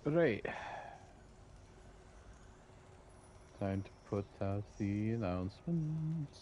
Right. Time to put out the announcements.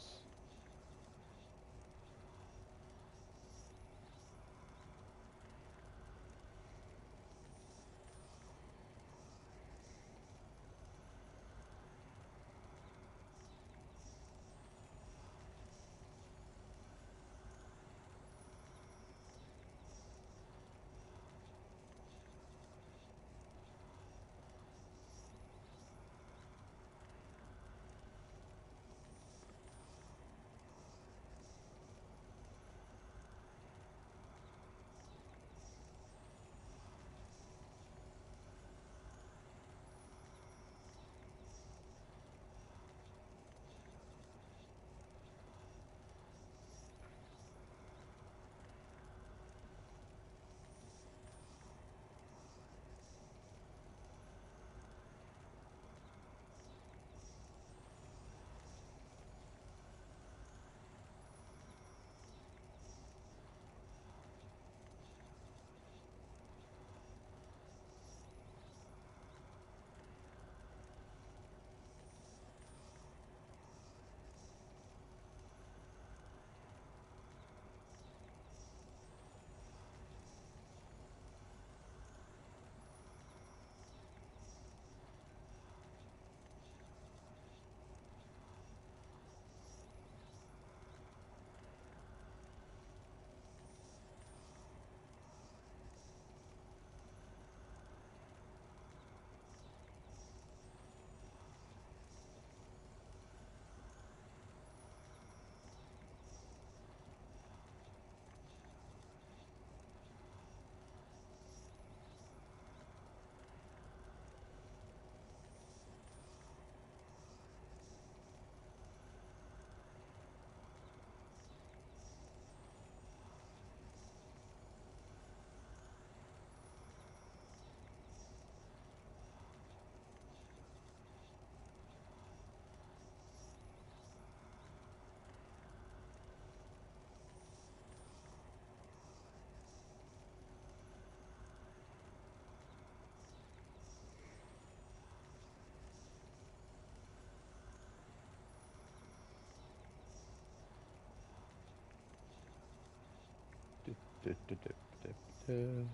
Du- du- du- du- du- du.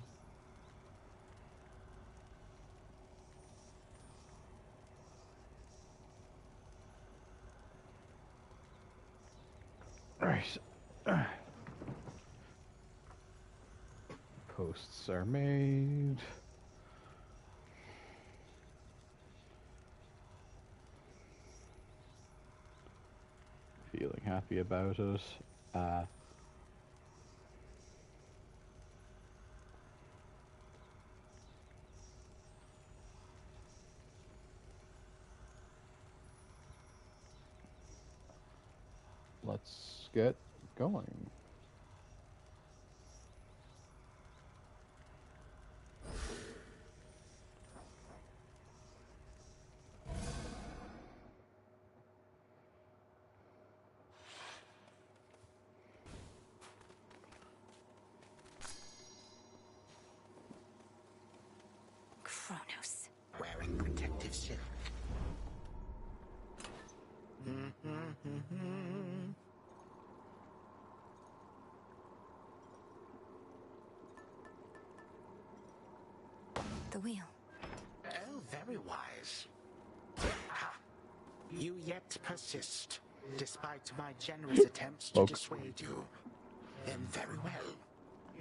Right. Posts are made. Feeling happy about it. Uh, let's get going. Kronos. Wearing protective silk. The wheel. Oh, very wise. Ha! You yet persist, despite my generous attempts to Bug. dissuade you. Then very well.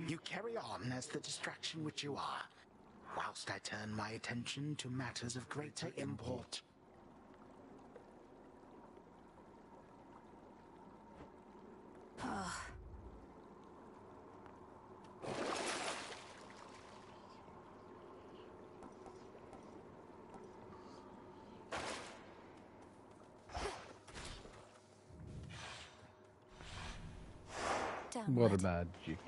You carry on as the distraction which you are, whilst I turn my attention to matters of greater import. What a Downward. magic.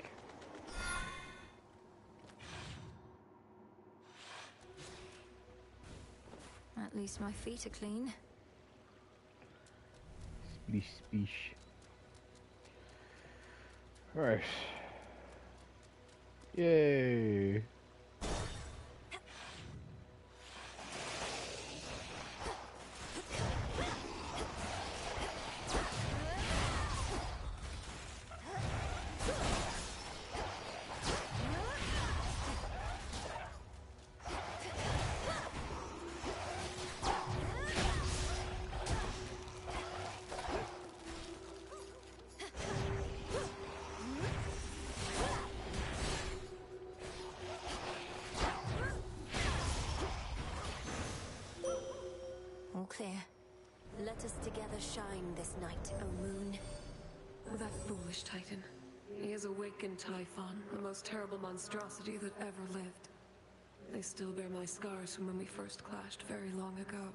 At least my feet are clean. Splish, splish. Right. us together shine this night, O moon. That foolish Titan. He has awakened Typhon, the most terrible monstrosity that ever lived. I still bear my scars from when we first clashed very long ago.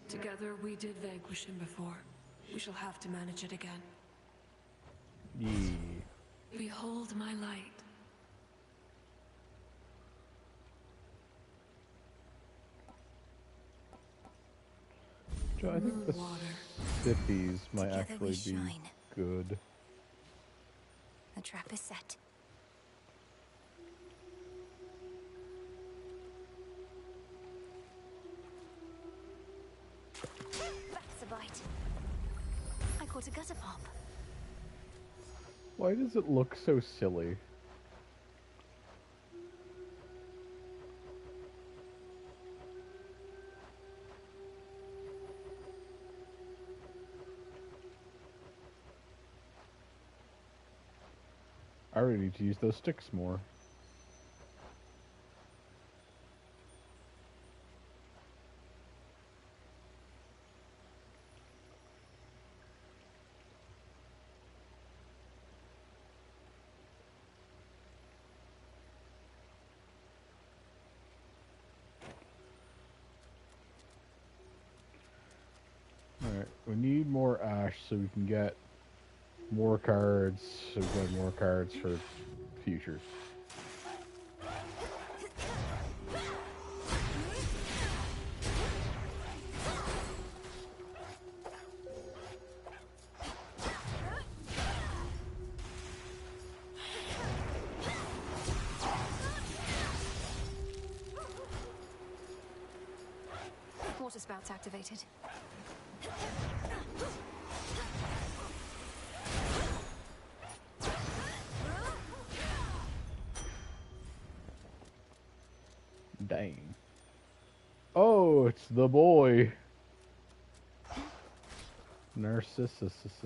Together we did vanquish him before. We shall have to manage it again. Yeah. Behold my light. Joe, I think the Sippies might Together actually we be shine. good. The trap is set. That's a bite. I caught a gutter pop. Why does it look so silly? I really need to use those sticks more. Alright, we need more ash so we can get more cards, so we get more cards for futures. Water spouts activated. Dang. Oh, it's the boy. Narcissus. So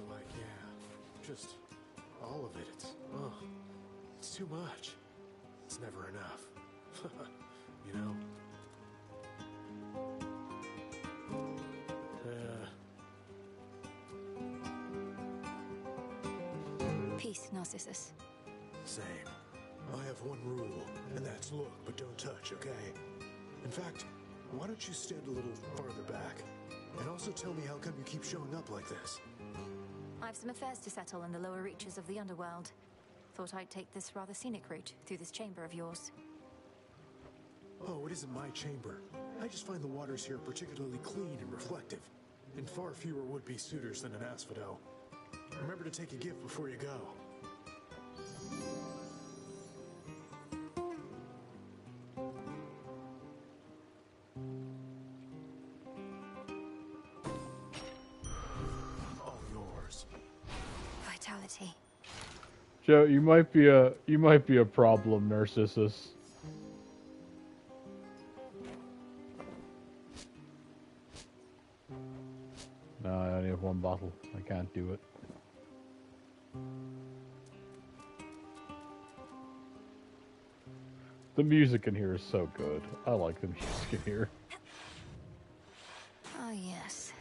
like, yeah, just all of it. It's too much. It's never enough. You know? Peace, Narcissus. Same. I have one rule, and that's look, but don't touch, okay? In fact, why don't you stand a little farther back? And also tell me how come you keep showing up like this? I've some affairs to settle in the lower reaches of the underworld. Thought I'd take this rather scenic route through this chamber of yours. Oh, it isn't my chamber. I just find the waters here particularly clean and reflective, and far fewer would-be suitors than an asphodel. Remember to take a gift before you go. All yours. Vitality. Joe, you might be a problem, Narcissus. No, I only have one bottle. I can't do it. The music in here is so good. I like the music in here. Ah, yes.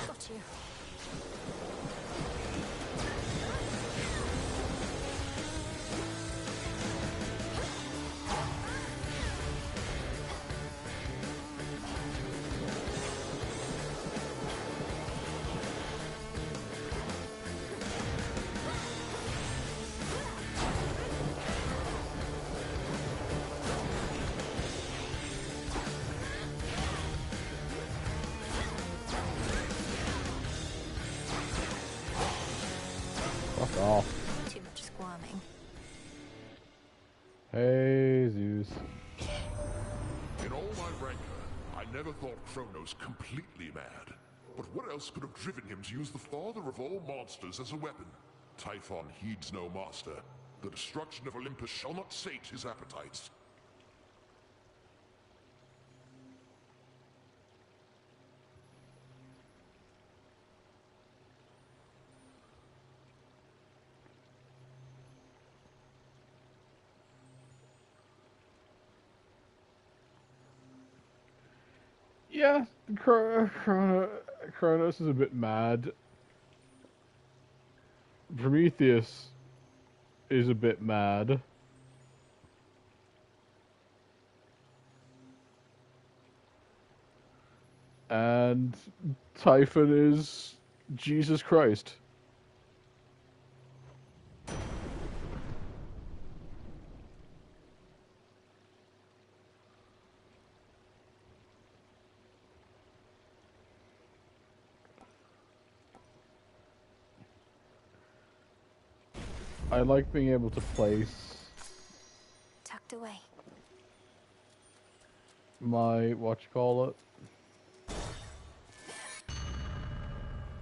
Got you. Fuck off. Too much squirming. Hey, Zeus. In all never thought Kronos completely mad. But what else could have driven him to use the father of all monsters as a weapon? Typhon heeds no master. The destruction of Olympus shall not sate his appetites. Yeah, Kronos is a bit mad. Prometheus is a bit mad. And Typhon is Jesus Christ. I like being able to place Tucked away. my whatchamacallit.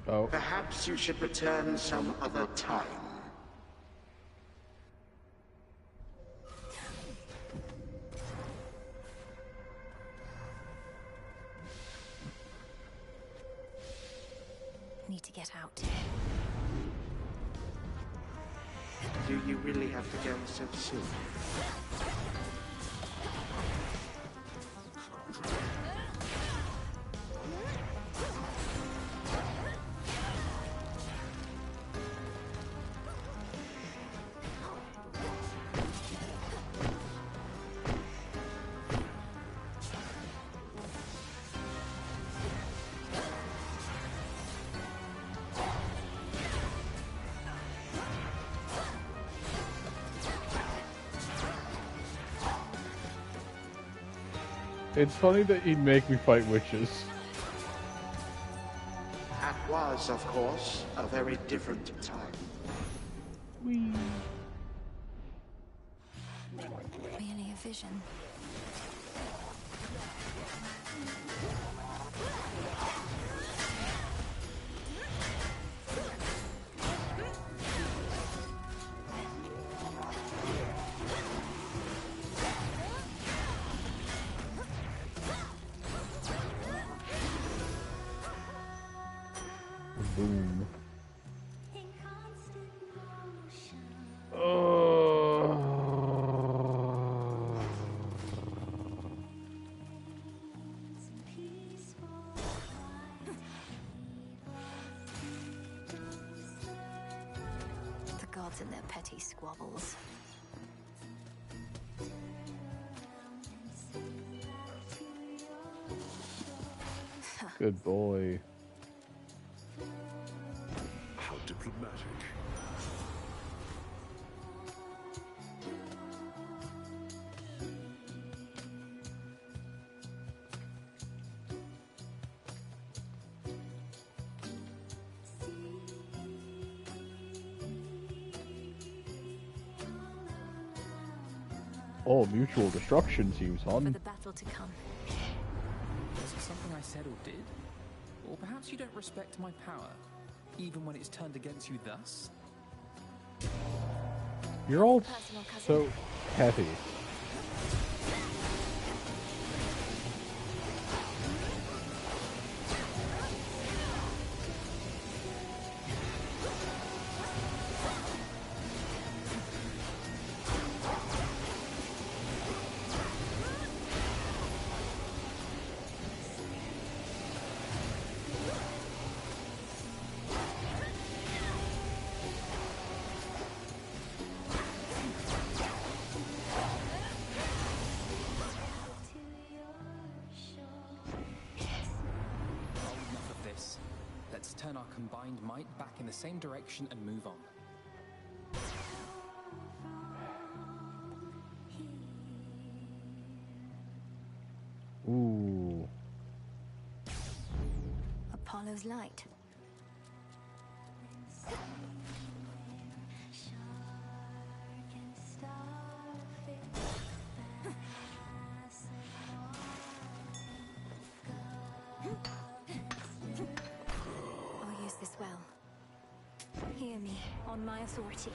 Oh. Perhaps you should return some other time. Need to get out. Do you really have to go so soon? It's funny that he'd make me fight witches. That was, of course, a very different time. Merely a vision. Boom. The gods and their petty squabbles. Good boy. How diplomatic. Oh, mutual destruction seems For fun. the battle to come. Was it something I said or did? Or perhaps you don't respect my power, even when it's turned against you thus? You're all Personal cousin. so heavy. Enough of this. Let's turn our combined might back in the same direction and move on. Ooh. Apollo's light. Hear me, on my authority.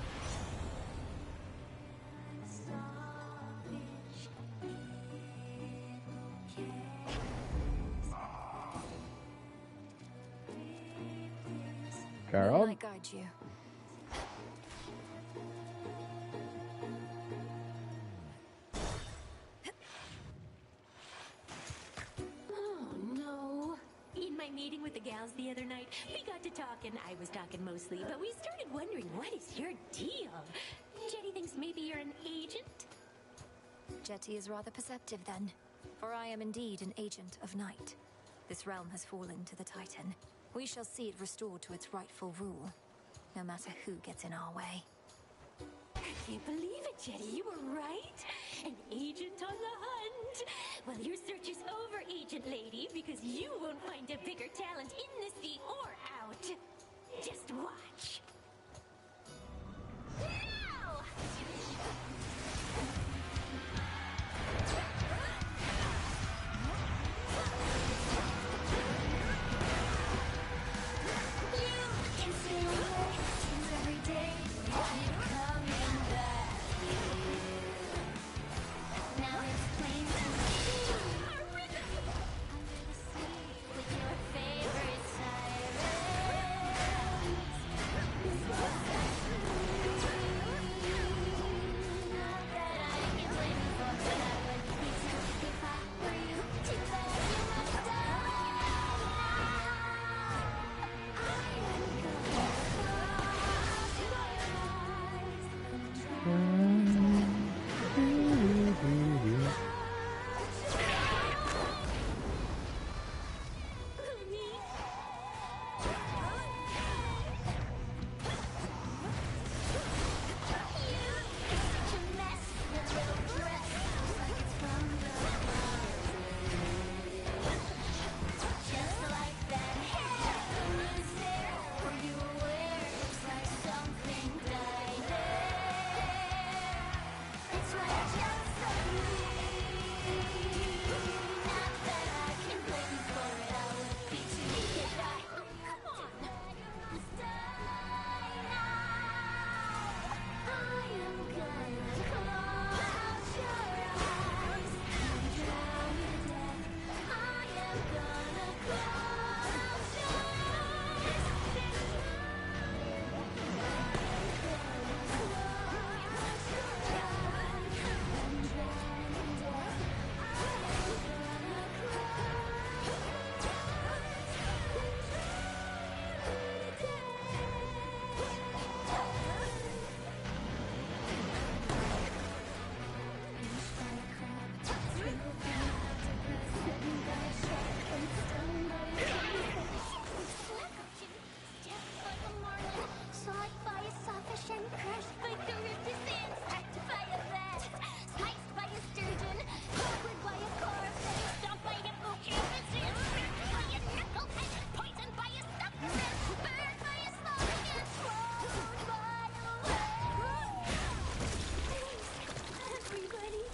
Carol? Moonlight guide you. Oh, no. In my meeting with the gals the other night, we got to talking. I was talking mostly, but we started wondering, what is your deal? Jetty thinks maybe you're an agent? Jetty is rather perceptive then, for I am indeed an agent of night. This realm has fallen to the Titan. We shall see it restored to its rightful rule, no matter who gets in our way. I can't believe it, Jetty. You were right. An agent on the hunt. Well, your search is over, Agent Lady, because you won't find a bigger talent in the sea or out. Just watch. Now!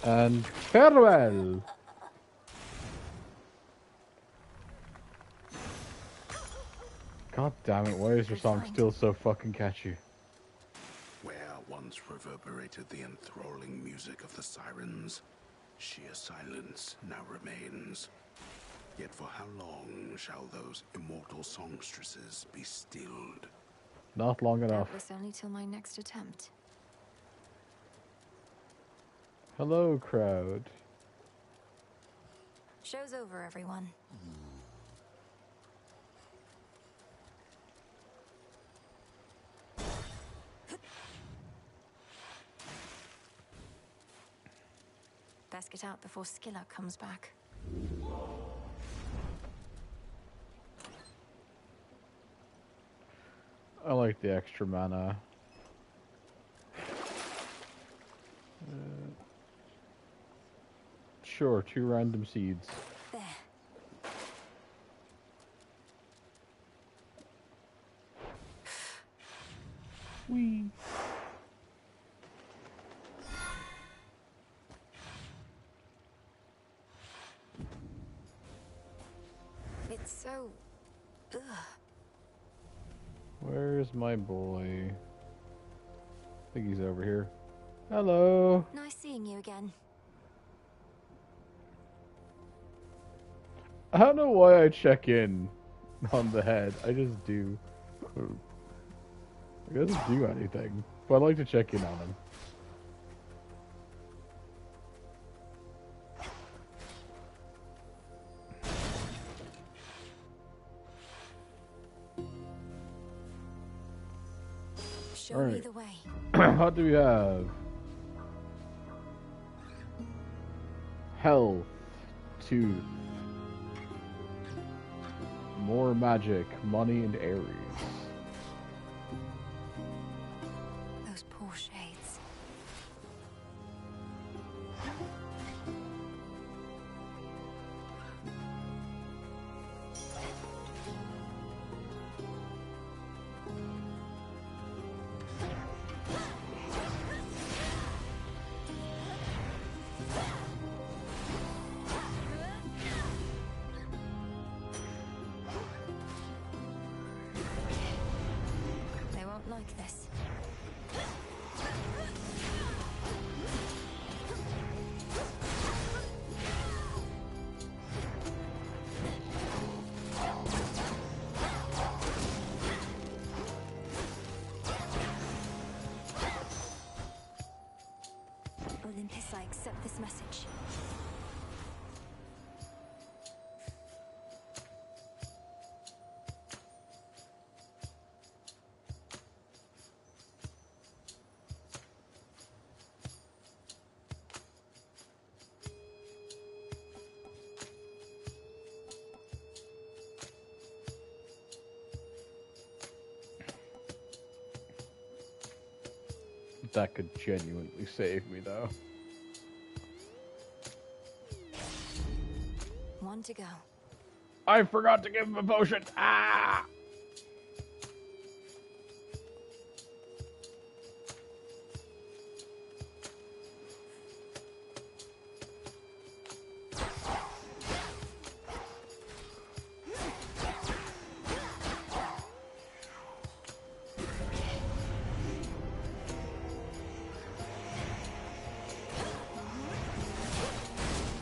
And farewell! God damn it, why is your song still so fucking catchy? Where once reverberated the enthralling music of the sirens, sheer silence now remains. Yet for how long shall those immortal songstresses be stilled? Not long enough. Doubtless only till my next attempt. Hello, crowd. Show's over, everyone. Best get out before Skilla comes back. I like the extra mana. Sure, 2 random seeds. There. Whee! It's so... Ugh. Where's Where's my boy? I think he's over here. Hello. Nice seeing you again. I don't know why I check in on the head. I just do. He doesn't do anything, but I like to check in on him. Show me the way. What do we have? Health, tooth, more magic, money, and Aries. Those poor shades. They won't like this. Olympus, I accept this message. That could genuinely save me, though. One to go. I forgot to give him a potion. Ah!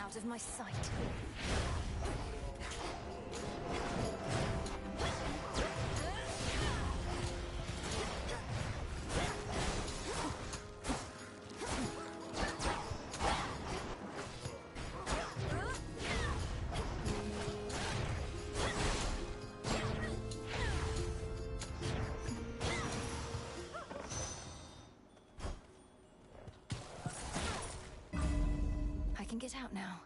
Out of my sight. I can get out now.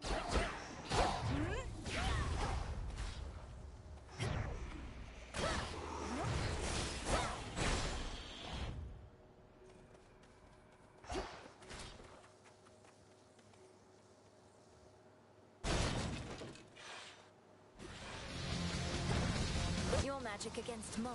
Your magic against mine.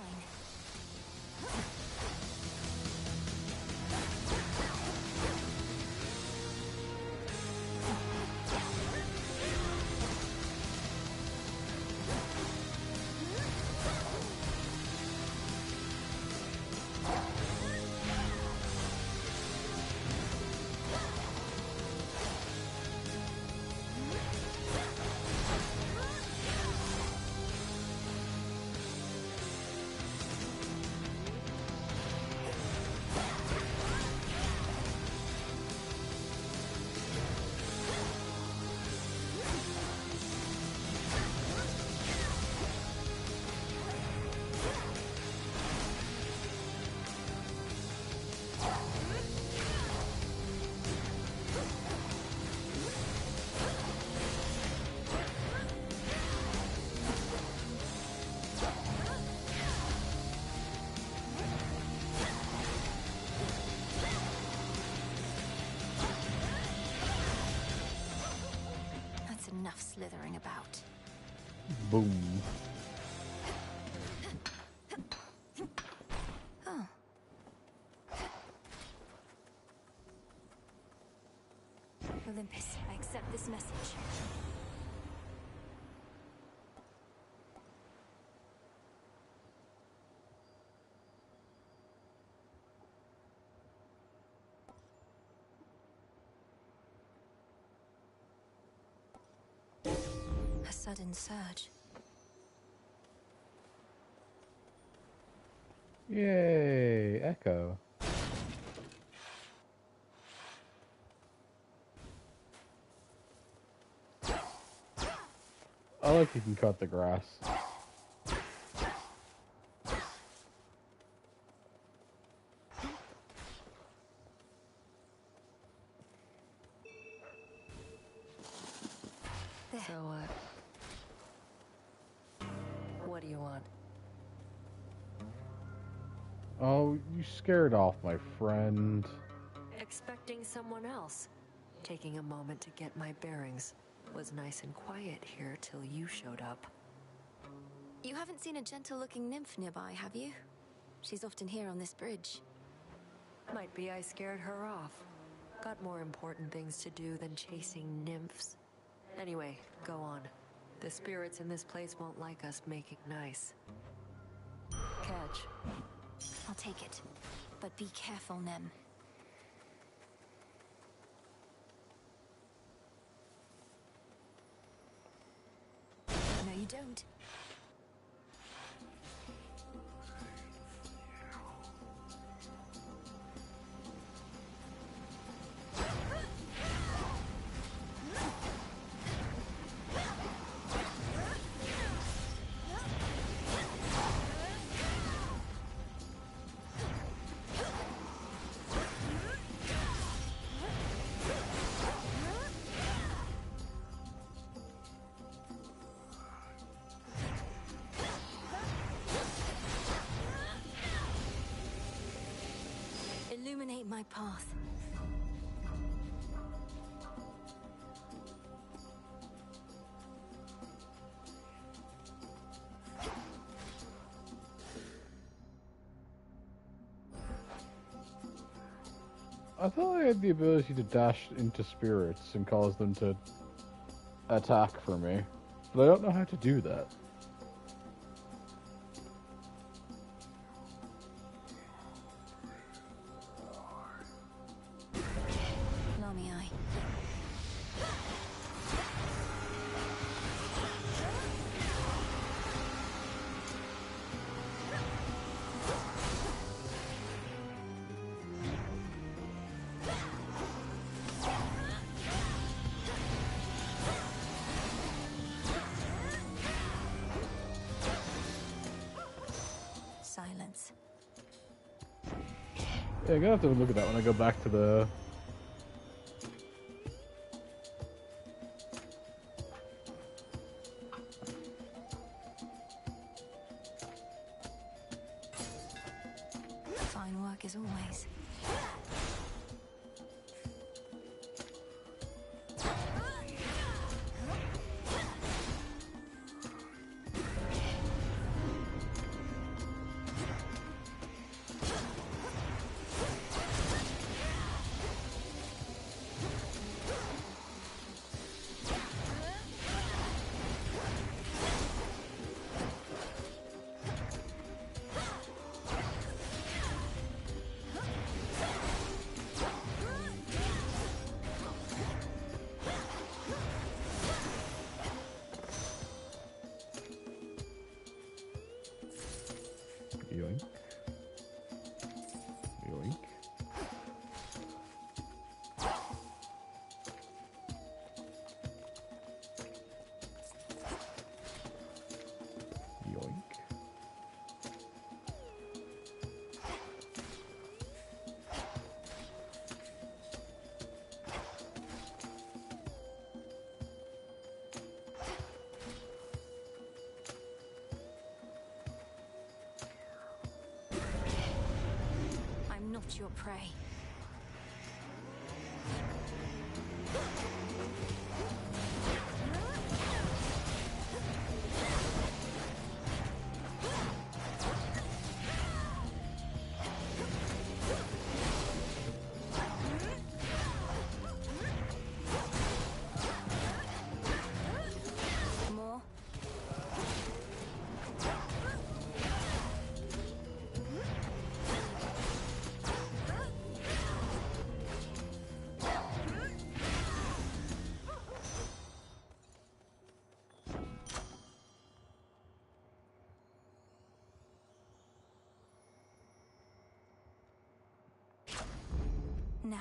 That's enough slithering about. Boom. Oh. Olympus, I accept this message. sudden surge. Yay, Echo. I like you can cut the grass. So, what do you want? Oh, you scared off my friend. Expecting someone else. Taking a moment to get my bearings. Was nice and quiet here till you showed up. You haven't seen a gentle-looking nymph nearby, have you? She's often here on this bridge. Might be I scared her off. Got more important things to do than chasing nymphs. Anyway, go on. The spirits in this place won't like us making nice. Catch. I'll take it. But be careful, Nem. No, you don't. Illuminate my path. I thought I had the ability to dash into spirits and cause them to attack for me, but I don't know how to do that. Lamii. Silence. Yeah, I'm gonna have to look at that when I go back to the... Fine work as always. Yoink. Yoink. Yoink. I'm not your prey. More. Now.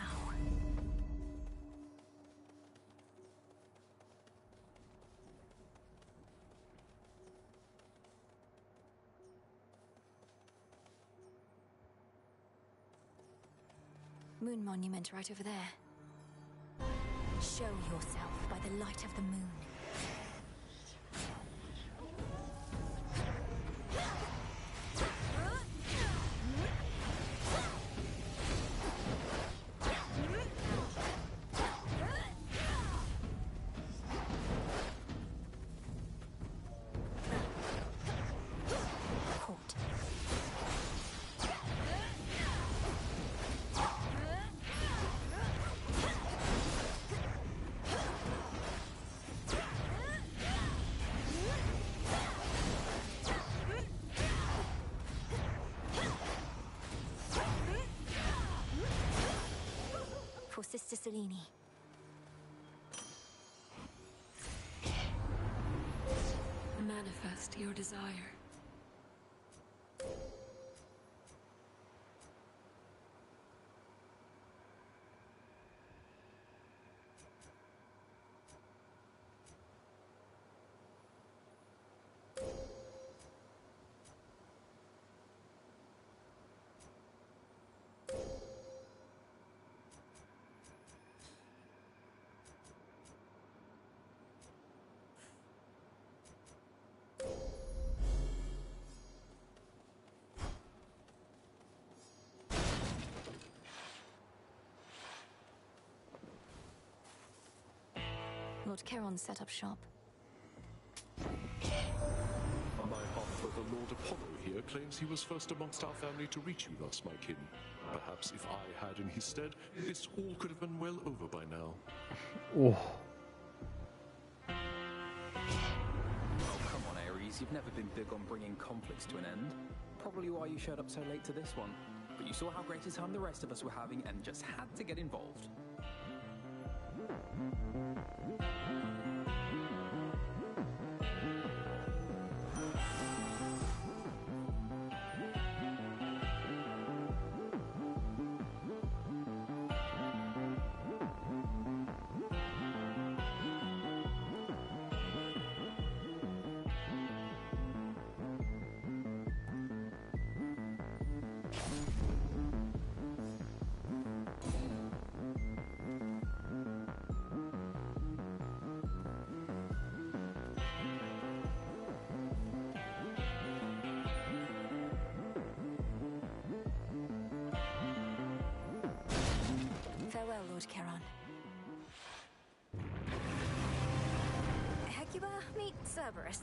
Moon monument right over there. Show yourself by the light of the moon. For Sister Selene. Manifest your desire. Lord Charon set up shop. On my half, the Lord Apollo here claims he was first amongst our family to reach you thus, my kin. Perhaps if I had in his stead, this all could have been well over by now. Oh. Oh, come on, Ares. You've never been big on bringing conflicts to an end. Probably why you showed up so late to this one. But you saw how great a time the rest of us were having and just had to get involved. Farewell, Lord Charon. Hecuba, meet Cerberus.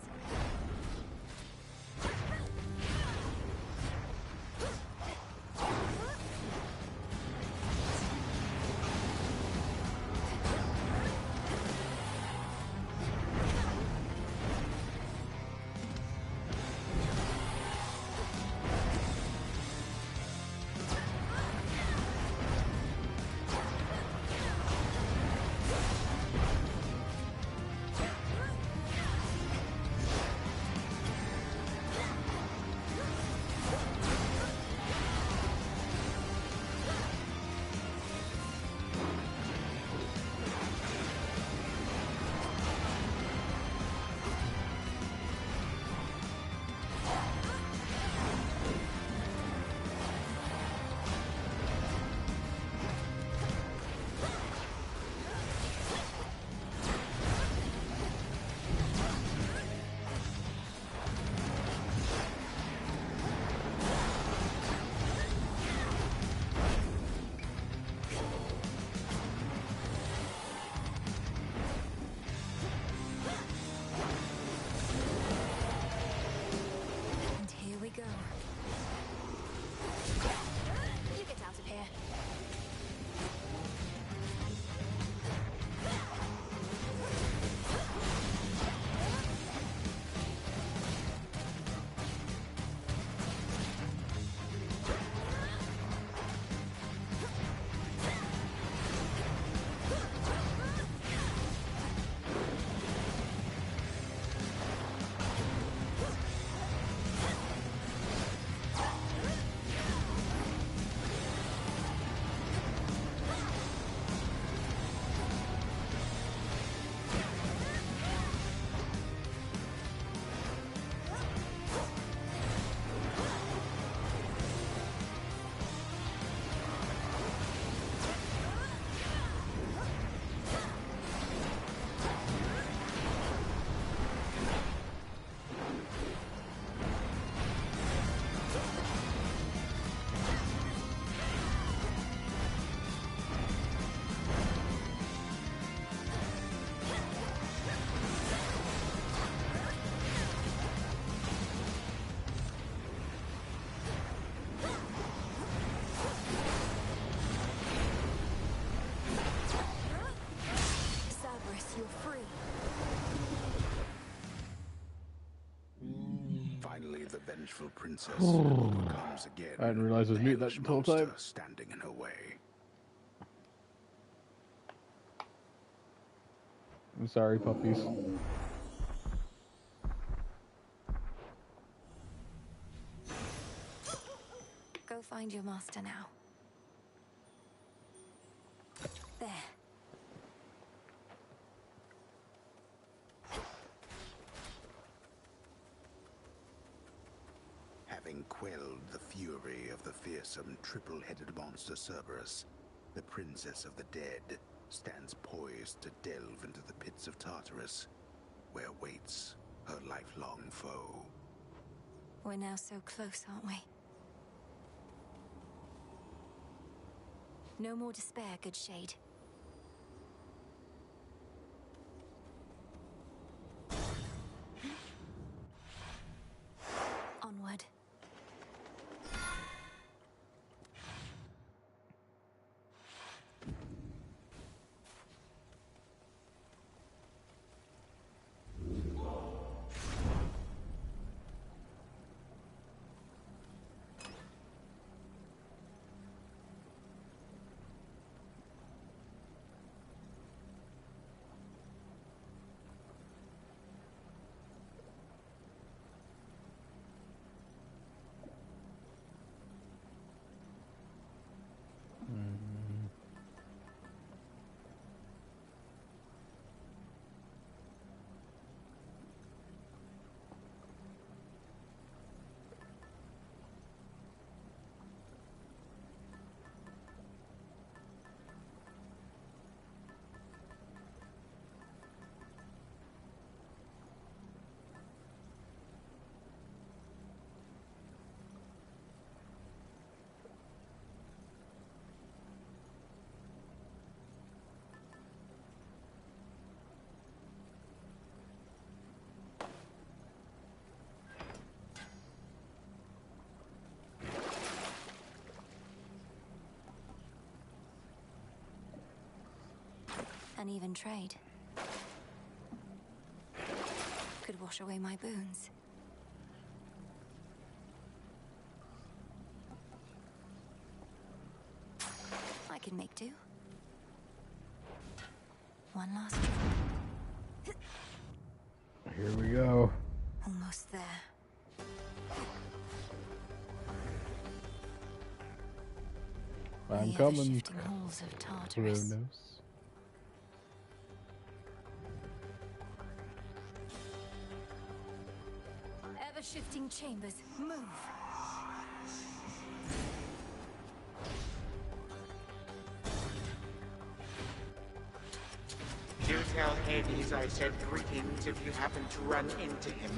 vengeful princess comes again. I didn't realize it was me that whole time. Standing in her way. I'm sorry, puppies. Go find your master now. There. Having quelled the fury of the fearsome triple-headed monster Cerberus, the Princess of the Dead stands poised to delve into the pits of Tartarus, where waits her lifelong foe. We're now so close, aren't we? No more despair, good shade. Onward. An even trade. Could wash away my boons. I can make do. One last drop. Here we go. Almost there. I'm The coming. ever-shifting halls of Tartarus. Kronos. Ever-shifting chambers, move! Do tell Hades I said greetings if you happen to run into him.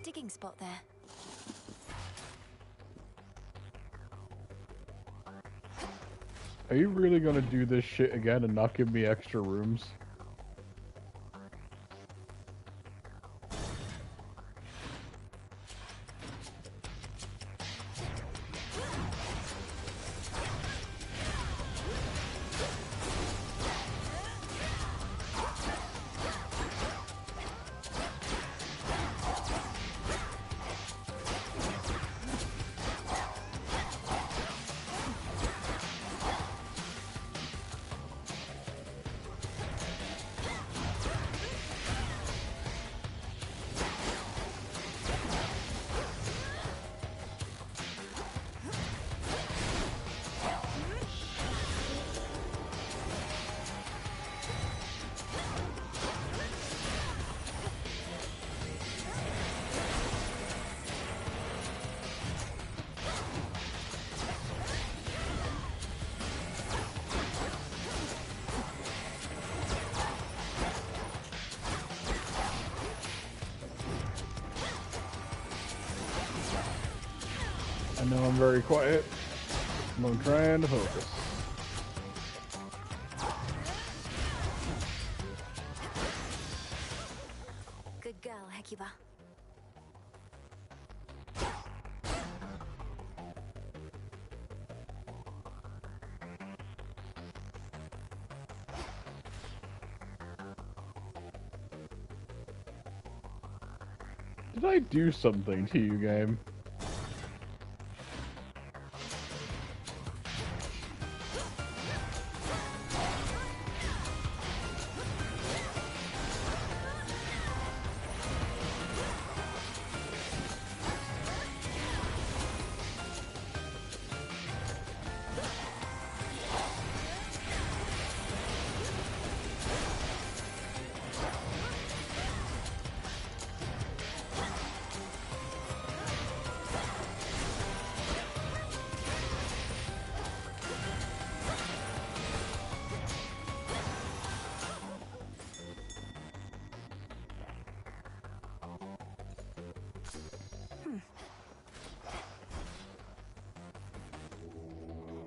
Digging spot there. Are you really gonna do this shit again and not give me extra rooms? know I'm very quiet, but I'm trying to focus. Good girl, Hecuba. Did I do something to you, game?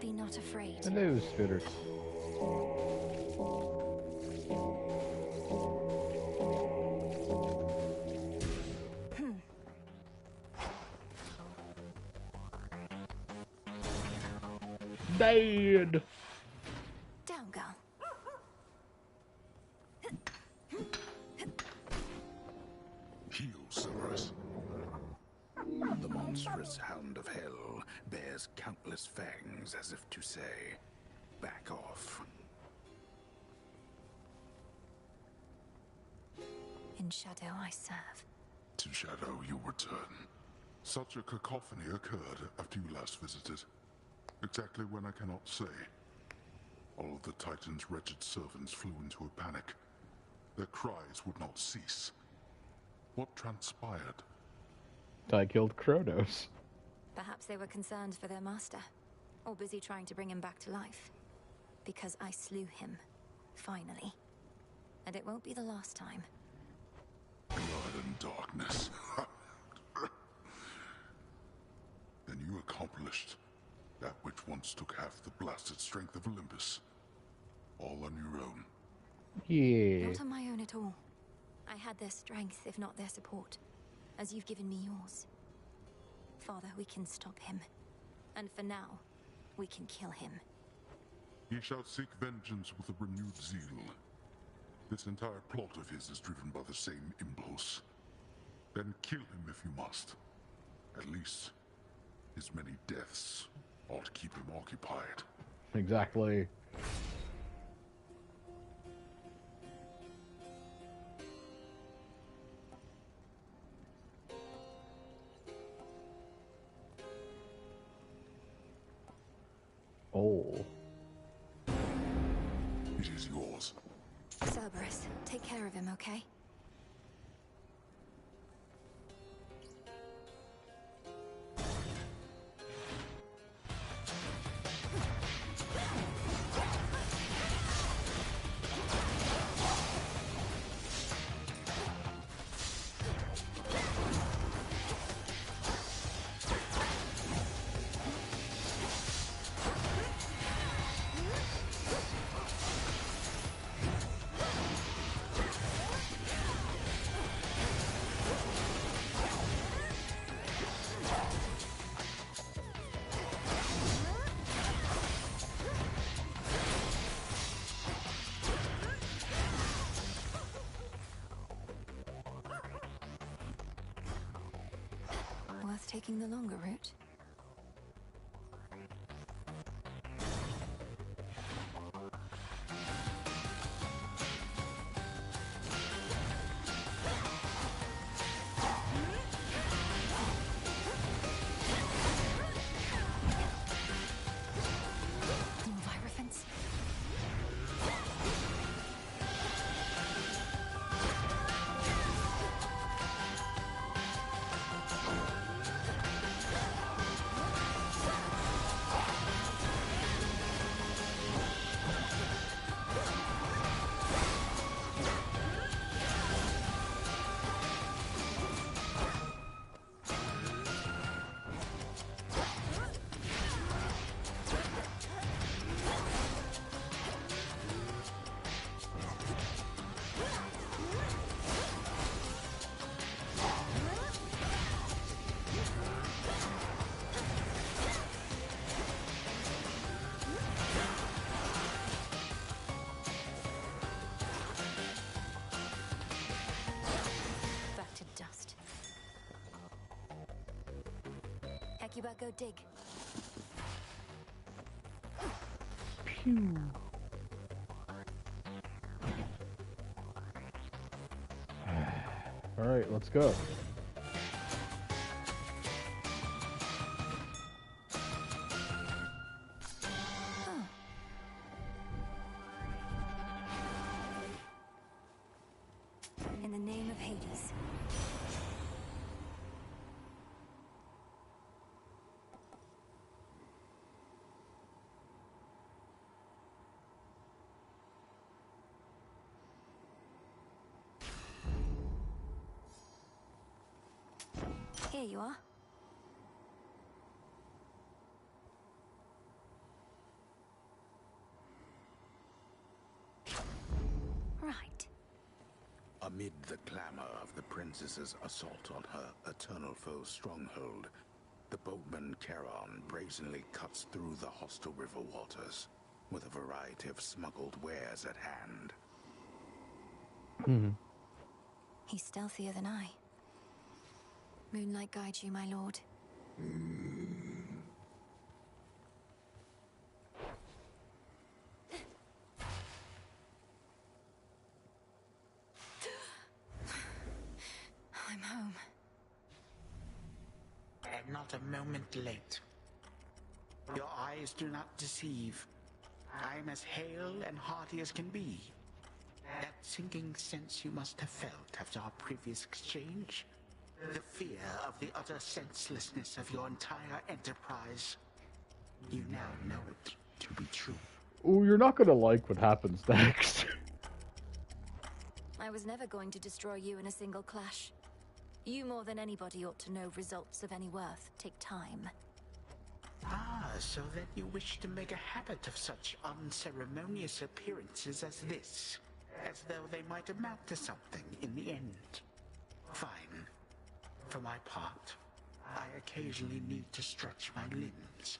Be not afraid. Hello, spirits. Dead. Down, girl. Heal, Cerberus. The monstrous hound of hell bears countless fangs as if to say, back off. In shadow I serve. To shadow you return. Such a cacophony occurred after you last visited. Exactly when I cannot say. All of the Titan's wretched servants flew into a panic. Their cries would not cease. What transpired? I killed Kronos. Perhaps they were concerned for their master, or busy trying to bring him back to life. Because I slew him, finally. And it won't be the last time. Blood and darkness. Then you accomplished that which once took half the blasted strength of Olympus. All on your own. Yeah. Not on my own at all. I had their strength, if not their support, as you've given me yours. Father, we can stop him. And for now, we can kill him. He shall seek vengeance with a renewed zeal. This entire plot of his is driven by the same impulse. Then kill him if you must. At least, his many deaths ought to keep him occupied. Exactly. Oh. It is yours. Cerberus, take care of him, okay? Worth taking the longer route. Envirophants. You better go dig. Pew. All right, let's go. In the name of Hades. Here you are. Right. Amid the clamor of the princess's assault on her eternal foe's stronghold, the boatman Charon brazenly cuts through the hostile river waters with a variety of smuggled wares at hand. He's stealthier than I. Moonlight guides you, my lord. I'm home. And not a moment late. Your eyes do not deceive. I am as hale and hearty as can be. That sinking sense you must have felt after our previous exchange. The fear of the utter senselessness of your entire enterprise. You now know it to be true. Oh, you're not gonna like what happens next. I was never going to destroy you in a single clash. You more than anybody ought to know results of any worth take time. Ah, so then you wish to make a habit of such unceremonious appearances as this, as though they might amount to something in the end. Fine. For my part, I occasionally need to stretch my limbs.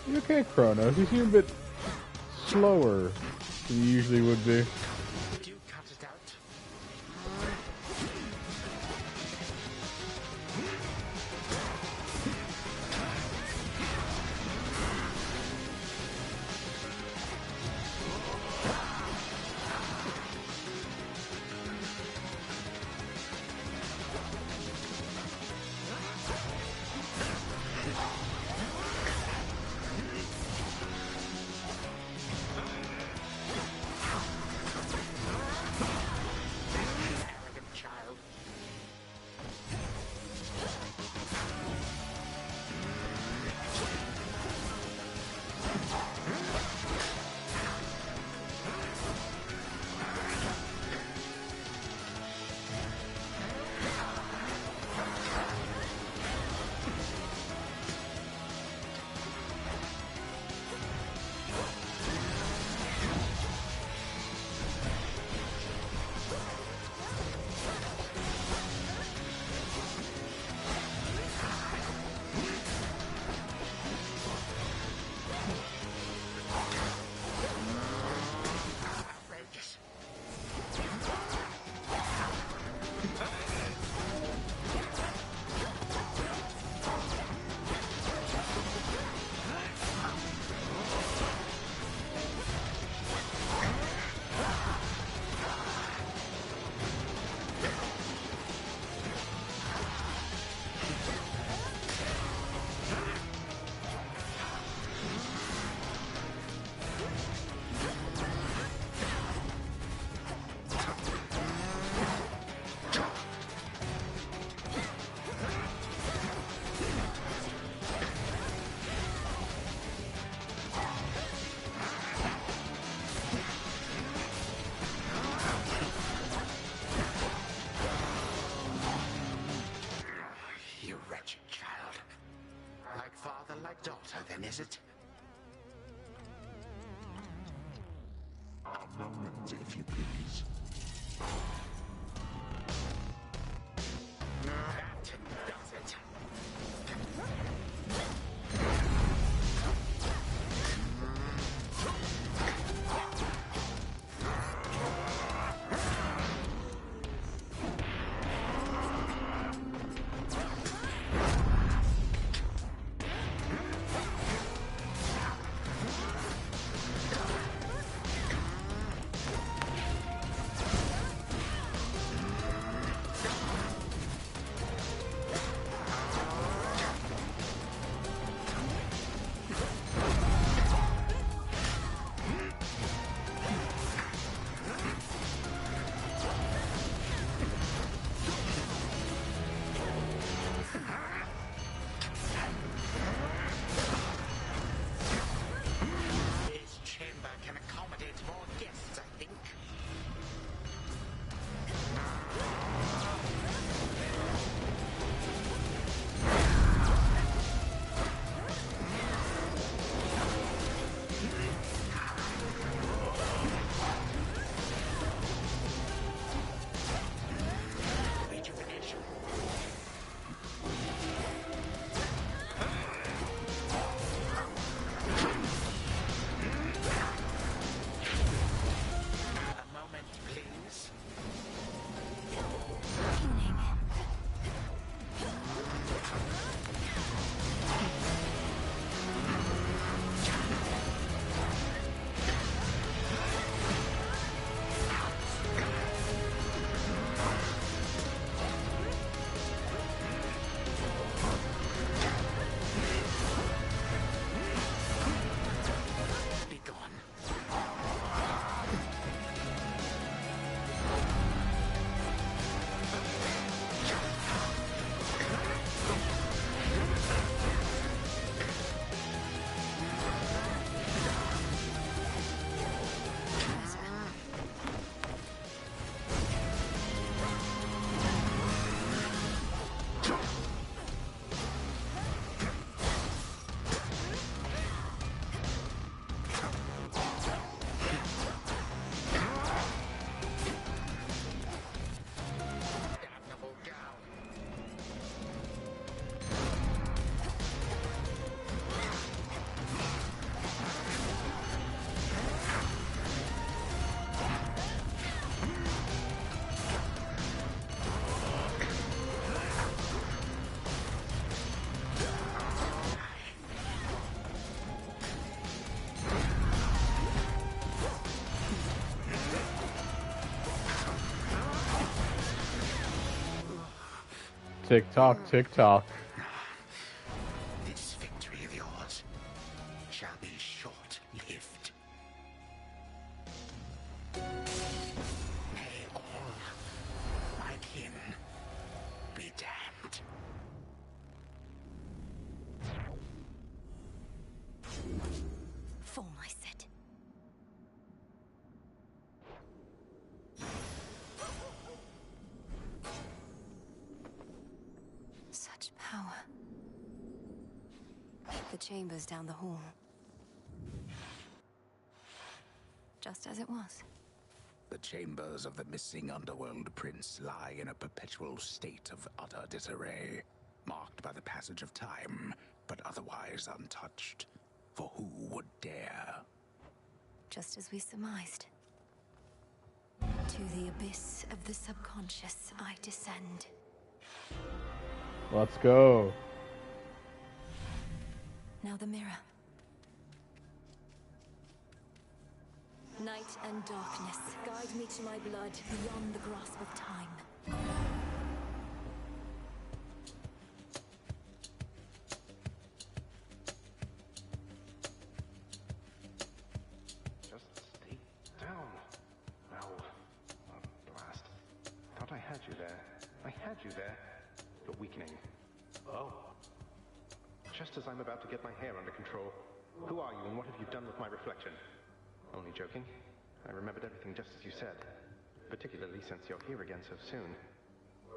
You okay, Kronos? You seem a bit slower than you usually would be. Do you cut it out? Tick tock, tick tock. This victory of yours shall be short-lived. May all my kin be damned. Fall, I said. Such power. The chamber's down the hall. Just as it was. The chambers of the missing underworld prince lie in a perpetual state of utter disarray, marked by the passage of time, but otherwise untouched. For who would dare? Just as we surmised. To the abyss of the subconscious I descend. Let's go. Now the mirror. Night and darkness, guide me to my blood beyond the grasp of time. Just stay down. Now, blast. Thought I had you there. I had you there. You're weakening. Oh. Just as I'm about to get my hair under control. Who are you and what have you done with my reflection? Only joking. I remembered everything just as you said. Particularly since you're here again so soon.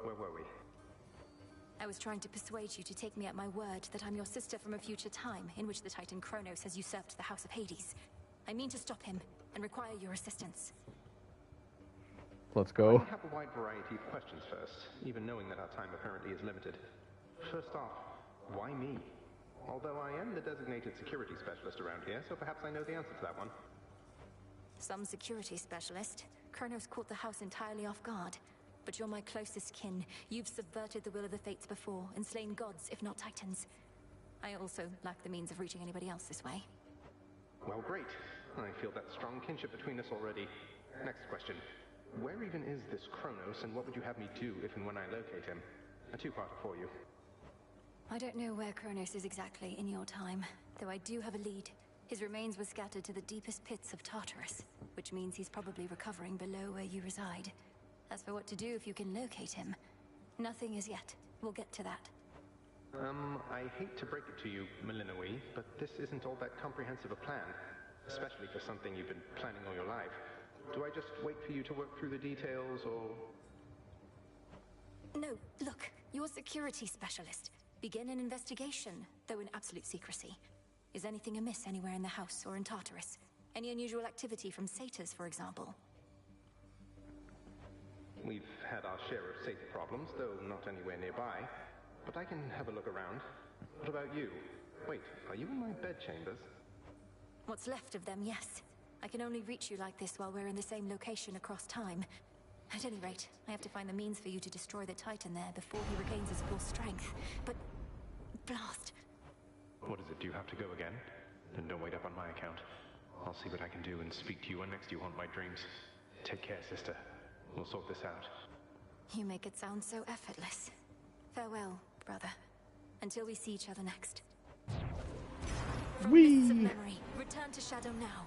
Where were we? I was trying to persuade you to take me at my word that I'm your sister from a future time in which the Titan Kronos has usurped the House of Hades. I mean to stop him and require your assistance. Let's go. I have a wide variety of questions first, even knowing that our time apparently is limited. First off, why me? Although I am the designated security specialist around here, so perhaps I know the answer to that one. Some security specialist. Kronos caught the house entirely off guard. But you're my closest kin. You've subverted the will of the fates before and slain gods, if not titans. I also lack the means of reaching anybody else this way. Well, great. I feel that strong kinship between us already. Next question. Where even is this Kronos, and what would you have me do if and when I locate him? A two-parter for you. I don't know where Kronos is exactly in your time, though I do have a lead. His remains were scattered to the deepest pits of Tartarus, which means he's probably recovering below where you reside. As for what to do if you can locate him, nothing as yet. We'll get to that. I hate to break it to you, Melinoe, but this isn't all that comprehensive a plan. Especially for something you've been planning all your life. Do I just wait for you to work through the details, or...? No, look, you're a security specialist. Begin an investigation, though in absolute secrecy. Is anything amiss anywhere in the house or in Tartarus? Any unusual activity from satyrs, for example? We've had our share of satyr problems, though not anywhere nearby. But I can have a look around. What about you? Wait, are you in my bedchambers? What's left of them, yes. I can only reach you like this while we're in the same location across time. At any rate, I have to find the means for you to destroy the Titan there before he regains his full strength. But... Blast! What is it? Do you have to go again? Then don't wait up on my account. I'll see what I can do and speak to you when next you haunt my dreams. Take care, sister. We'll sort this out. You make it sound so effortless. Farewell, brother. Until we see each other next. From mists of memory, return to Shadow now.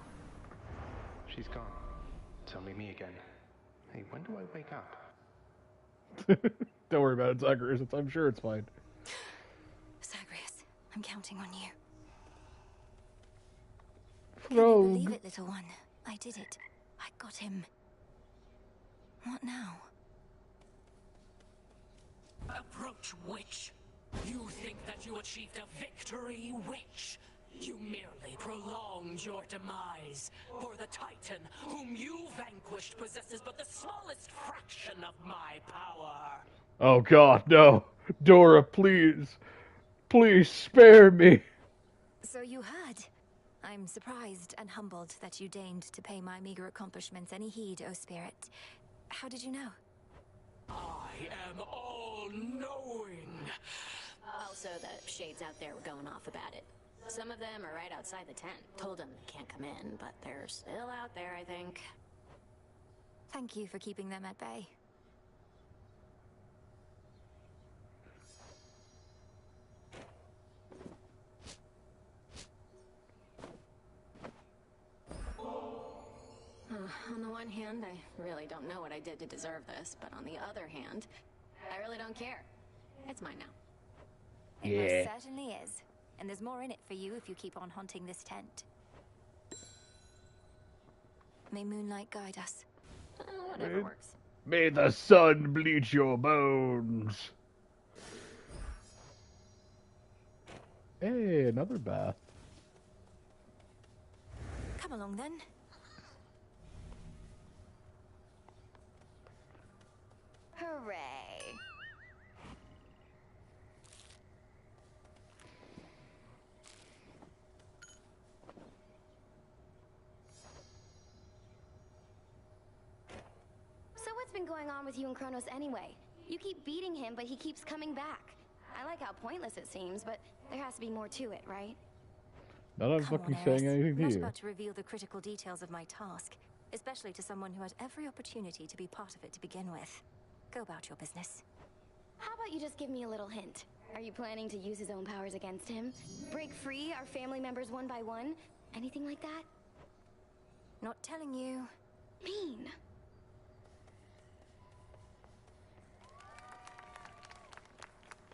She's gone. It's only me again. Hey, when do I wake up? Don't worry about it, Zagreus. I'm sure it's fine. Zagreus, I'm counting on you. Rogue. Can you believe it, little one? I did it. I got him. What now? Approach, witch. You think that you achieved a victory, witch? You merely prolonged your demise, for the Titan whom you vanquished possesses but the smallest fraction of my power. Oh god, no. Dora, please. Please spare me. So you heard. I'm surprised and humbled that you deigned to pay my meager accomplishments any heed, O Spirit. How did you know? I am all-knowing. Also, the shades out there were going off about it. Some of them are right outside the tent. Told them they can't come in, but they're still out there, I think. Thank you for keeping them at bay. one hand, I really don't know what I did to deserve this, but on the other hand, I really don't care. It's mine now. It most certainly is. And there's more in it for you if you keep on haunting this tent. May moonlight guide us. Whatever works. May the sun bleach your bones. Hey, another bath. Come along then. Hooray! So what's been going on with you and Kronos anyway? You keep beating him, but he keeps coming back. I like how pointless it seems, but there has to be more to it, right? Not I'm fucking saying anything to I'm not you. about to reveal the critical details of my task, especially to someone who had every opportunity to be part of it to begin with. Go about your business. How about you just give me a little hint? Are you planning to use his own powers against him? Break free our family members one by one? Anything like that? Not telling you. Mean.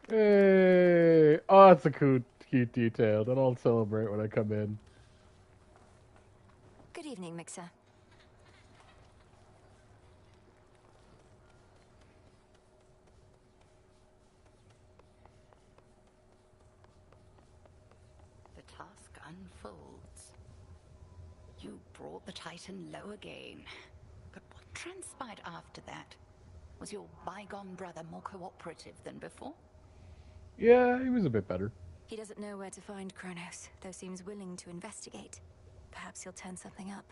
Hey! Oh, that's a cute detail. Then I'll celebrate when I come in. Good evening, Mixer. The task unfolds. You brought the Titan low again. But what transpired after that? Was your bygone brother more cooperative than before? Yeah, he was a bit better. He doesn't know where to find Kronos, though seems willing to investigate. Perhaps he'll turn something up.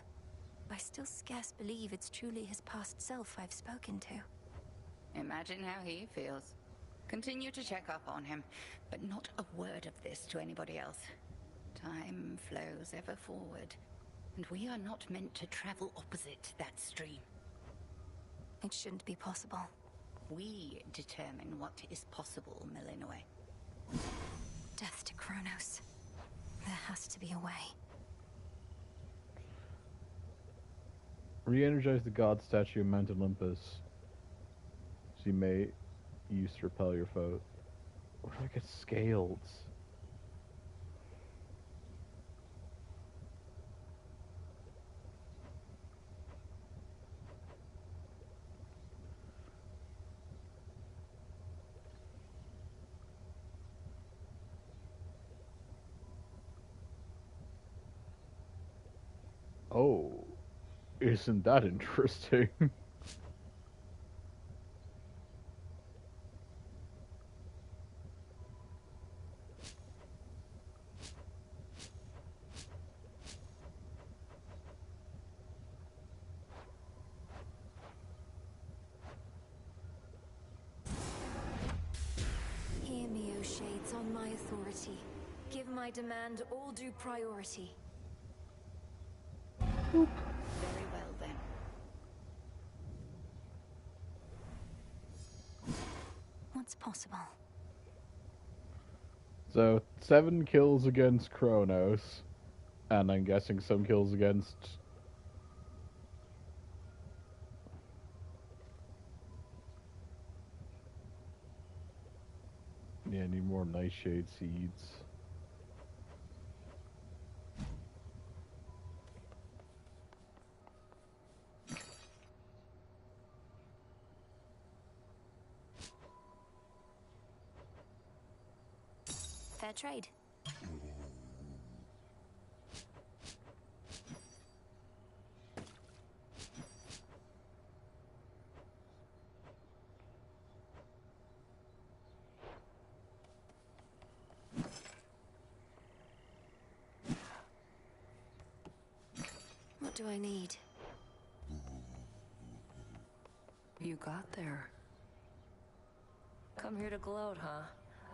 I still scarce believe it's truly his past self I've spoken to. Imagine how he feels. Continue to check up on him, but not a word of this to anybody else. Time flows ever forward, and we are not meant to travel opposite that stream. It shouldn't be possible. We determine what is possible, Melinoe. Death to Kronos. There has to be a way. Re-energize the god statue of Mount Olympus. So you may use to repel your foe. Where do I get scales? Oh, isn't that interesting? Hear me, O Shades, on my authority. Give my demand all due priority. Very well, then. What's possible? So, 7 kills against Kronos, and I'm guessing some kills against... Yeah, I need more Nightshade seeds. Fair trade. What do I need? You got there. Come here to gloat, huh?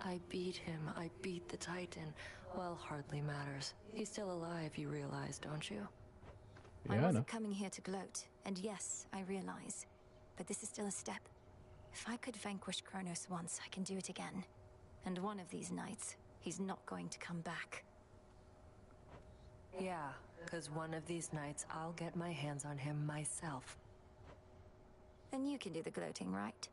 I beat him. I beat the Titan. Well, hardly matters. He's still alive, you realize, don't you? Yeah, I I wasn't know. coming here to gloat, and yes, I realize. But this is still a step. If I could vanquish Kronos once, I can do it again. And one of these nights, he's not going to come back. Yeah, because one of these nights I'll get my hands on him myself. Then you can do the gloating, right?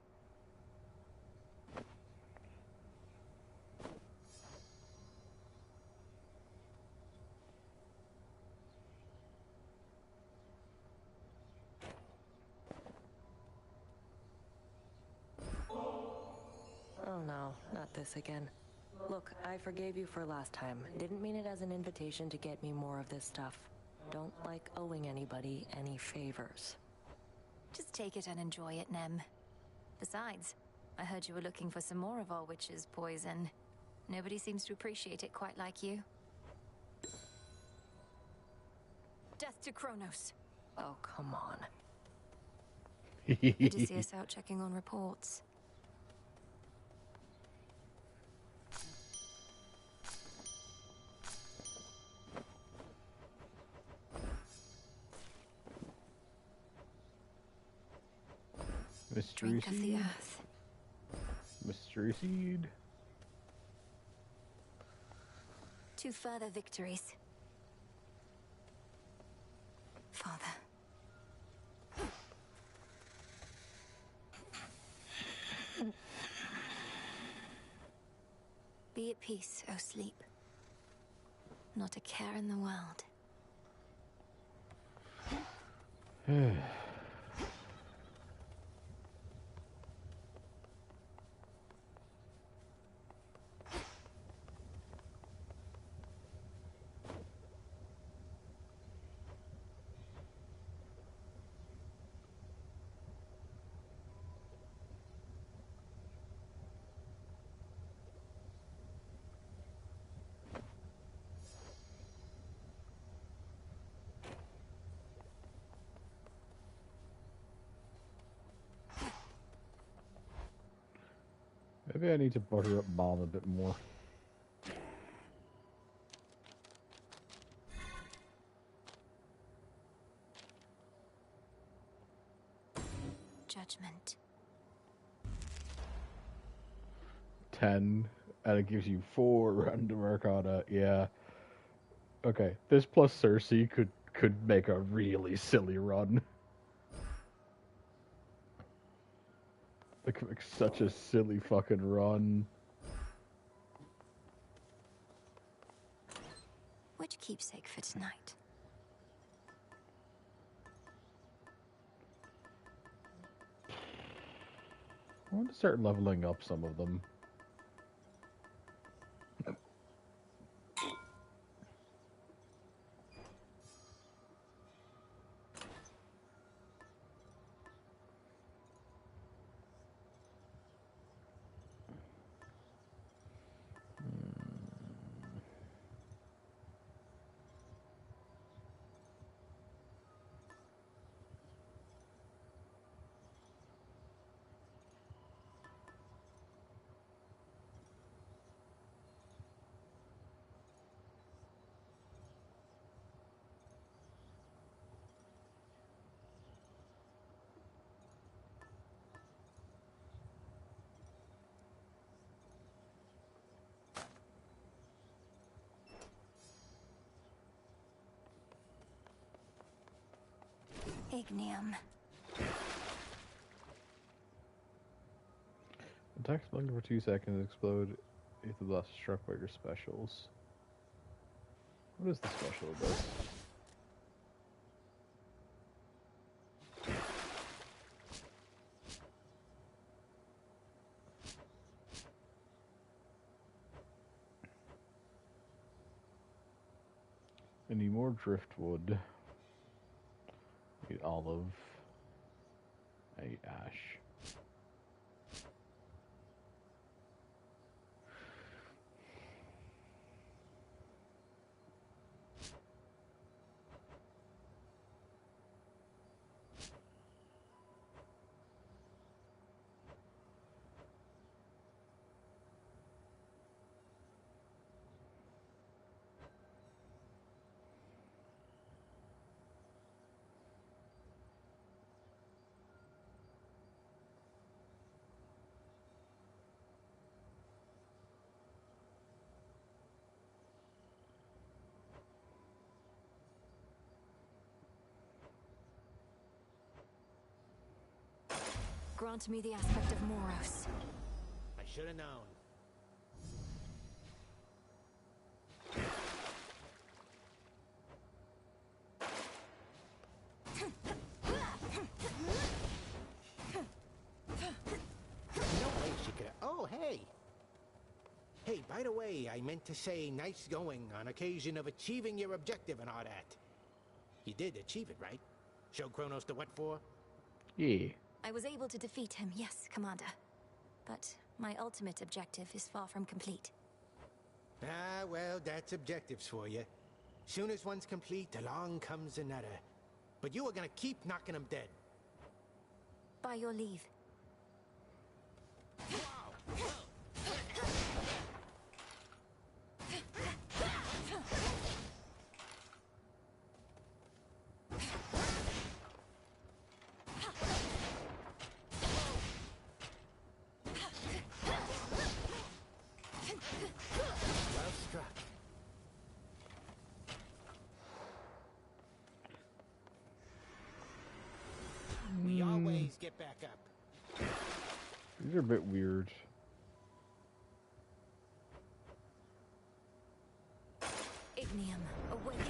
Oh no, not this again. Look, I forgave you for last time. Didn't mean it as an invitation to get me more of this stuff. Don't like owing anybody any favors. Just take it and enjoy it, Nem. Besides, I heard you were looking for some more of our witch's poison. Nobody seems to appreciate it quite like you. Death to Kronos. Oh, come on. Odysseus out checking on reports. Mystery Drink of the seed. earth. Mystery seed. 2 further victories. Father. Be at peace, O sleep. Not a care in the world. Maybe I need to butter up Mom a bit more. Judgment. 10, and it gives you 4 random arcana. Yeah. Okay, this plus Cersei could make a really silly run. It could make such a silly fucking run. Which keepsake for tonight? I want to start leveling up some of them. Ignium. Attacks blinking for 2 seconds, explode if the blast is struck by your specials. What is the special of this? I need more driftwood. I need olive. I need ash. Grant me the aspect of Moros. I should have known. No way she could. Oh, hey. Hey, by the way, I meant to say nice going on occasion of achieving your objective and all that. You did achieve it, right? Show Kronos the what for? Yeah. I was able to defeat him, yes, Commander. But my ultimate objective is far from complete. Ah, well, that's objectives for you. Soon as one's complete, along comes another. But you are gonna keep knocking them dead. By your leave. Well struck. We always get back up. These are a bit weird. Ignium, awaken.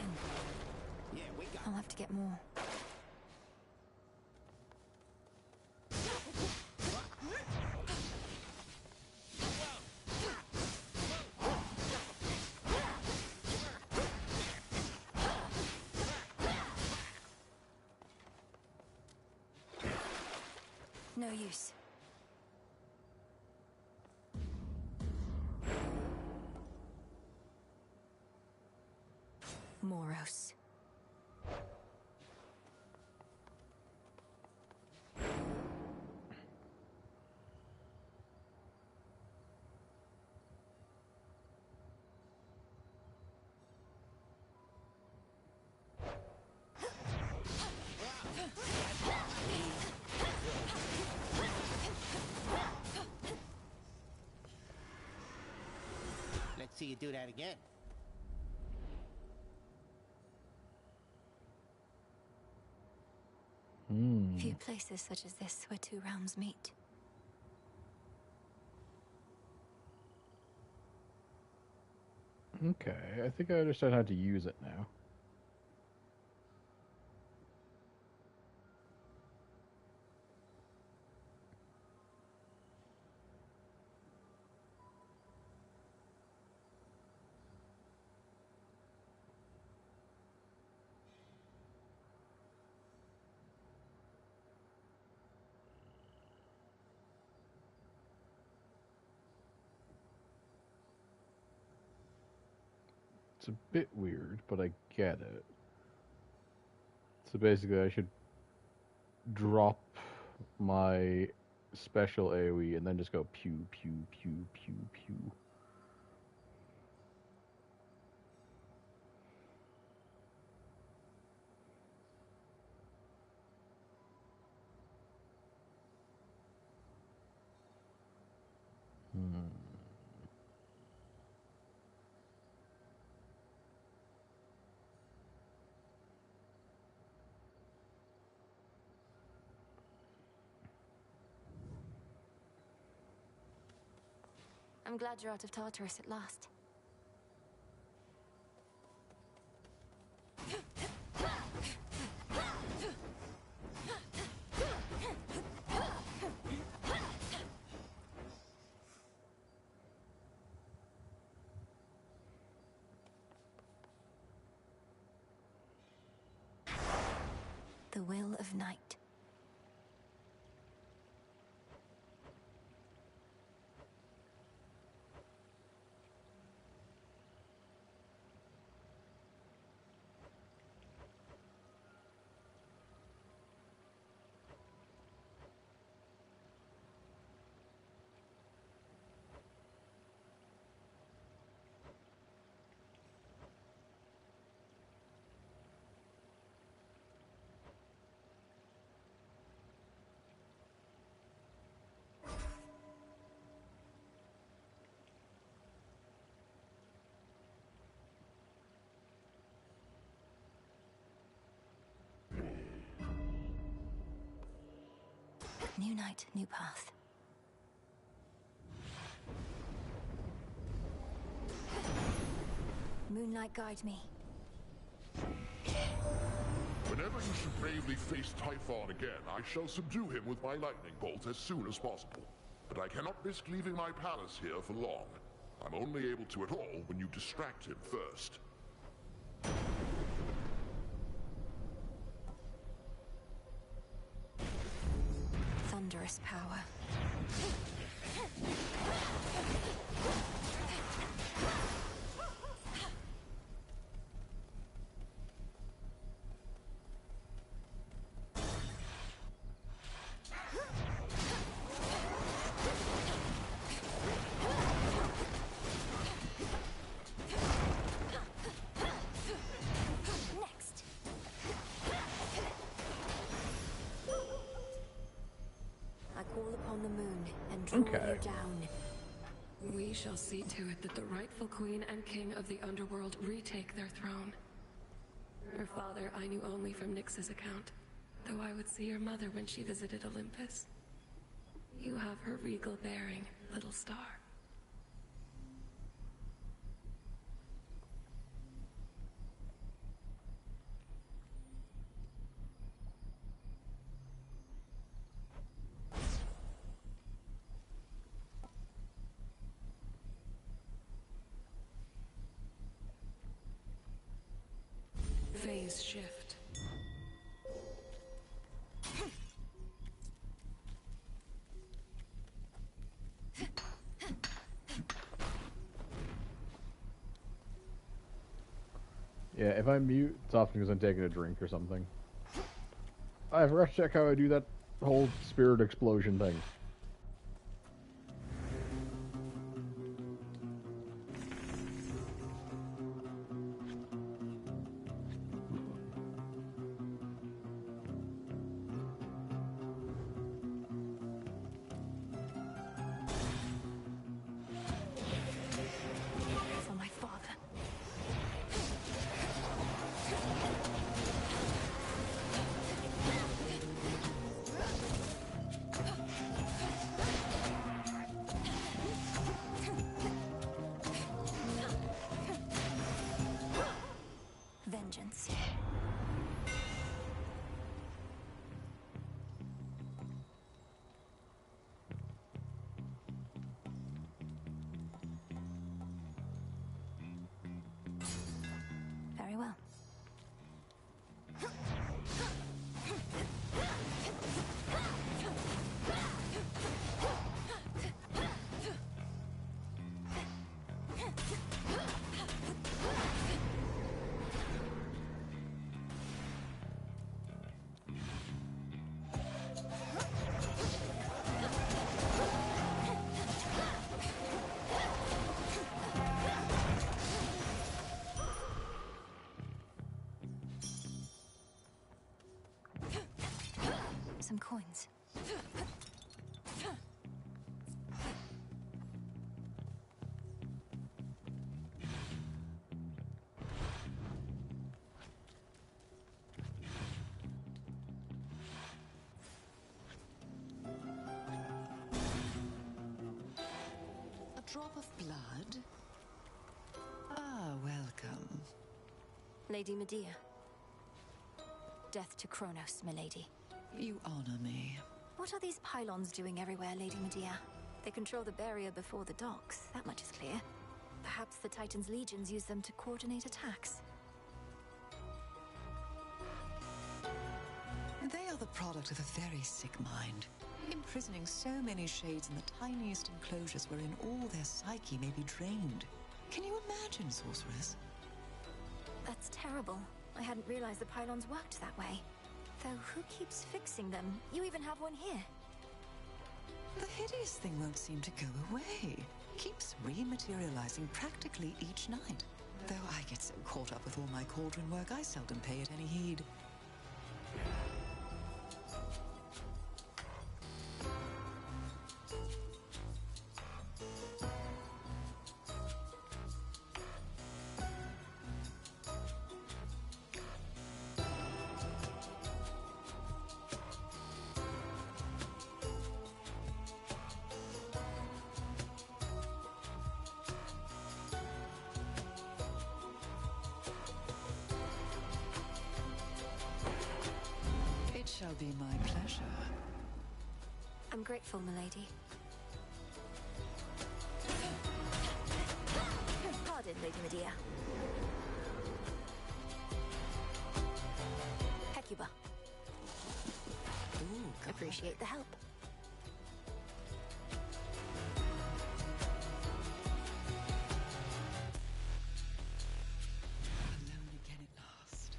Yeah, we got. I'll have to get more. No use. Moros. Let's see you do that again. Few places such as this where two realms meet. Okay, I think I understand how to use it now. It's a bit weird, but I get it. So basically I should drop my special AoE and then just go pew, pew, pew, pew, pew. I'm glad you're out of Tartarus at last. The will of night. New night, new path. Moonlight, guide me. Whenever you should bravely face Typhon again, I shall subdue him with my lightning bolt as soon as possible. But I cannot risk leaving my palace here for long. I'm only able to at all when you distract him first. Thunderous power. Okay. We shall see to it that the rightful queen and king of the underworld retake their throne. Her father I knew only from Nyx's account, though I would see your mother when she visited Olympus. You have her regal bearing, little star. Phase shift. Yeah, if I mute, it's often because I'm taking a drink or something. I forgot to check how I do that whole spirit explosion thing. Vengeance. Very well. Some coins. A drop of blood? Ah, welcome. Lady Medea. Death to Kronos, milady. You honor me. What are these pylons doing everywhere, Lady Medea? They control the barrier before the docks, that much is clear. Perhaps the Titan's legions use them to coordinate attacks. They are the product of a very sick mind, imprisoning so many shades in the tiniest enclosures wherein all their psyche may be drained. Can you imagine, sorceress? That's terrible. I hadn't realized the pylons worked that way. Though who keeps fixing them? You even have one here. The hideous thing won't seem to go away. Keeps rematerializing practically each night. Though I get so caught up with all my cauldron work, I seldom pay it any heed. shall be my pleasure. I'm grateful, milady. Pardon, Lady Medea. Hecuba. Ooh, appreciate the help. Alone again at last.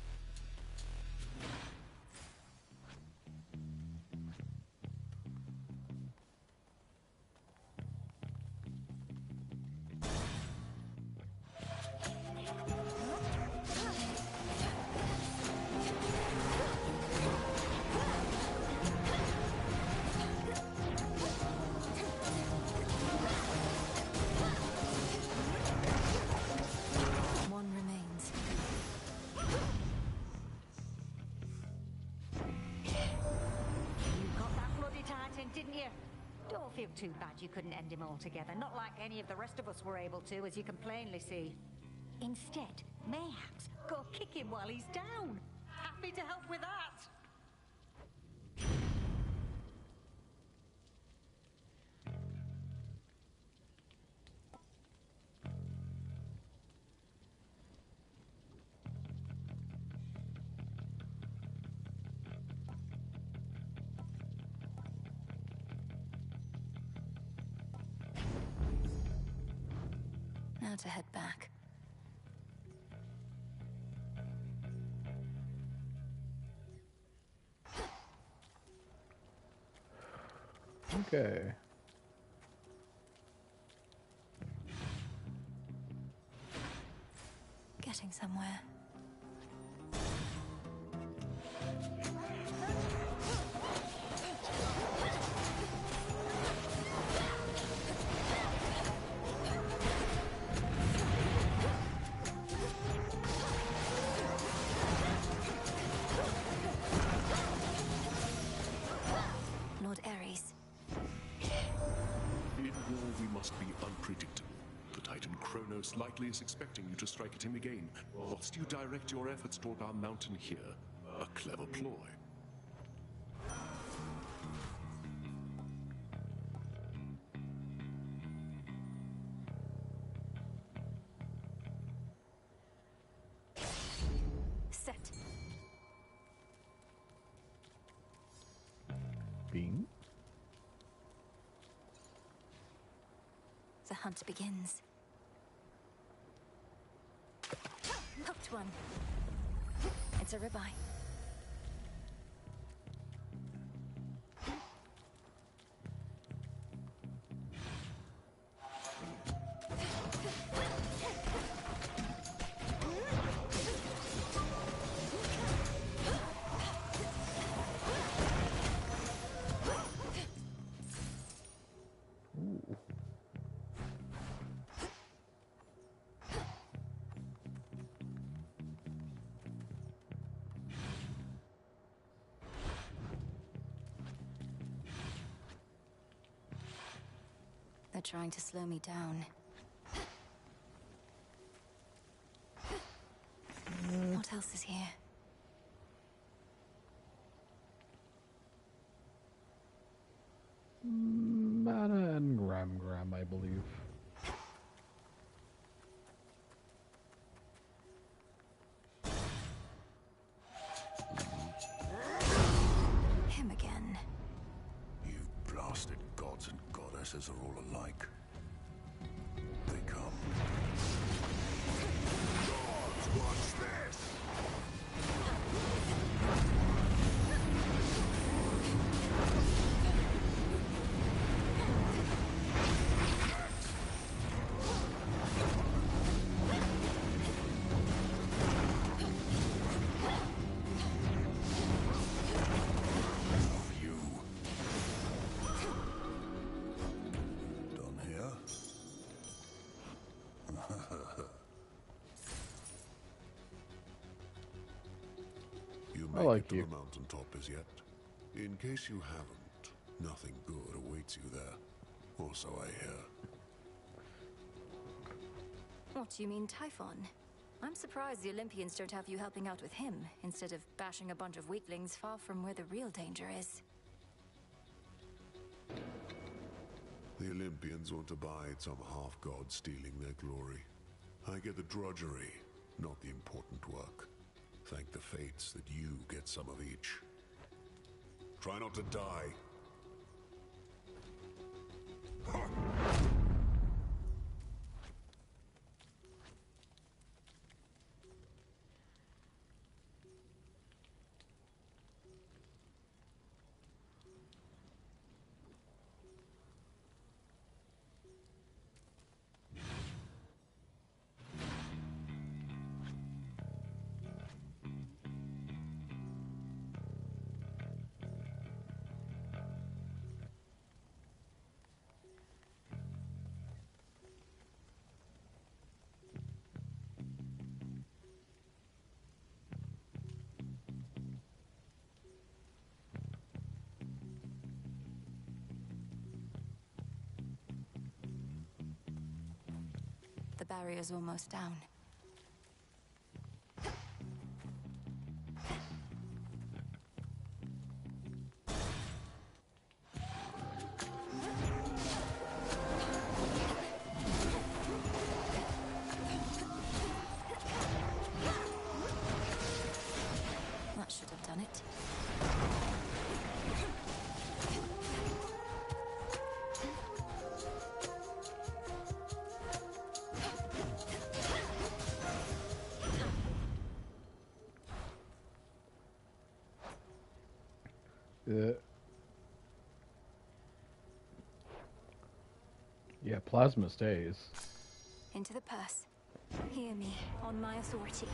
One remains. You got that bloody Titan, didn't you? Don't feel too bad you couldn't end him altogether. Not like any of the rest of us were able to, as you can plainly see. Instead, mayhaps go kick him while he's down. Happy to help with that. Now to head back. Okay. Getting somewhere. Lord Ares. In war, we must be unpredictable. The Titan Kronos likely is expecting you to strike at him again, whilst you direct your efforts toward our mountain here. A clever ploy. Set. Bean? The hunt begins. Hooked one. It's a ribeye. Ooh. They're trying to slow me down. What else is here? Mana and Gram, I believe. Him again. You blasted gods and goddesses are all alike. They come. Gods, watch this! You. Done here? You I make like it to you. the mountaintop as yet? In case you haven't, nothing good awaits you there. Or so I hear. What do you mean, Typhon? I'm surprised the Olympians don't have you helping out with him, instead of bashing a bunch of weaklings far from where the real danger is. The Olympians want to bide some half-god stealing their glory. I get the drudgery, not the important work. Thank the fates that you get some of each. Try not to die. The barrier's almost down. That should have done it. Yeah, plasma stays. Into the purse. Hear me, on my authority.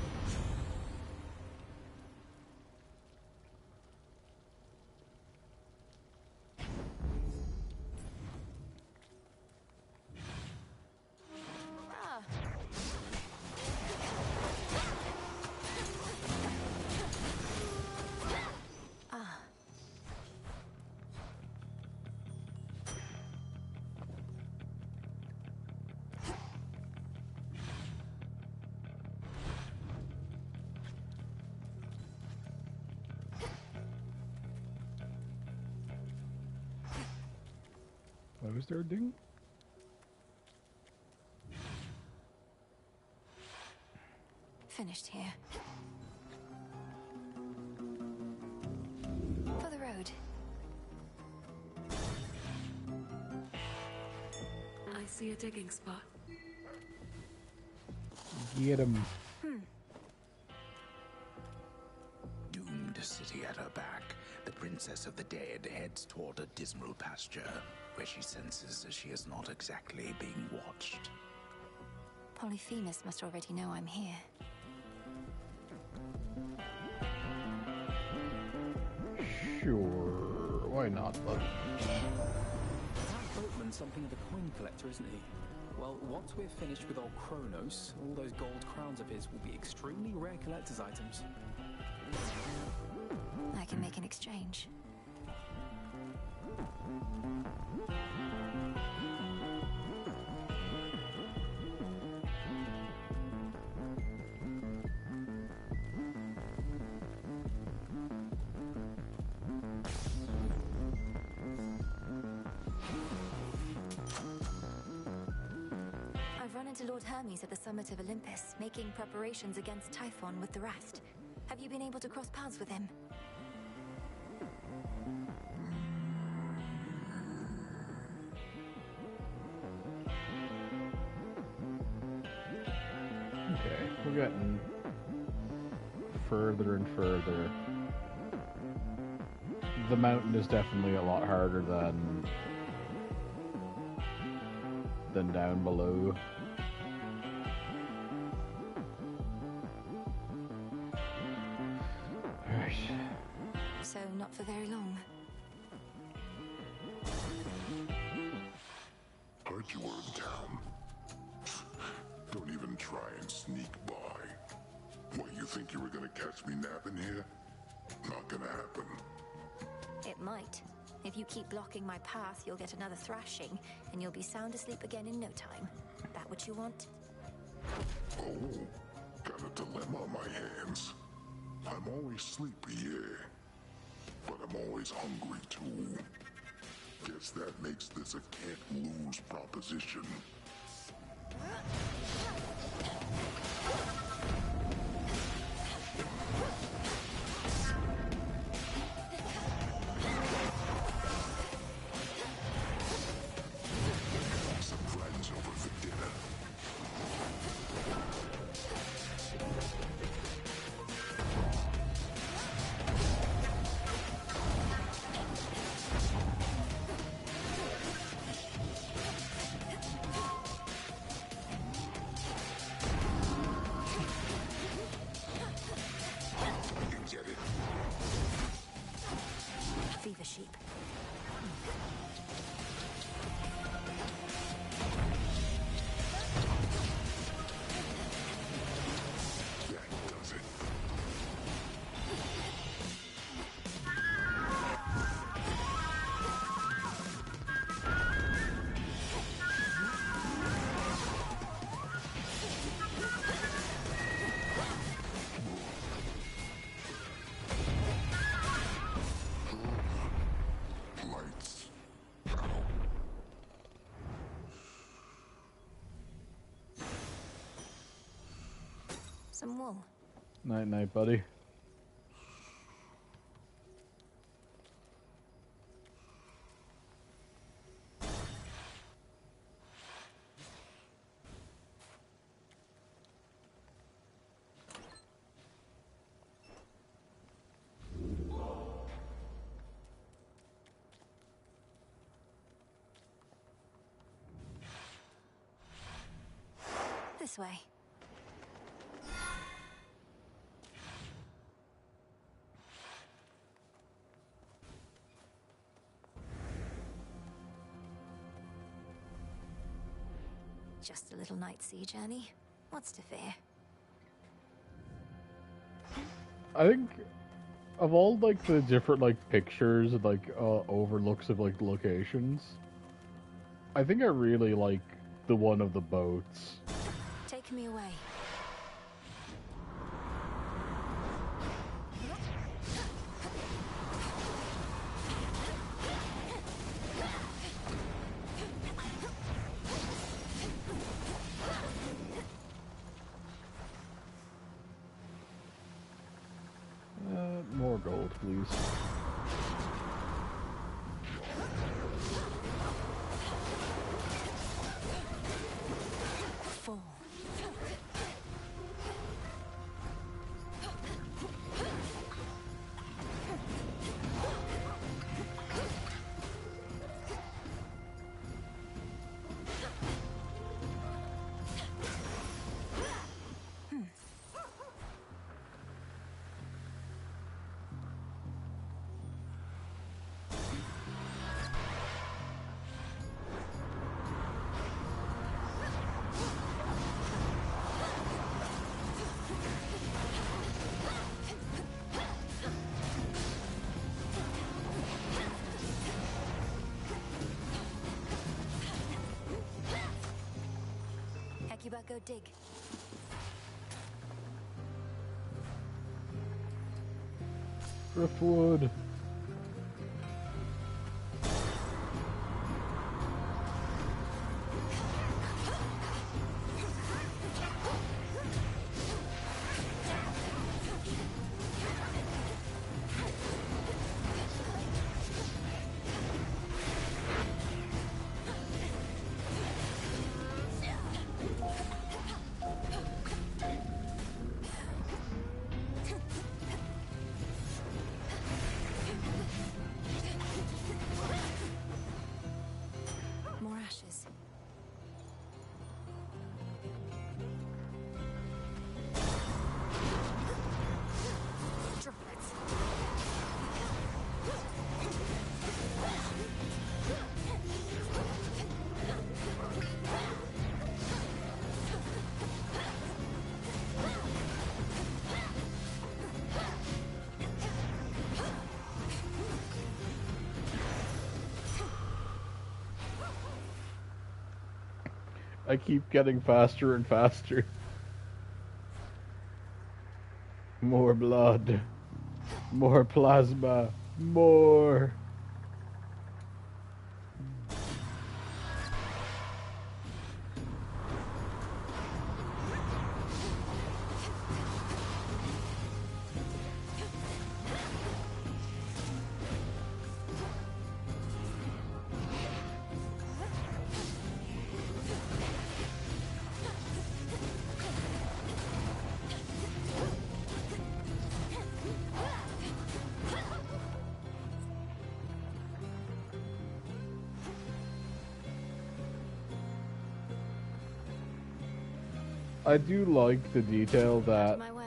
What was there a ding? Finished here. For the road. I see a digging spot. Get him. Doomed city at her back, the Princess of the Dead heads toward a dismal pasture, where she senses that she is not exactly being watched. Polyphemus must already know I'm here. Sure, why not, love? That boatman's something of a coin collector, isn't he? Well, once we're finished with old Kronos, all those gold crowns of his will be extremely rare collector's items. I can make an exchange. I've run into Lord Hermes at the summit of Olympus, making preparations against Typhon with the rest. Have you been able to cross paths with him? Okay, we're getting further and further. The mountain is definitely a lot harder than down below. Alright. So not for very long. Heard you were in town. Don't even try and sneak by. What, you think you were gonna catch me napping here? Not gonna happen. It might. If you keep blocking my path, you'll get another thrashing, and you'll be sound asleep again in no time. That what you want? Oh, got dilemma on my hands. I'm always sleepy, yeah. But I'm always hungry, too. Guess that makes this a can't-lose proposition. Some friends over for dinner. Fever sheep. That does it. Lights out. Some wool. Night, night, buddy. This way. Just a little night sea journey. What's to fear? I think of all like the different like pictures and like overlooks of like locations, I think I really like the one of the boats. Take me away. More gold, please. Fall. Hecuba, go dig. Driftwood. More ashes. Droplets. I keep getting faster and faster. More blood. More plasma. More. I do like the detail that My way.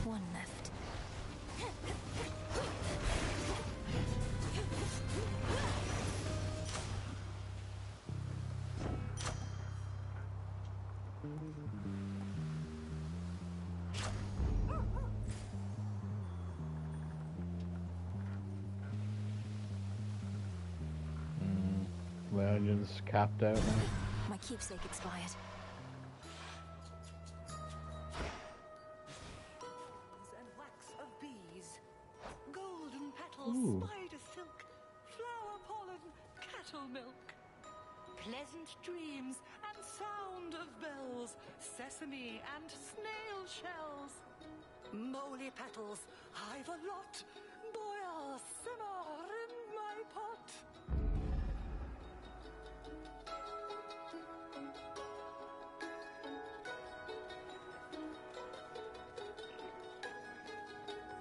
One left. my engine's capped out now. My keepsake expired. And wax of bees, golden petals, Ooh. spider silk, flower pollen, cattle milk, pleasant dreams and sound of bells, sesame and snail shells, moly petals, I've a lot, boil, simmer in my pot.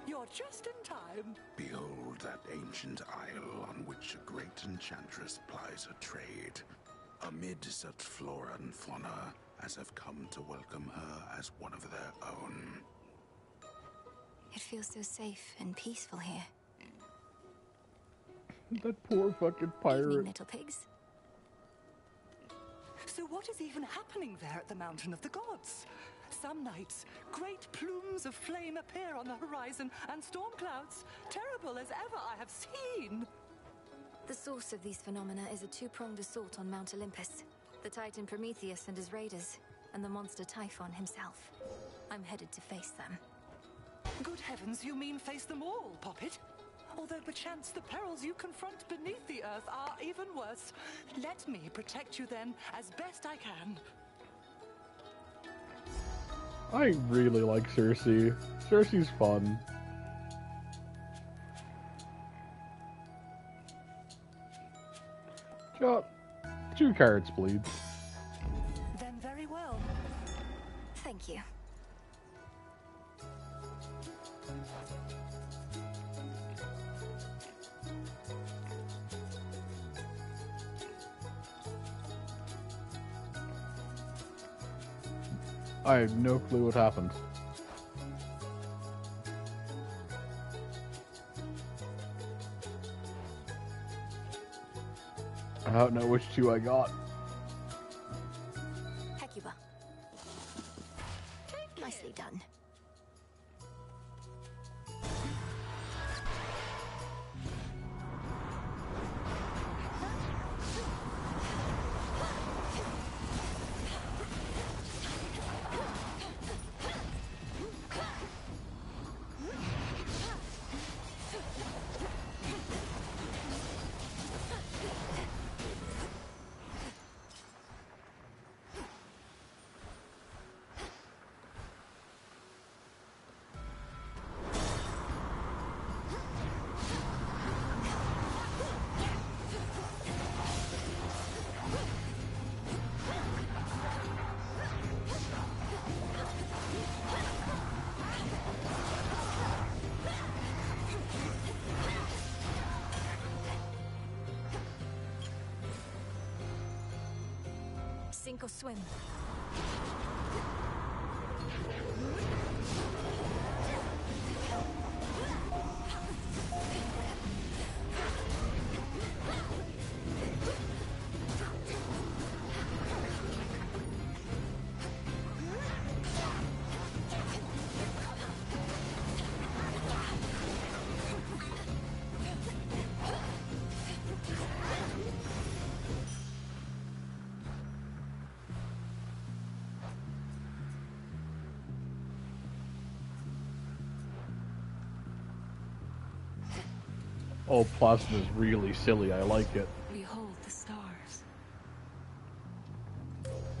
You're just in time. Behold that ancient isle on which a great enchantress plies her trade. Amid such flora and fauna as have come to welcome her as one of their own. It feels so safe and peaceful here. That poor fucking Evening, pirate. little pigs. So what is even happening there at the Mountain of the Gods? Some nights, great plumes of flame appear on the horizon, and storm clouds, terrible as ever I have seen. The source of these phenomena is a two-pronged assault on Mount Olympus. The Titan Prometheus and his raiders, and the monster Typhon himself. I'm headed to face them. Good heavens, you mean face them all, Poppet? Although perchance the perils you confront beneath the earth are even worse. Let me protect you then, as best I can. I really like Cersei. Cersei's fun. Got 2 carrots, please. Then very well. Thank you. I have no clue what happened. I don't know which 2 I got. Hecuba. Nicely done. Sink or swim. Oh, plasma is really silly. I like it. Behold the stars.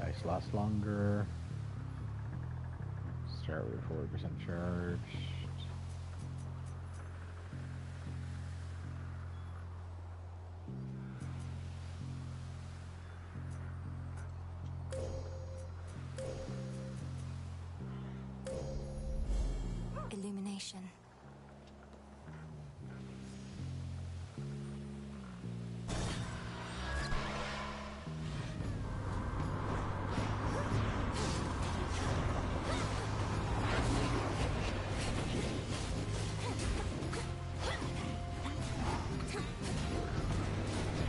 Ice lasts longer. Start with 40% charge. Illumination.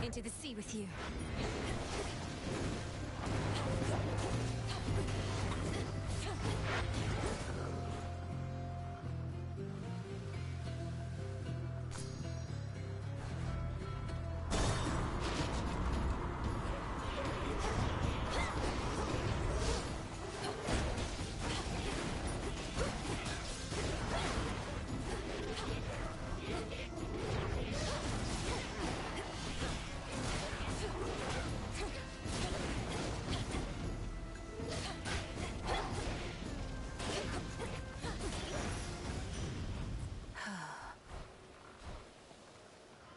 Into the sea with you.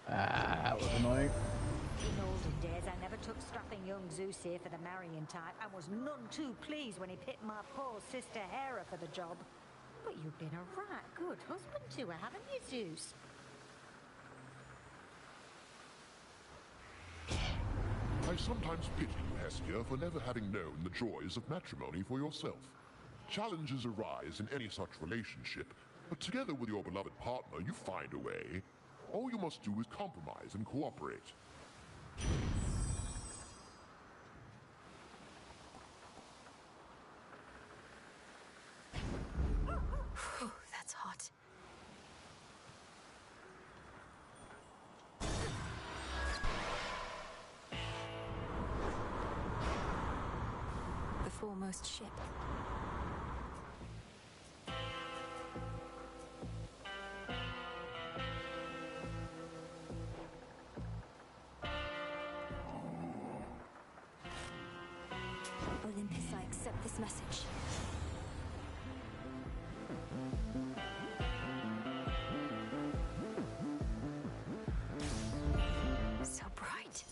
That was annoying. In olden days, I never took strapping young Zeus here for the marrying type, and was none too pleased when he picked my poor sister Hera for the job. But you've been a right good husband to her, haven't you, Zeus? I sometimes pity you, Hestia, for never having known the joys of matrimony for yourself. Challenges arise in any such relationship, but together with your beloved partner, you find a way. All you must do is compromise and cooperate. Whew, that's hot. The foremost ship. Olympus, I accept this message. So bright.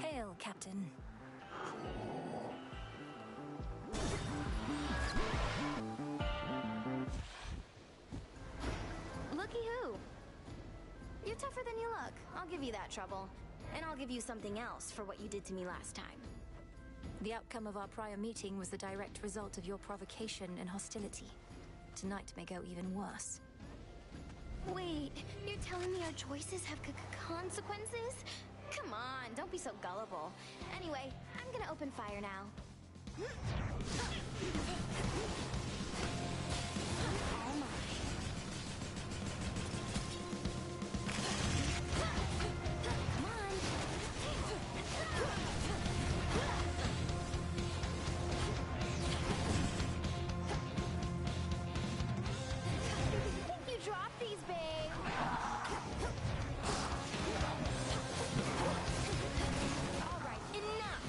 Hail, Captain. Looky who. You're tougher than you look. I'll give you that trouble. And I'll give you something else for what you did to me last time. The outcome of our prior meeting was the direct result of your provocation and hostility. Tonight may go even worse. Wait, you're telling me our choices have consequences? Come on, don't be so gullible. Anyway, I'm gonna open fire now. Oh my. Come on. Think you dropped these, babe? All right, enough.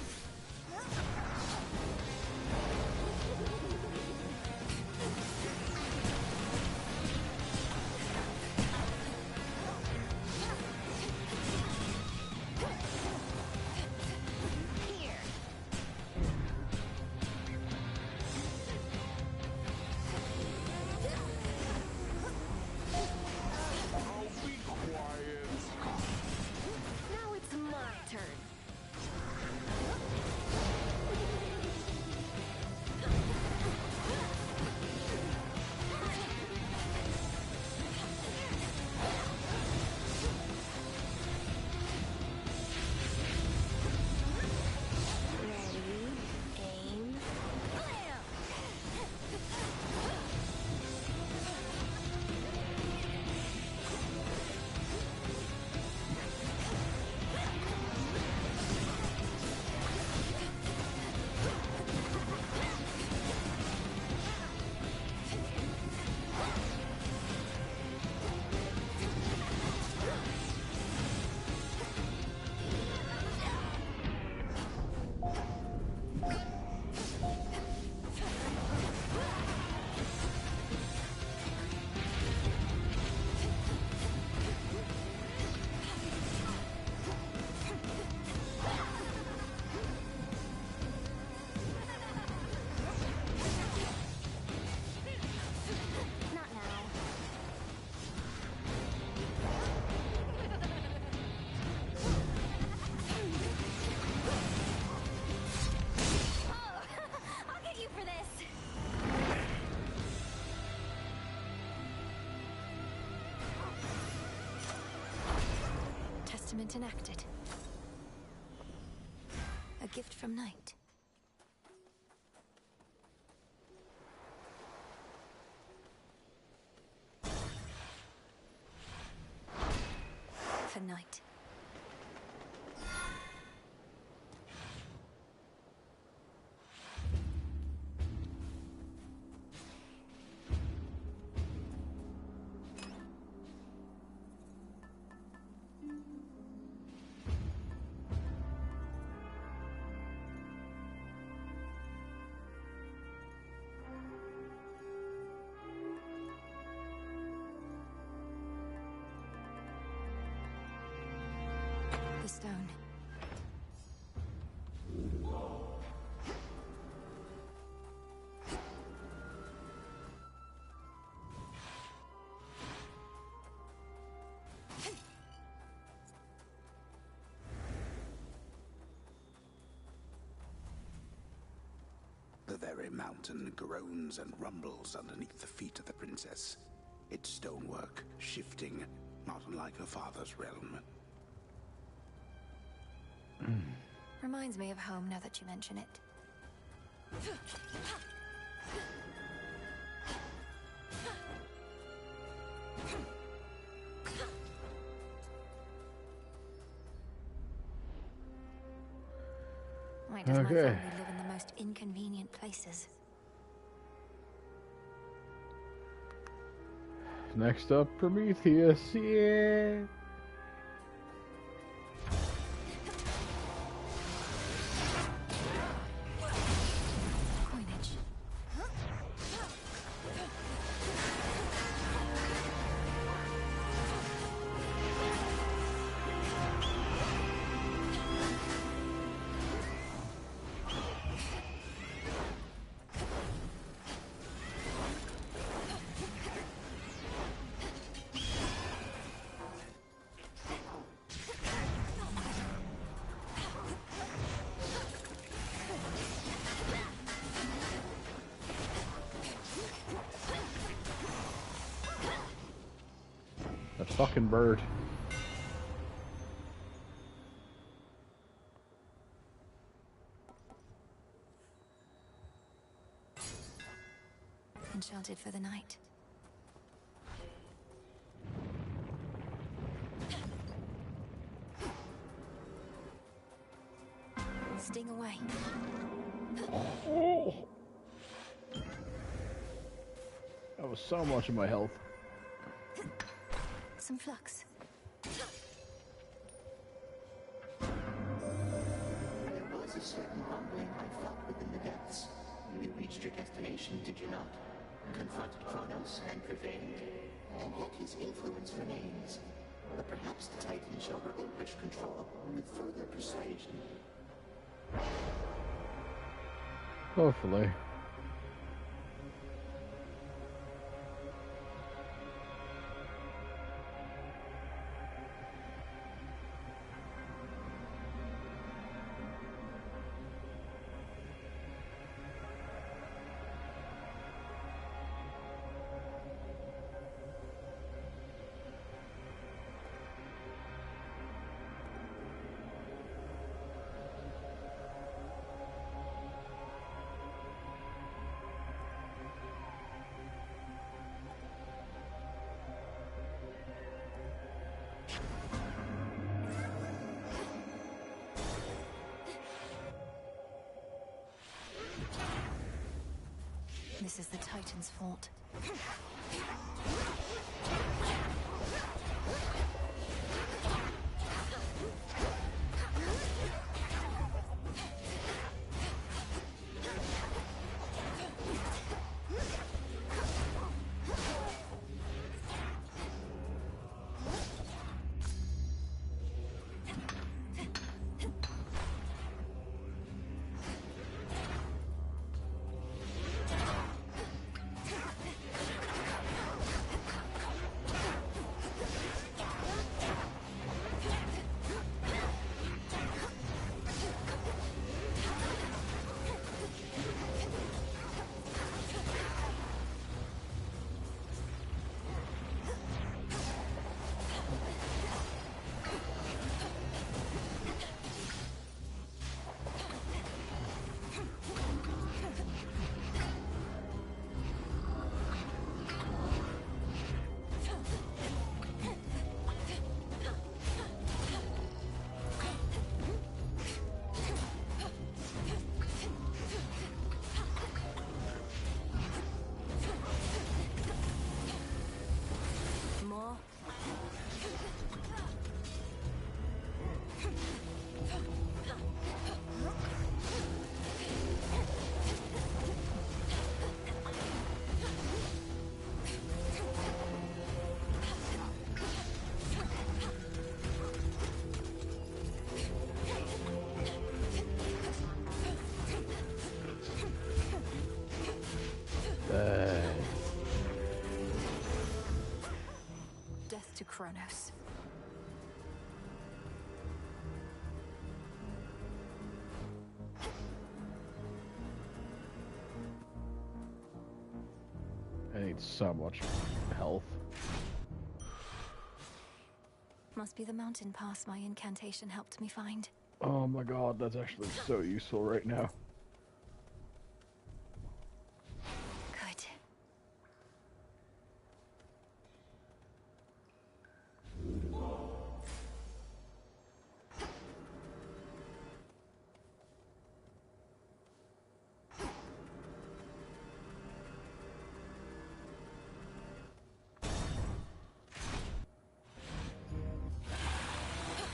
testament enacted. A gift from Night. For Night. The stone. The very mountain groans and rumbles underneath the feet of the princess. Its stonework shifting, not unlike her father's realm. Reminds me of home now that you mention it. Why does my family live in the most inconvenient places? Next up, Prometheus. Yeah. Coinage. That fucking bird. Enchanted for the night. Sting away. Oh. That was so much of my health. Some flux. There was a certain humbling I felt within the depths. You reached your destination, did you not? Confronted Kronos and prevailed, and yet his influence remains. But perhaps the Titan shall relinquish control with further persuasion. Hopefully. This is the Titan's fault. Kronos. I need so much health. Must be the mountain pass my incantation helped me find. Oh my god, that's actually so useful right now. Good.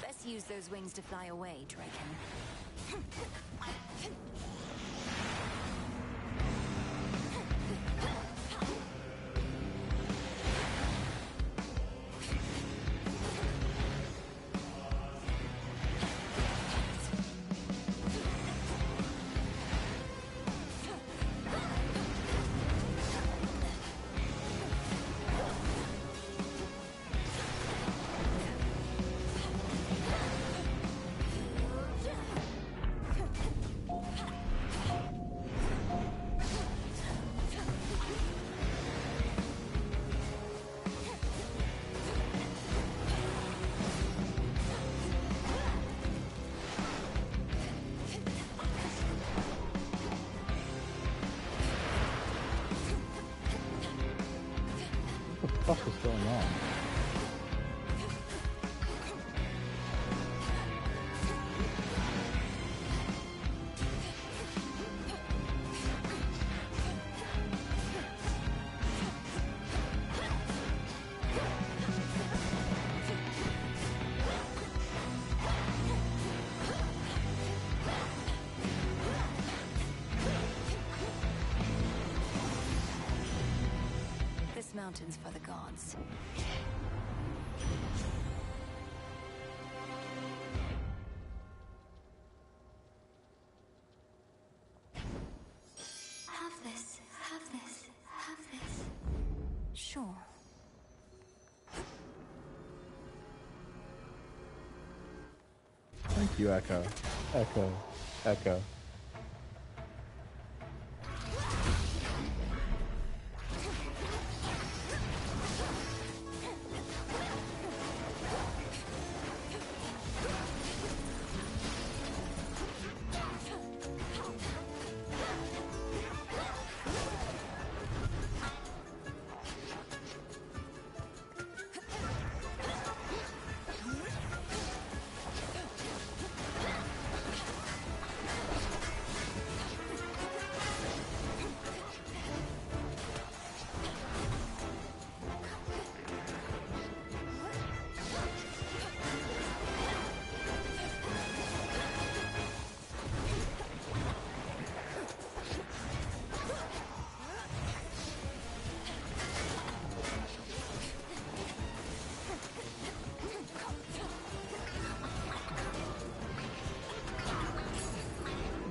Best use those wings to fly away, Draken. What the fuck is going on? This mountain's for the gods. Have this, have this, have this. Sure. Thank you, Echo. Echo. Echo.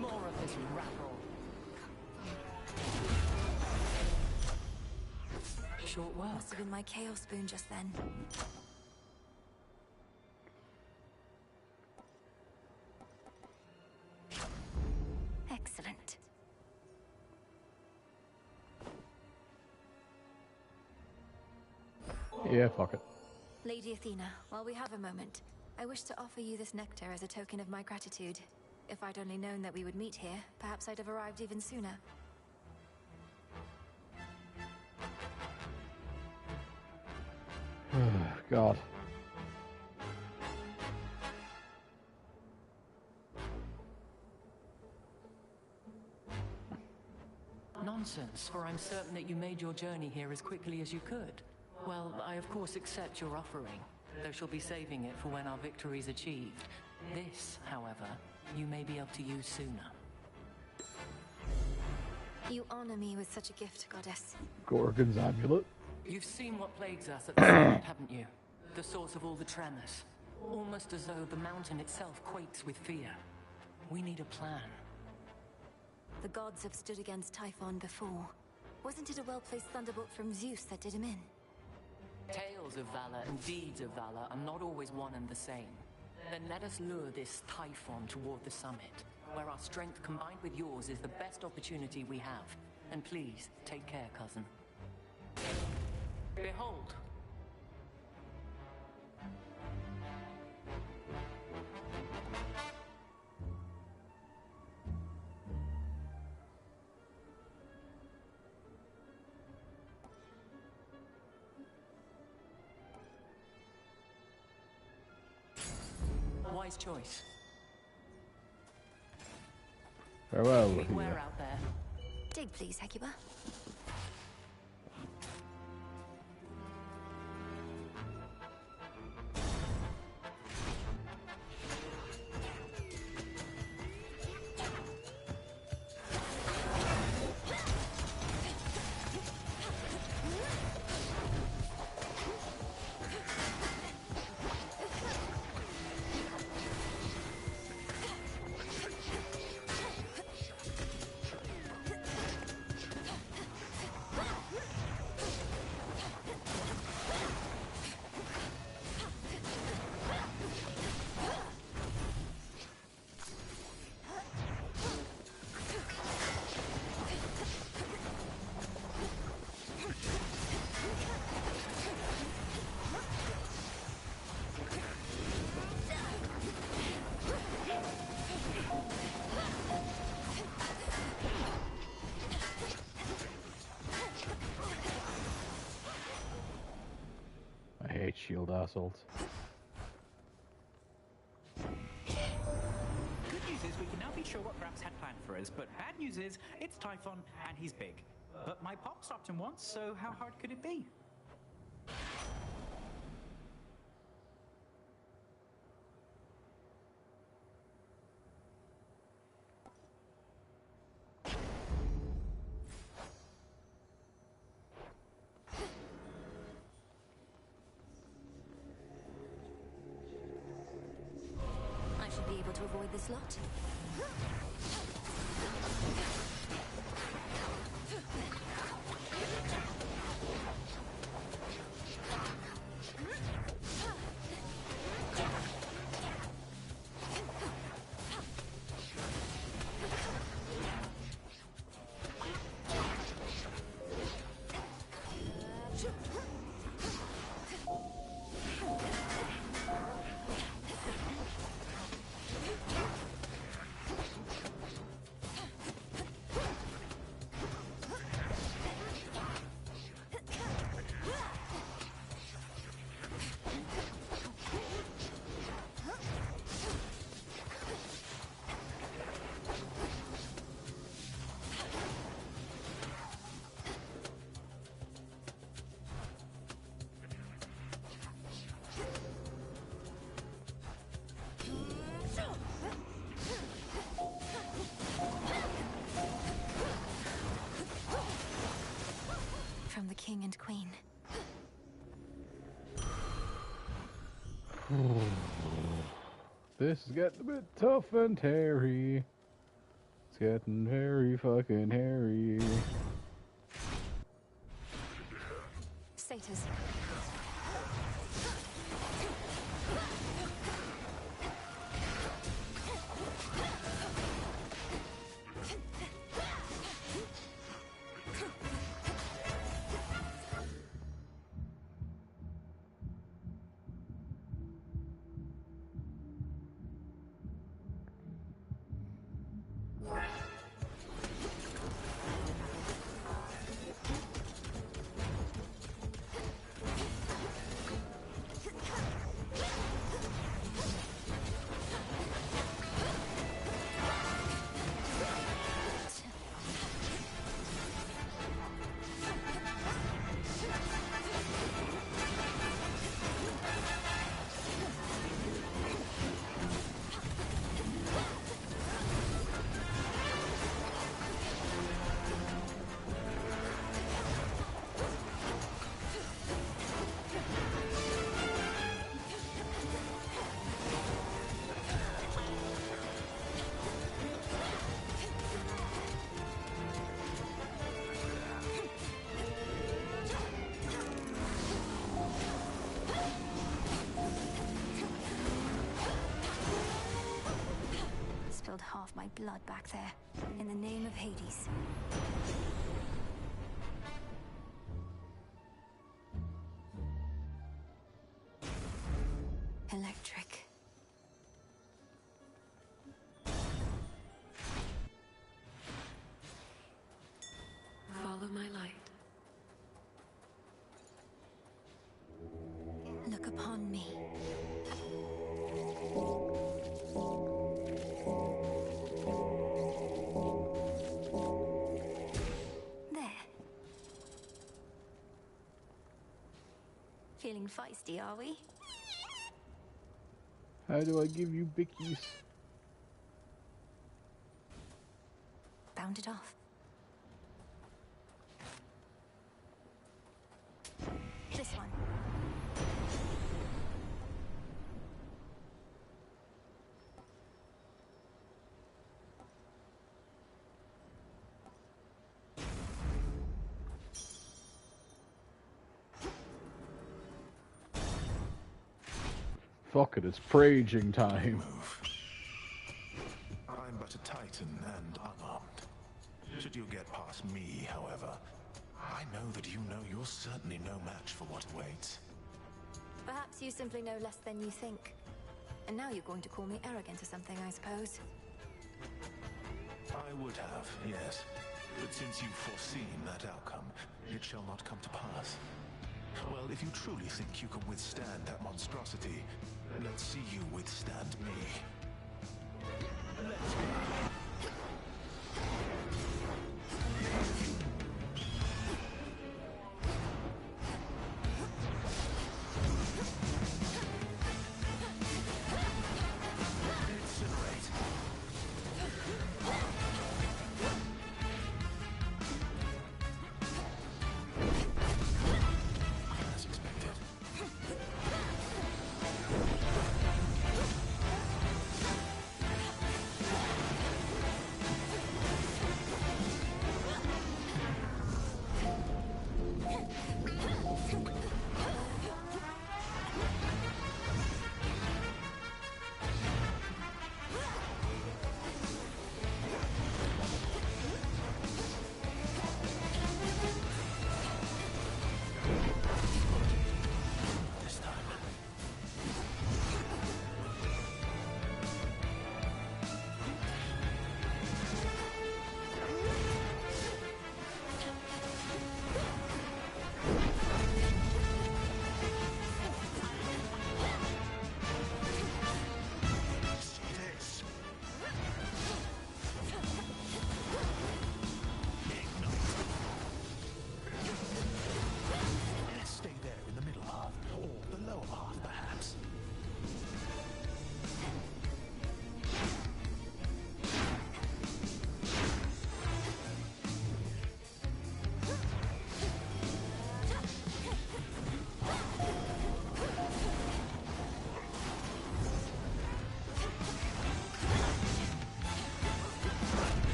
More of this rabble. Short work. Must have been my chaos spoon just then. Excellent. Yeah, fuck it. Lady Athena, while we have a moment, I wish to offer you this nectar as a token of my gratitude. If I'd only known that we would meet here, perhaps I'd have arrived even sooner. God. Nonsense, for I'm certain that you made your journey here as quickly as you could. Well, I of course accept your offering, though she'll be saving it for when our victory's achieved. This, however, you may be able to use sooner. You honor me with such a gift, goddess. Gorgon's amulet. You've seen what plagues us at the start, haven't you? The source of all the tremors. Almost as though the mountain itself quakes with fear. We need a plan. The gods have stood against Typhon before. Wasn't it a well-placed thunderbolt from Zeus that did him in? Tales of valor and deeds of valor are not always one and the same. Then let us lure this Typhon toward the summit, where our strength combined with yours is the best opportunity we have. And please, take care, cousin. Behold. Wise choice. Farewell. Beware out there. Dig, please, Hecuba. I hate shield assholes. Good news is we can now be sure what Gramps had planned for us, but bad news is it's Typhon and he's big. But my pop stopped him once, so how hard could it be? I should be able to avoid this lot. From the king and queen. This is getting a bit tough and hairy. It's getting very fucking hairy. Satyrs. my blood back there. In the name of Hades. Electric. Follow my light. Look upon me. There. Feeling feisty, are we? How do I give you bickies? Bound it off. This one. Fuck it, it's praging time. I'm but a titan and unarmed. Should you get past me, however, I know that you know you're certainly no match for what awaits. Perhaps you simply know less than you think. And now you're going to call me arrogant or something, I suppose. I would have, yes. But since you've foreseen that outcome, it shall not come to pass. Well, if you truly think you can withstand that monstrosity, let's see you withstand me. Let's go.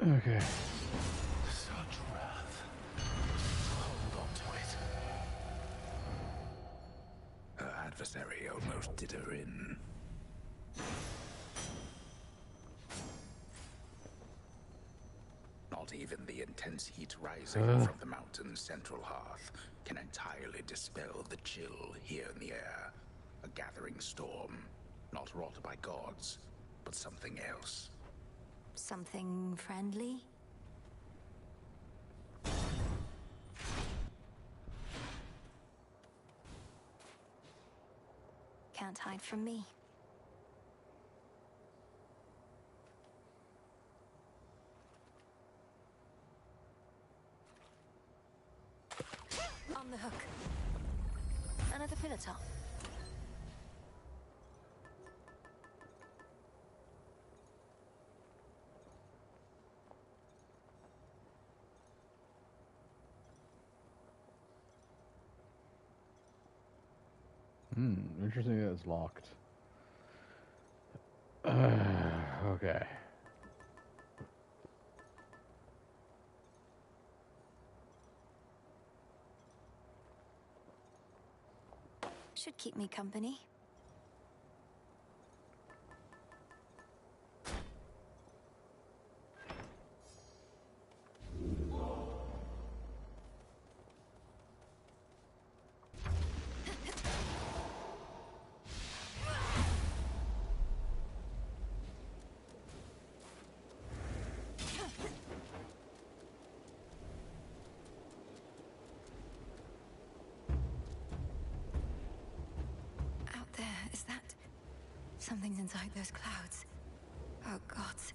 Okay. Such wrath. Hold on to it. Her adversary almost did her in. Not even the intense heat rising from the mountain's central hearth can entirely dispel the chill here in the air. A gathering storm, not wrought by gods, but something else. Something friendly? Can't hide from me. On the hook. Another pillar top. Interesting that it's locked. Okay. Should keep me company. Something's inside those clouds. Oh, gods.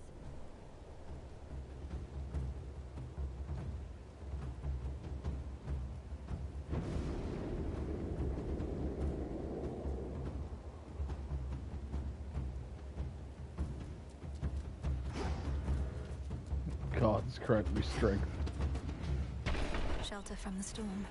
Gods grant me strength. Shelter from the storm.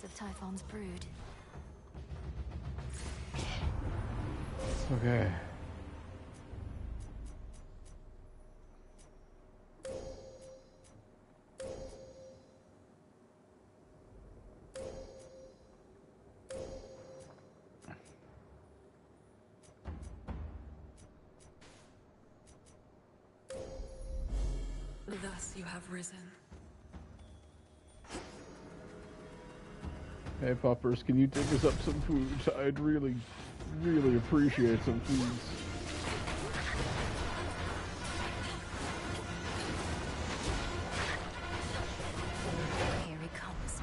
of Typhon's brood. Okay. Thus you have risen. Hey, Poppers, can you dig us up some food? I'd really, really appreciate some food. Here he comes.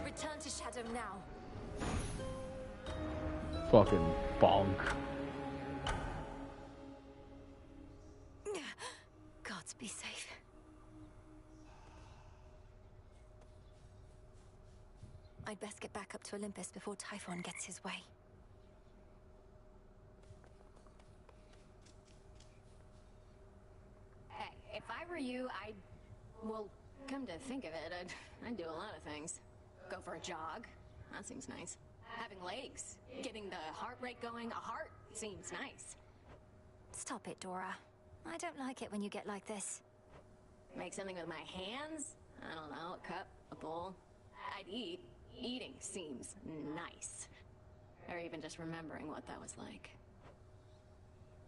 Return to Shadow now. Fucking bonk. Gods be safe. I'd best get back up to Olympus before Typhon gets his way. Hey, if I were you, well, come to think of it, I'd do a lot of things. Go for a jog. That seems nice. Having legs. Getting the heart rate going. A heart seems nice. Stop it, Dora. I don't like it when you get like this. Make something with my hands? I don't know, a cup, a bowl. I'd eat. Eating seems nice. Or even just remembering what that was like.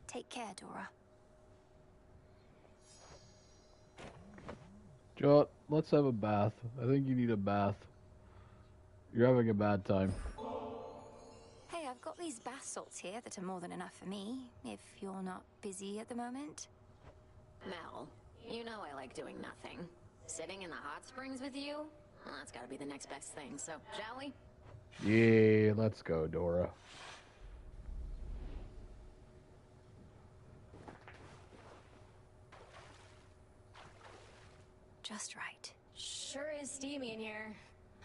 Take care, Dora. Jot, let's have a bath. I think you need a bath. You're having a bad time. Hey, I've got these bath salts here that are more than enough for me, if you're not busy at the moment. Mel, you know I like doing nothing. Sitting in the hot springs with you? Well, that's gotta be the next best thing, so shall we? Yeah, let's go, Dora. Just right. Sure is steamy in here.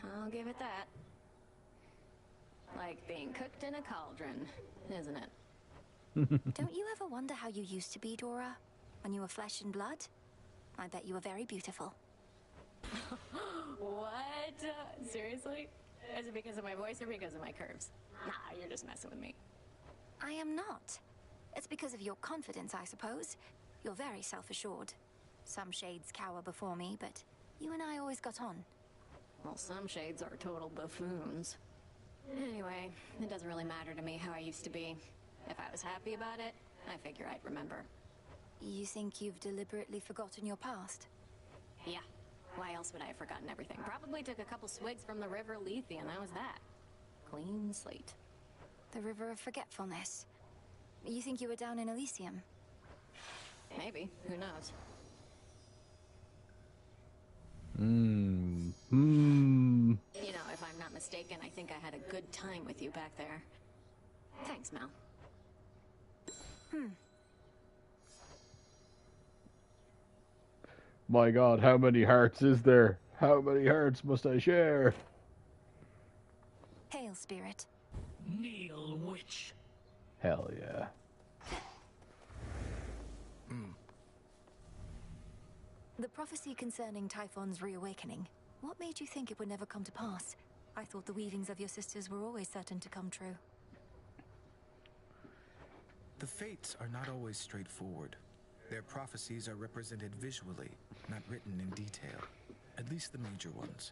I'll give it that. Like being cooked in a cauldron, isn't it? Don't you ever wonder how you used to be, Dora? When you were flesh and blood? I bet you were very beautiful. What? Seriously? Is it because of my voice or because of my curves? Nah, you're just messing with me. I am not. It's because of your confidence, I suppose. You're very self-assured. Some shades cower before me, but you and I always got on. Well, some shades are total buffoons. Anyway, it doesn't really matter to me how I used to be. If I was happy about it, I figure I'd remember. You think you've deliberately forgotten your past? Yeah. Why else would I have forgotten everything? Probably took a couple swigs from the River Lethe and that was that. Clean slate. The River of Forgetfulness. You think you were down in Elysium? Maybe. Who knows? You know, if I'm not mistaken, I think I had a good time with you back there. Thanks, Mel. My God, how many hearts is there? How many hearts must I share? Hail, Spirit. Kneel, witch. Hell yeah. The prophecy concerning Typhon's reawakening. What made you think it would never come to pass? I thought the weavings of your sisters were always certain to come true. The fates are not always straightforward. Their prophecies are represented visually, not written in detail. At least the major ones.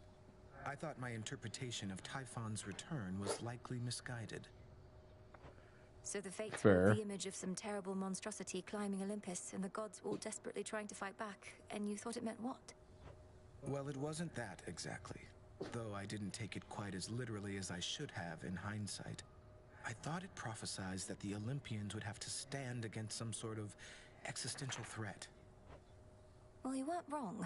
I thought my interpretation of Typhon's return was likely misguided. So the fates Fair. were the image of some terrible monstrosity climbing Olympus, and the gods all desperately trying to fight back, and you thought it meant what? Well, it wasn't that exactly. Though I didn't take it quite as literally as I should have in hindsight. I thought it prophesied that the Olympians would have to stand against some sort of existential threat. Well, you weren't wrong.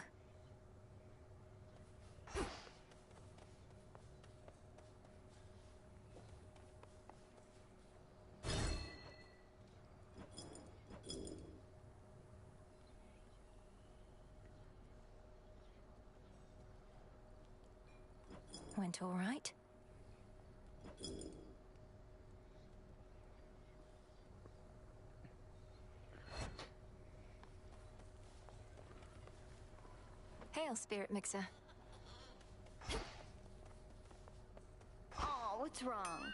Went all right. Hail, Spirit Mixer. What's wrong?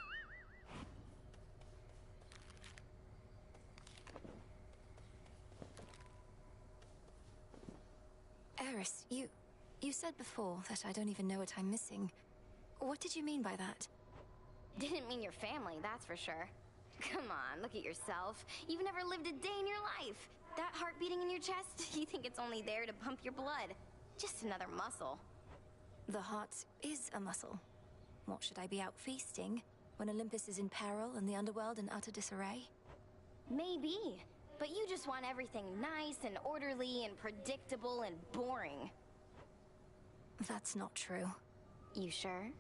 Eris, you said before that I don't even know what I'm missing. What did you mean by that? Didn't mean your family, that's for sure. Come on, look at yourself. You've never lived a day in your life. That heart beating in your chest, you think it's only there to pump your blood. Just another muscle. The heart is a muscle. What, should I be out feasting when Olympus is in peril and the underworld in utter disarray? Maybe, but you just want everything nice and orderly and predictable and boring. That's not true. You sure?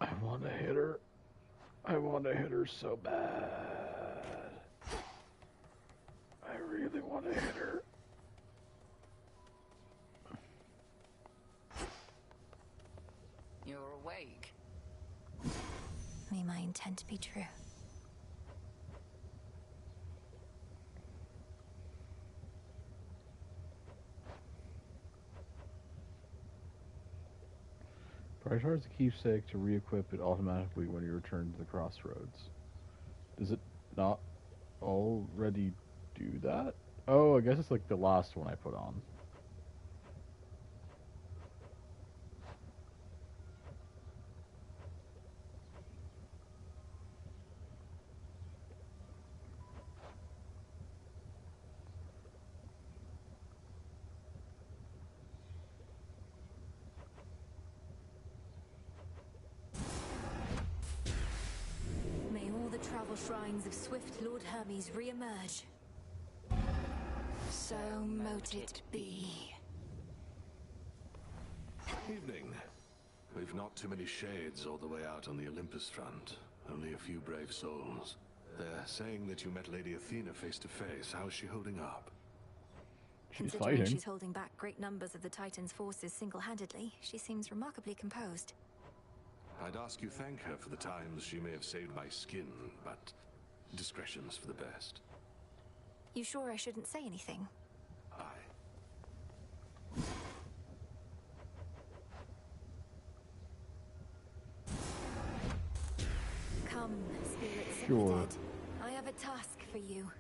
I want to hit her. I want to hit her so bad. I really want to hit her. You're awake. May my intent be true. Prioritize the keepsake to re-equip it automatically when you return to the crossroads. Does it not already do that? Oh, I guess it's like the last one I put on. Shrines of swift Lord Hermes re-emerge. So mote it be. Evening. We've not too many shades all the way out on the Olympus front. Only a few brave souls. They're saying that you met Lady Athena face to face. How's she holding up? Considering she's holding back great numbers of the Titan's forces single-handedly, she seems remarkably composed. I'd ask you thank her for the times she may have saved my skin, but discretion's for the best. You sure I shouldn't say anything? Aye. Come, spirits of the dead. I have a task for you.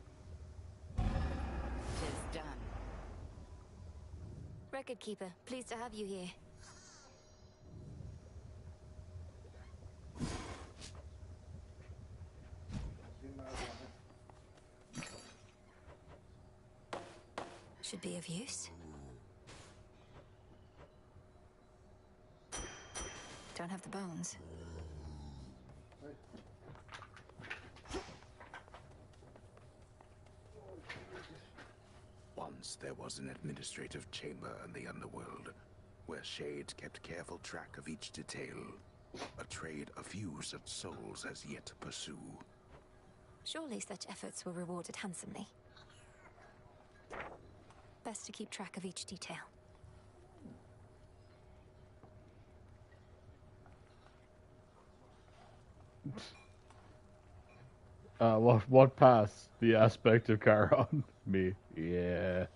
'Tis done. Record Keeper, pleased to have you here. Should be of use. Don't have the bones. Once there was an administrative chamber in the underworld, where Shades kept careful track of each detail. A trade a few such souls has yet to pursue. Surely such efforts were rewarded handsomely. Best to keep track of each detail. What passed the aspect of Charon? Me. Yeah.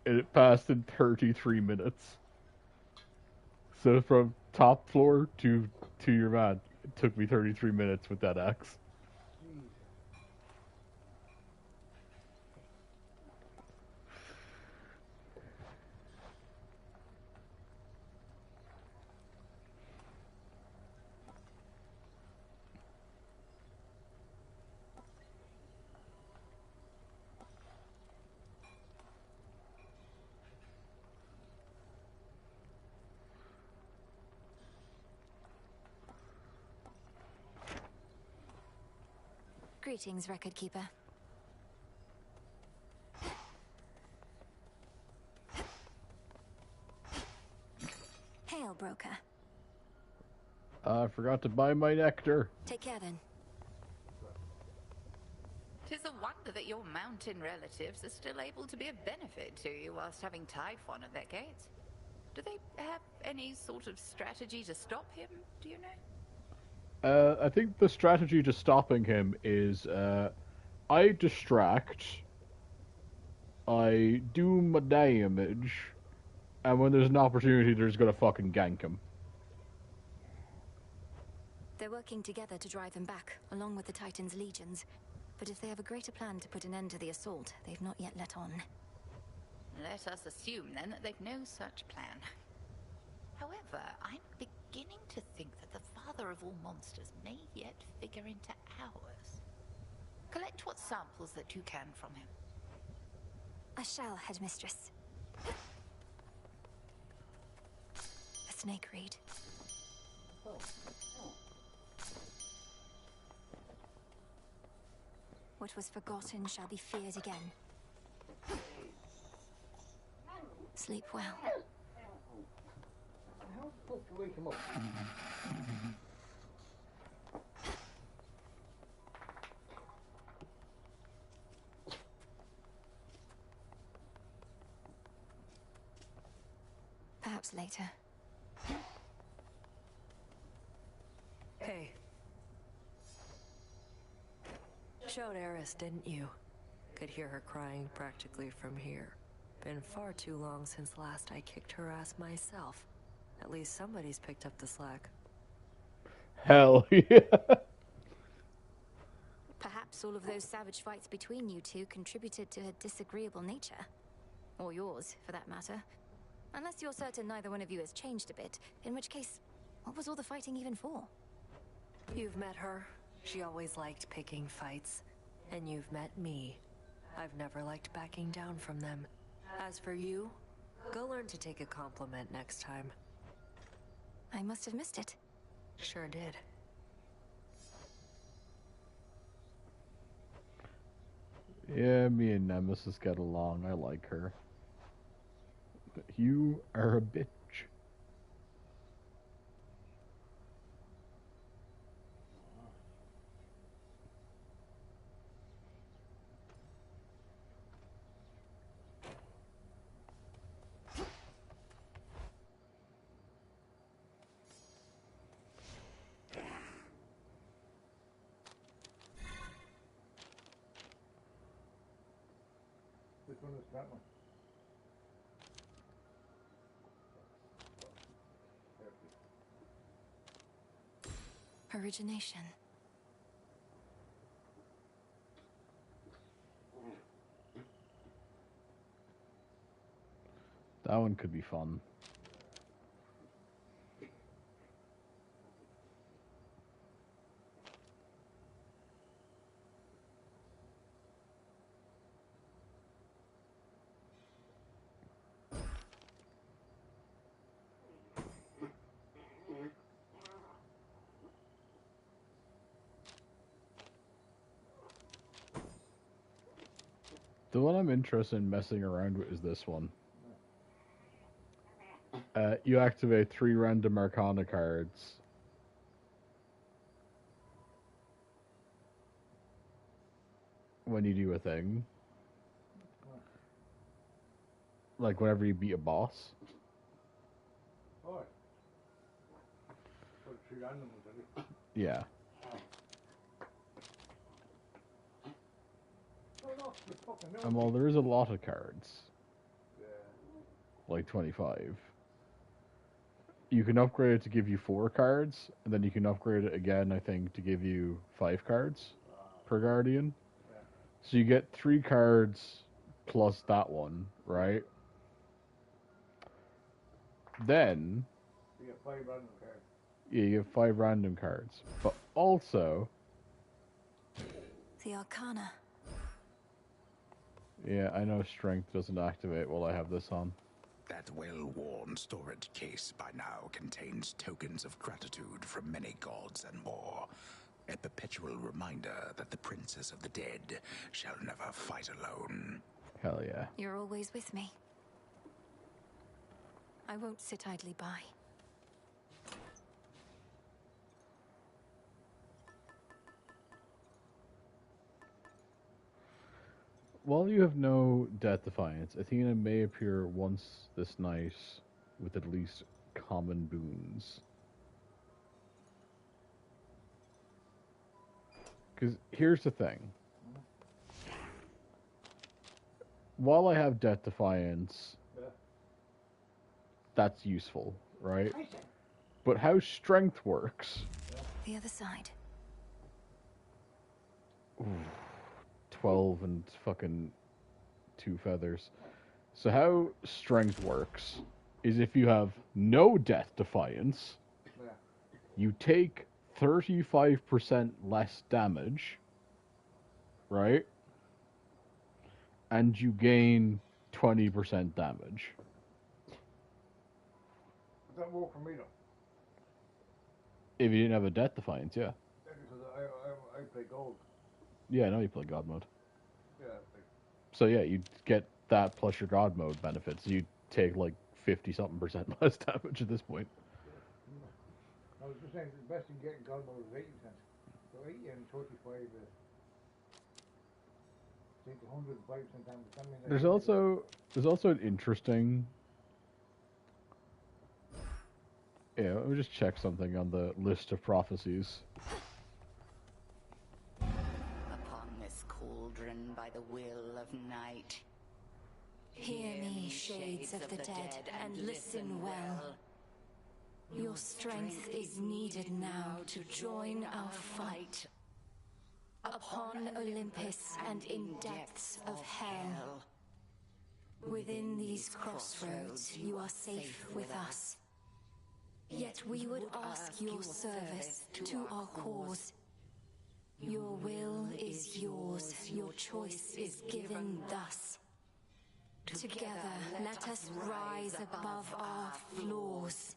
And it passed in 33 minutes. So from top floor to your man, it took me 33 minutes with that axe. Greetings, Record Keeper. Hail, Broker. I forgot to buy my nectar. Take care then. 'Tis a wonder that your mountain relatives are still able to be of benefit to you whilst having Typhon at their gates. Do they have any sort of strategy to stop him, do you know? I think the strategy to stopping him is, I distract, I do my damage, And when there's an opportunity, they're just gonna fucking gank him. They're working together to drive him back, along with the Titan's legions. But if they have a greater plan to put an end to the assault, they've not yet let on. Let us assume, then, that they've no such plan. However, I'm beginning to think that the father of all monsters may yet figure into ours. Collect what samples that you can from him. I shall, Headmistress. A snake reed. What was forgotten shall be feared again. Sleep well. How the fuck do we wake him up? Perhaps later. Hey. Showed Eris, didn't you? Could hear her crying practically from here. Been far too long since last I kicked her ass myself. At least somebody's picked up the slack. Hell yeah. Perhaps all of those savage fights between you two contributed to her disagreeable nature. Or yours, for that matter. Unless you're certain neither one of you has changed a bit, in which case, what was all the fighting even for? You've met her. She always liked picking fights. And you've met me. I've never liked backing down from them. As for you, go learn to take a compliment next time. I must have missed it. Sure did. Yeah, me and Nemesis get along. I like her. But you are a bitch. Which one is that one? Origination. That one could be fun. The one I'm interested in messing around with is this one. You activate 3 random Arcana cards. When you do a thing. Like whenever you beat a boss. Oh. Put 3 random ones, did Yeah. And while there is a lot of cards, like 25, you can upgrade it to give you 4 cards, and then you can upgrade it again, I think, to give you 5 cards per Guardian. So you get 3 cards plus that one, right? Then You get 5 random cards. yeah, you get 5 random cards. But also, The Arcana. yeah, I know strength doesn't activate while I have this on. That well-worn storage case by now contains tokens of gratitude from many gods and more. A perpetual reminder that the Princess of the Dead shall never fight alone. Hell yeah. You're always with me. I won't sit idly by. While you have no Death Defiance, Athena may appear once this night with at least common boons. Because here's the thing. While I have Death Defiance, that's useful, right? But how strength works... The other side. Ooh, 12 and fucking 2 feathers. So how strength works is if you have no death defiance, you take 35% less damage, right? And you gain 20% damage. Does that work for me though? If you didn't have a death defiance, yeah. Yeah, because I play gold. Yeah, I know you play God mode. Yeah. So yeah, you get that plus your God mode benefits. You take like 50-something% less damage at this point. I was just saying the best you can get in God mode is 80%. So 80 and 35 is take 105% damage. That means There's also an interesting. Yeah, let me just check something on the list of prophecies. Upon this cauldron by the will of night. Hear me, shades of the dead, and listen well. Your strength is needed now to join our fight. Upon Olympus and in depths of hell. Within these crossroads, you are safe with us. Yet we would ask your service to our cause. Your will is yours, your choice is given thus. Together, let us rise above our flaws.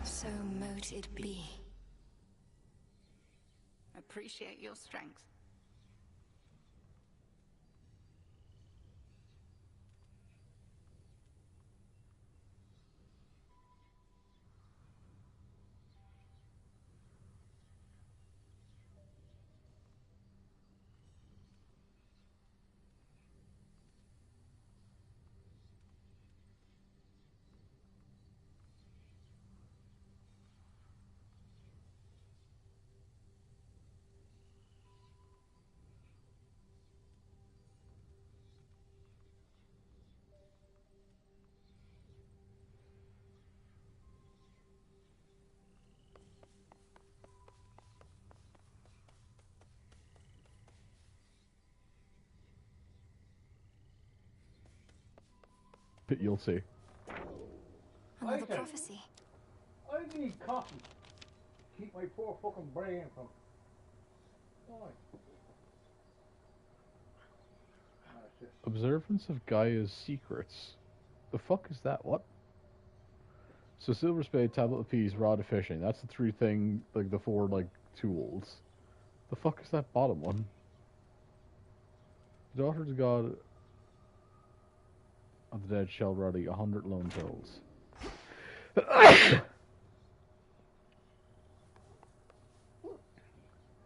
So mote it be. Appreciate your strength. You'll see. Another prophecy. I need coffee. Keep my poor fucking brain from. Why? Observance of Gaia's secrets. The fuck is that? What? So silver spade, tablet of peas, rod of fishing. That's the 3 thing, like the 4 like tools. The fuck is that bottom one? The daughter of God of the dead shall ready 100 lone pills.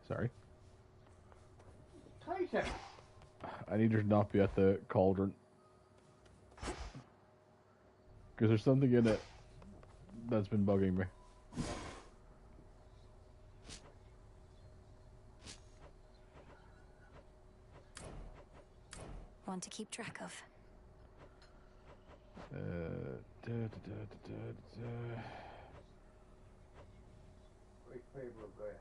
Sorry. Titan. I need her to not be at the cauldron. Because there's something in it that's been bugging me. One to keep track of. Great favor of Gaia.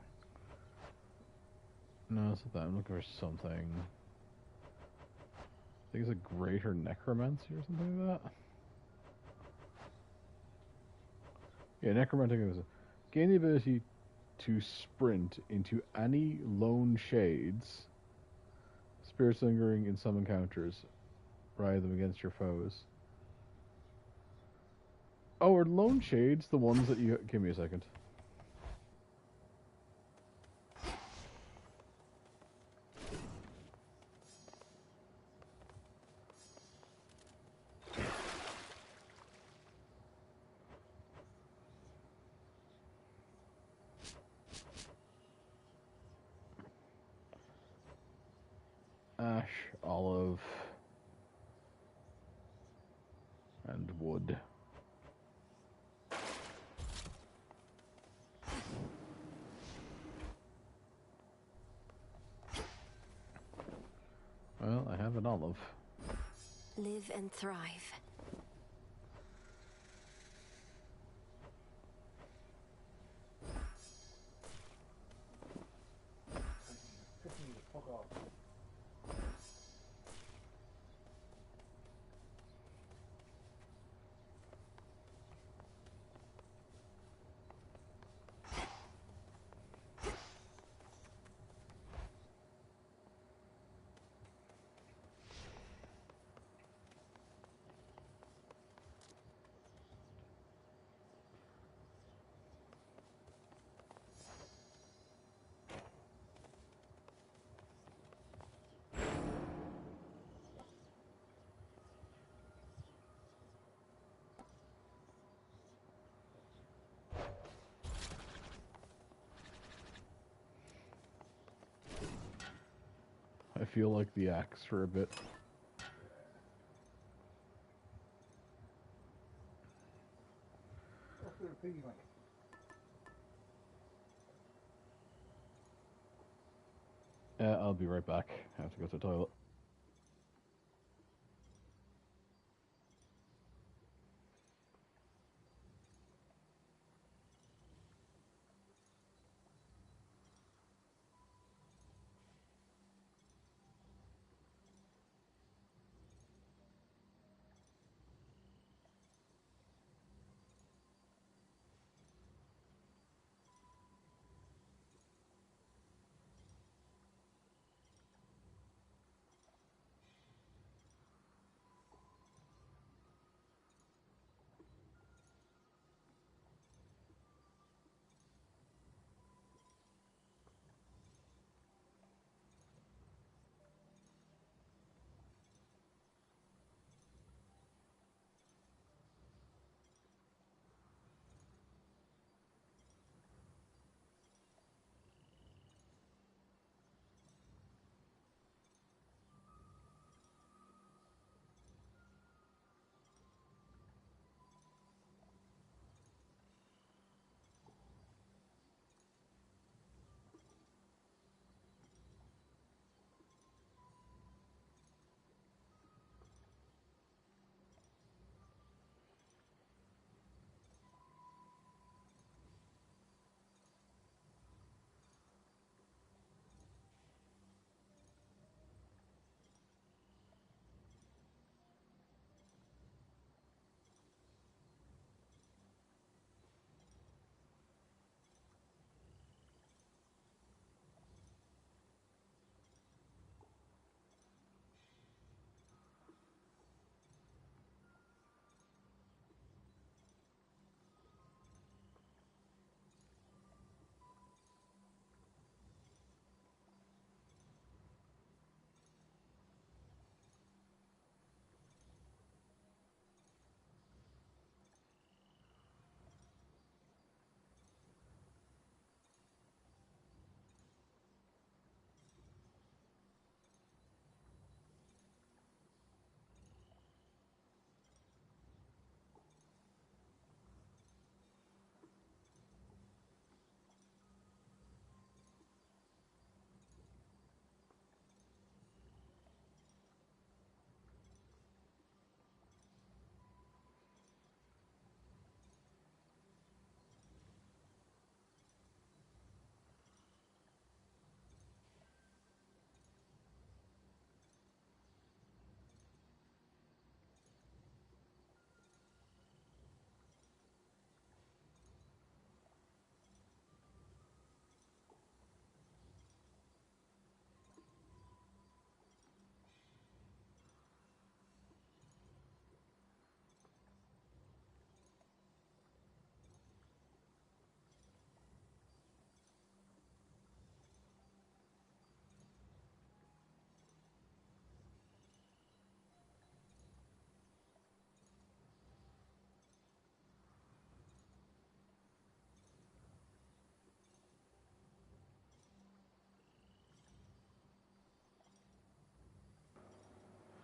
No, it's not that. I'm looking for something. I think it's a greater necromancy or something like that. Yeah, necromantic is gain the ability to sprint into any lone shades. Spirits lingering in some encounters. Ride them against your foes. Oh, are lone shades the ones that you... Give me a second. Ash, olive, and wood. Well, I have an olive. Live and thrive. I feel like the axe for a bit. What's the piggy like? I'll be right back. I have to go to the toilet.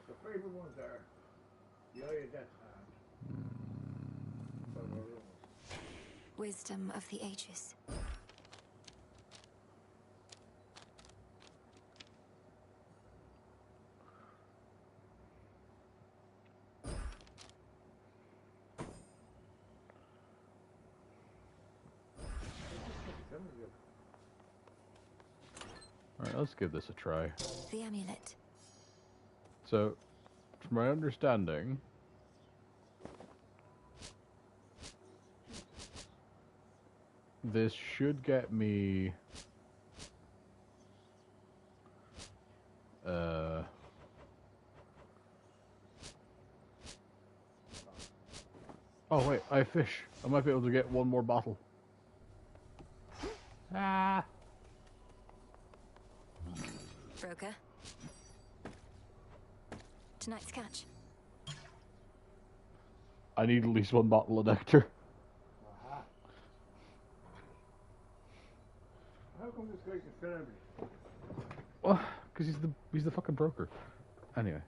The favorite ones are the Eye of Death Hand. Wisdom of the ages. Alright, let's give this a try. The amulet. So, from my understanding, this should get me oh wait, I have fish. I might be able to get one more bottle. Ah. Broker. Tonight's catch. I need at least one bottle of nectar. How come this guy can fit everything? Well, because he's He's the fucking broker. Anyway.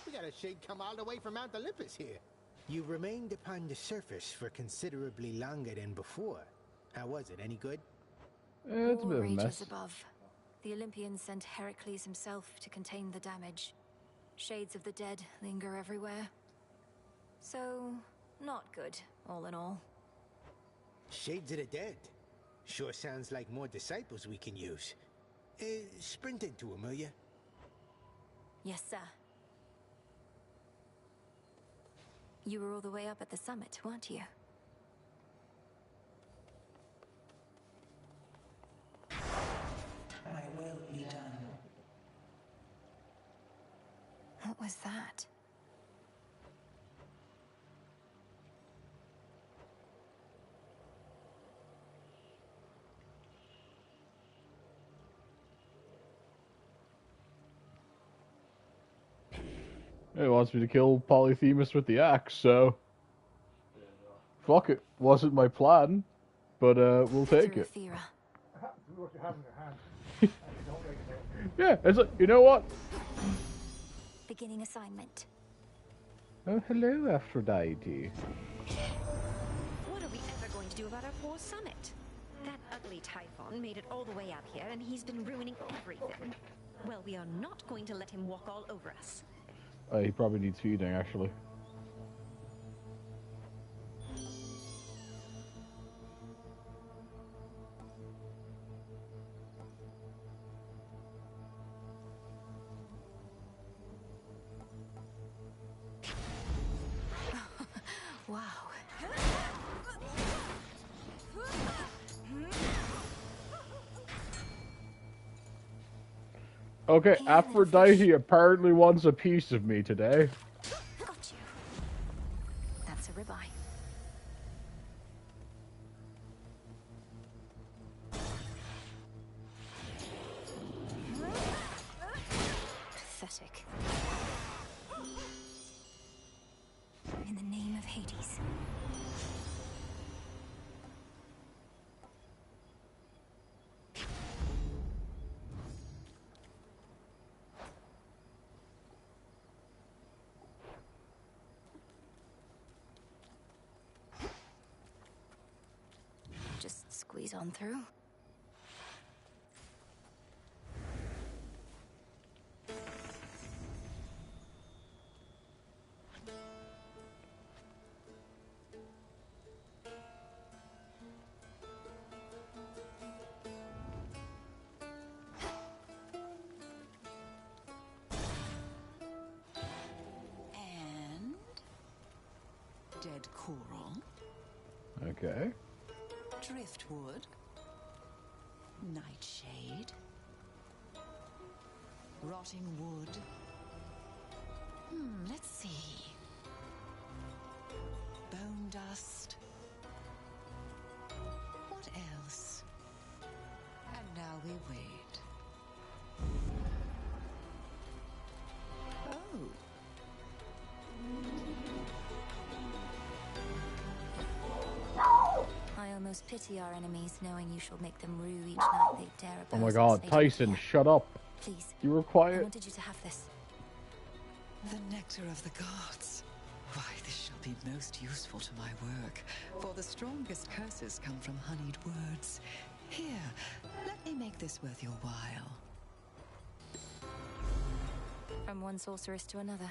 We got a shade come all the way from Mount Olympus here. You remained upon the surface for considerably longer than before. How was it? Any good? It's a bit of a War rages mess. above. The Olympians sent Heracles himself to contain the damage. Shades of the dead linger everywhere. So, not good, all in all. Shades of the dead. Sure sounds like more disciples we can use. Sprint into them, will ya? Yes, sir. You were all the way up at the summit, weren't you? My will be done. What was that? He wants me to kill Polyphemus with the axe, so... Fuck it. Wasn't my plan, but we'll take it. See what you have in your hand. And you don't make it. Yeah, it's like, you know what? Beginning assignment. Oh, hello, Aphrodite. What are we ever going to do about our poor summit? That ugly Typhon made it all the way up here, and he's been ruining everything. Well, we are not going to let him walk all over us. He probably needs feeding, actually. Wow. Okay, Aphrodite apparently wants a piece of me today. Got you. That's a ribeye. Pathetic. In the name of Hades. Just squeeze on through. And dead coral. Okay. Driftwood. Nightshade. Rotting wood. Let's see. Bone dust. What else? And now we wait. Oh. I almost pity our enemies, knowing you shall make them rue each night they dare oppose Oh my us. god, They Tyson, don't shut up. Please. You were I quiet. wanted you to have this. The nectar of the gods. Why, this shall be most useful to my work, for the strongest curses come from honeyed words. Here, let me make this worth your while. From one sorceress to another.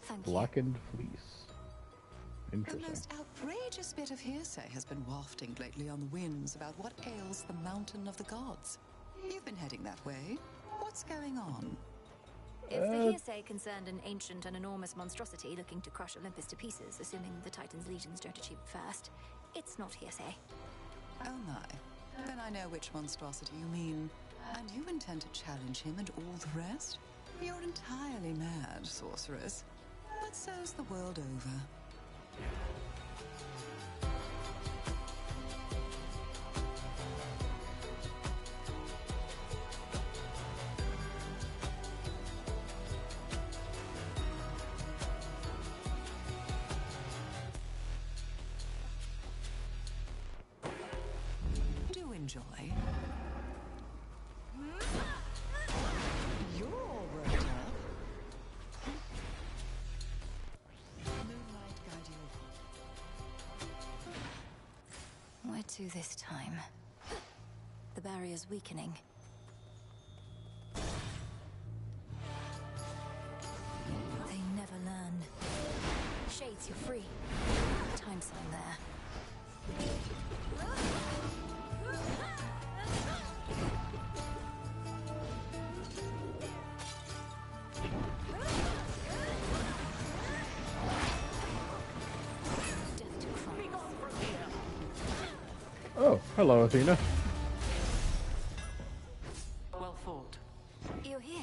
Thank you. Blackened fleece. The Interesting. most outrageous bit of hearsay has been wafting lately on the winds about what ails the mountain of the gods. You've been heading that way. What's going on? If the hearsay concerned an ancient and enormous monstrosity looking to crush Olympus to pieces, assuming the Titan's legions don't achieve it first, it's not hearsay. Oh my. Then I know which monstrosity you mean. And you intend to challenge him and all the rest? You're entirely mad, sorceress. But so's the world over. enjoy. You're all worked up. Moonlight guide you. Where to this time? The barrier's weakening. They never learn. Shades, you're free. Time sign there. Oh, hello, Athena. Well fought. You're here.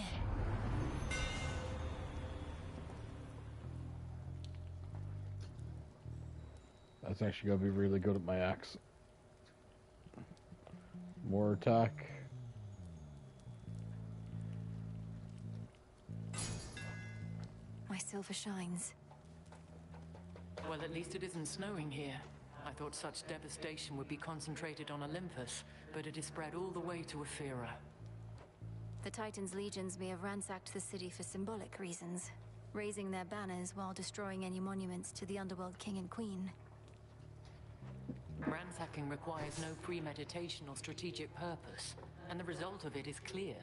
That's actually gonna be really good at my axe. More attack. My silver shines. Well, at least it isn't snowing here. I thought such devastation would be concentrated on Olympus, but it is spread all the way to Ephyra. The Titan's legions may have ransacked the city for symbolic reasons, raising their banners while destroying any monuments to the Underworld King and Queen. Ransacking requires no premeditation or strategic purpose, and the result of it is clear.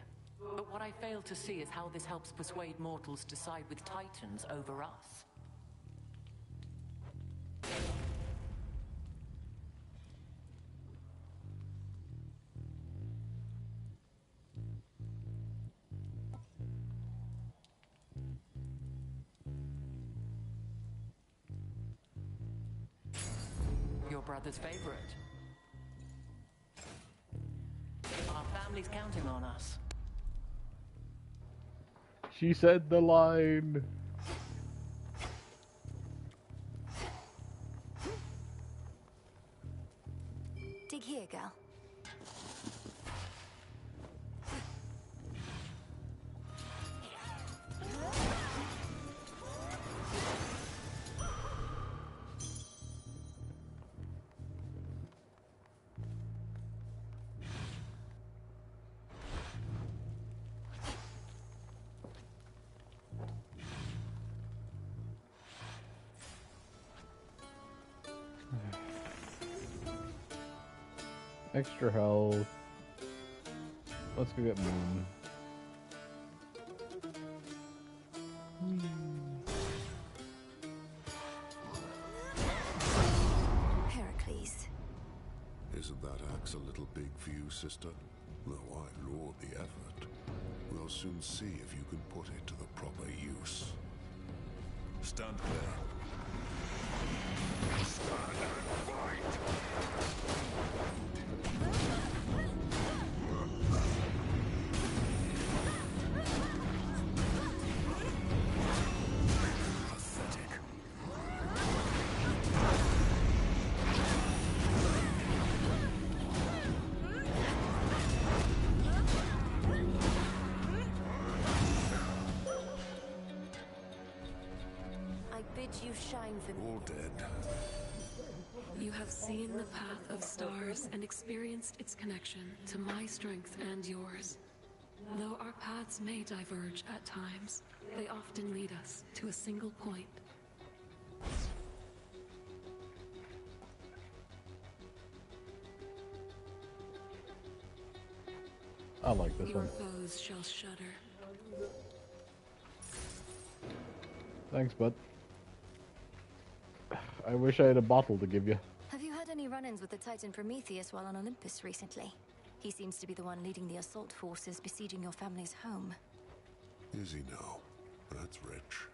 But what I fail to see is how this helps persuade mortals to side with Titans over us. Your brother's favorite. Our family's counting on us. She said the line. Dig here, girl. Extra health. Let's go get Moon. Heracles. Isn't that axe a little big for you, sister? Though I laud the effort. We'll soon see if you can put it to the proper use. Stand clear. Stand and fight! You shine for me. All dead. You have seen the path of stars and experienced its connection to my strength and yours. Though our paths may diverge at times, they often lead us to a single point. I like this Your one. foes shall shudder. Thanks, bud. I wish I had a bottle to give you. Have you had any run-ins with the Titan Prometheus while on Olympus recently? He seems to be the one leading the assault forces besieging your family's home. Is he now? That's rich.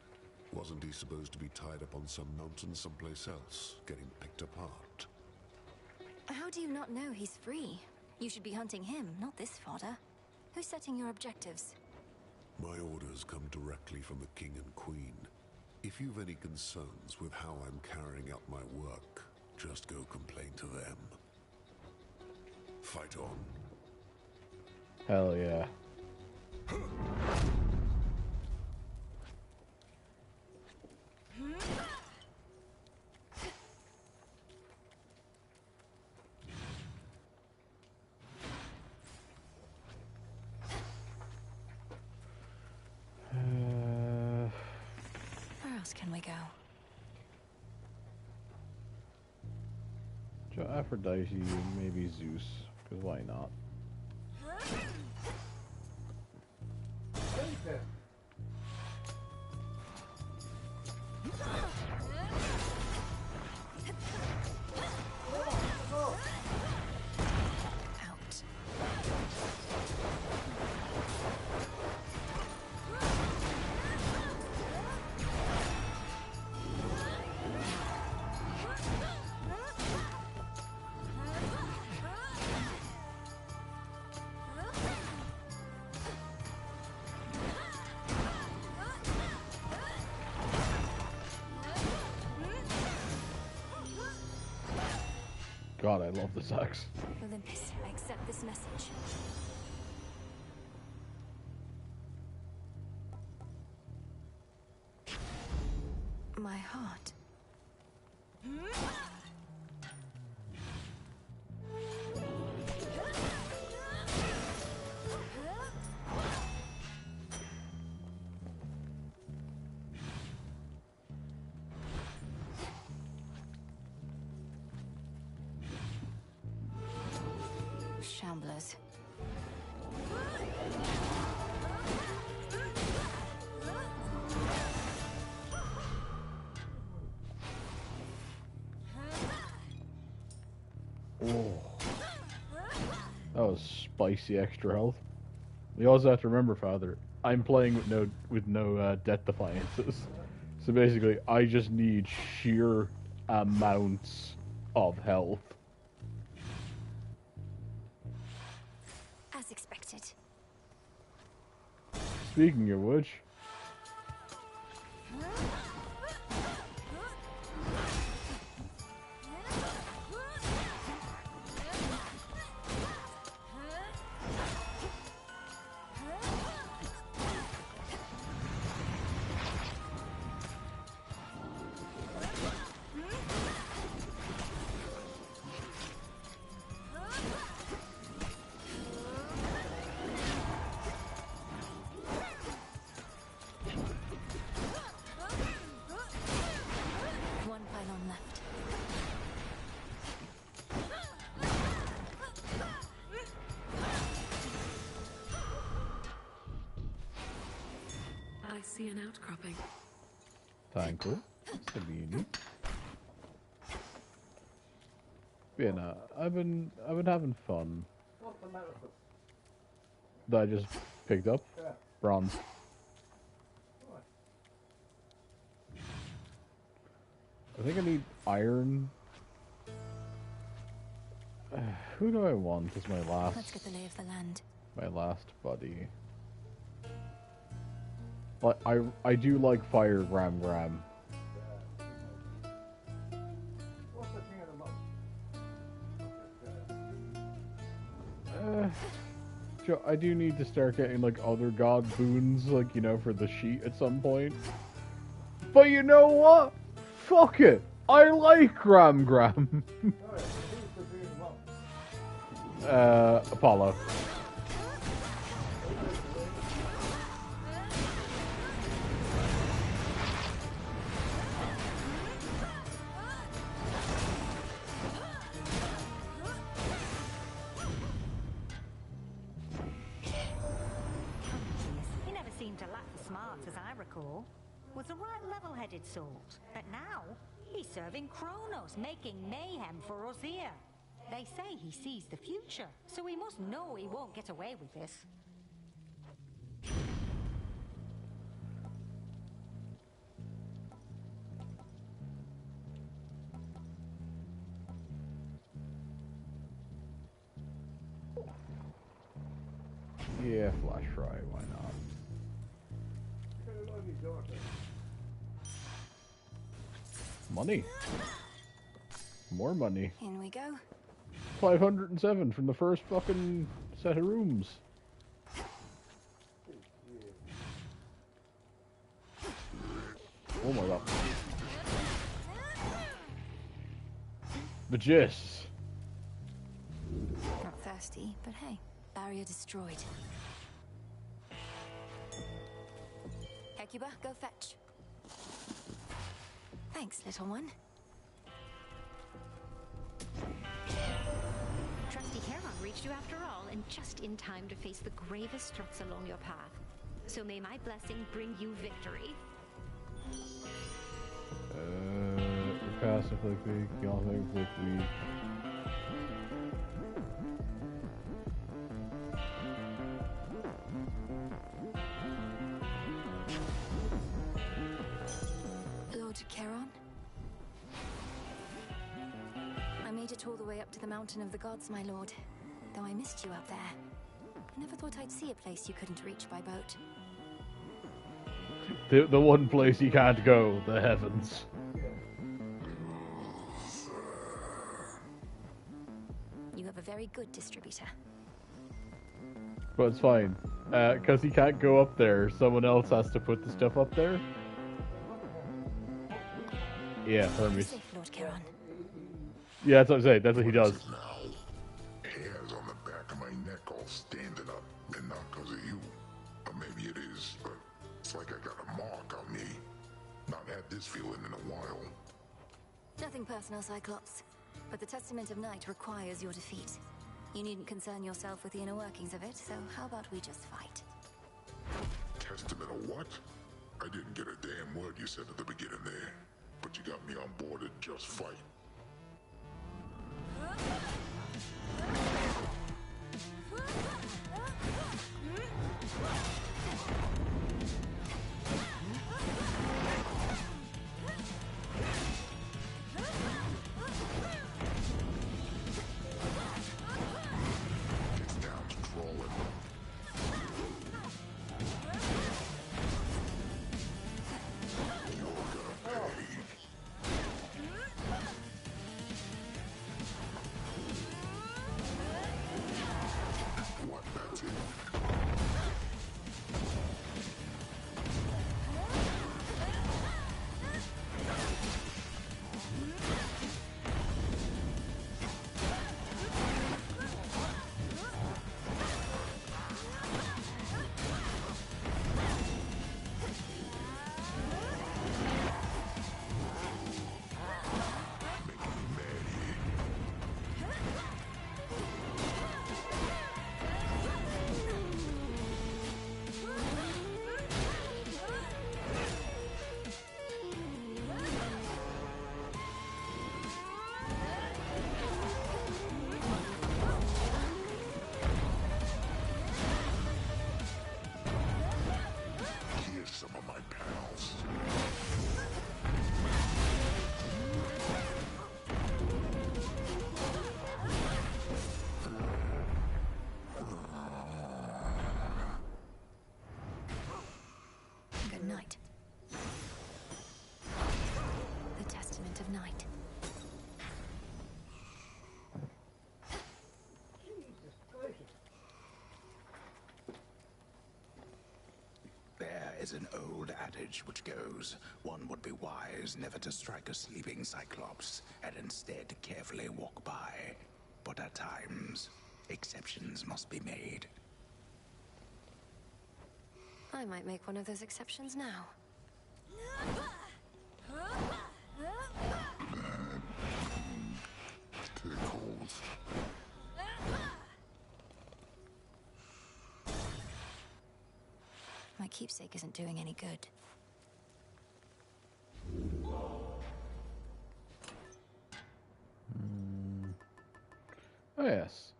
Wasn't he supposed to be tied up on some mountain someplace else, getting picked apart? How do you not know he's free? You should be hunting him, not this fodder. Who's setting your objectives? My orders come directly from the King and Queen. If you've any concerns with how I'm carrying out my work, just go complain to them. Fight on. Hell yeah. else can we go? Aphrodite and maybe Zeus, because why not? God, I love this axe. Olympus, I accept this message. My heart. Shamblers. Oh, that was spicy extra health. You also have to remember, Father, I'm playing with no death defiances. So basically, I just need sheer amounts of health. As expected. Speaking of which, One pylon left. I see an outcropping. thank you. Sabini. Yeah, no, I've been having fun. What's the matter with That I just picked up. Yeah. Bronze. I think I need iron. Who do I want as my Let's get the lay of the land. last buddy? But I do like Fire Gram. What's the thing of the most? Joe, I do need to start getting like other god boons, like, you know, for the sheet at some point. But you know what? Fuck it. I like Gram. Apollo. He never seemed to lack the smarts, as I recall. Was a right level-headed sort. But now, he's serving Kronos, making mayhem for us here. They say he sees the future, so we must know he won't get away with this. Yeah, flash fry, why not? Money. More money. In we go. 507 from the first fucking set of rooms. Oh my god. The gist. Not thirsty, but hey, barrier destroyed. Hecuba, go fetch. Thanks, little one. Trusty Heron reached you after all, and just in time to face the gravest threats along your path. So may my blessing bring you victory. Passive flick weak, y'all think flick weak. Lord Charon? I made it all the way up to the Mountain of the Gods, my lord. Though I missed you up there. Never thought I'd see a place you couldn't reach by boat. The one place you can't go, the heavens. You have a very good distributor. But it's fine. Because he can't go up there, someone else has to put the stuff up there. Yeah, Hermes. Safe, Lord Charon. Yeah, that's what I'm saying. That's what he does. Hairs on the back of my neck all standing up, and not because of you. Or maybe it is, but it's like I got a mark on me. Not had this feeling in a while. Nothing personal, Cyclops. But the Testament of Night requires your defeat. You needn't concern yourself with the inner workings of it, so how about we just fight? Testament of what? I didn't get a damn word you said at the beginning there. But you got me on board to just fight. Good night. The Testament of Night. There is an old adage which goes, one would be wise never to strike a sleeping Cyclops, and instead carefully walk by. But at times, exceptions must be made. I might make one of those exceptions now. Tickles. My keepsake isn't doing any good. Oh yes.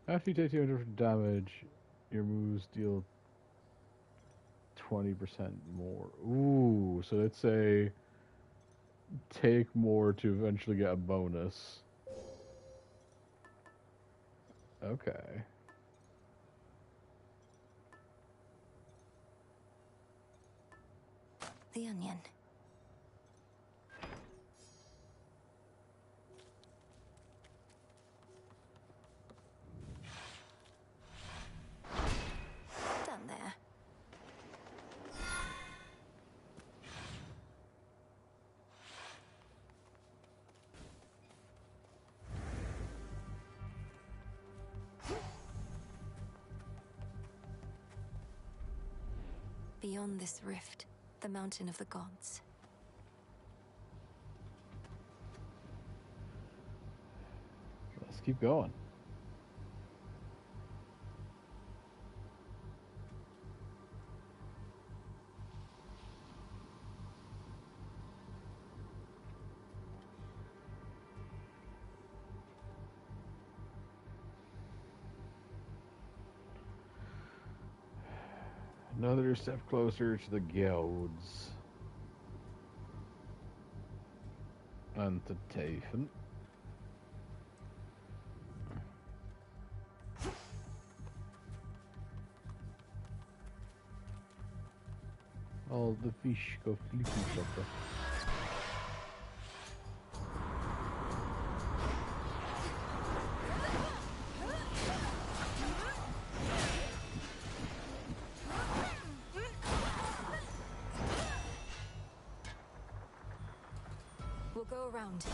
After you take 200 damage, your moves deal 20% more. Ooh, so let's say take more to eventually get a bonus. Okay. The onion. Done there. Beyond this rift, the Mountain of the Gods. keep going. Another step closer to the Guilds. And to Typhon. All the fish go flippy flopper. We'll go around.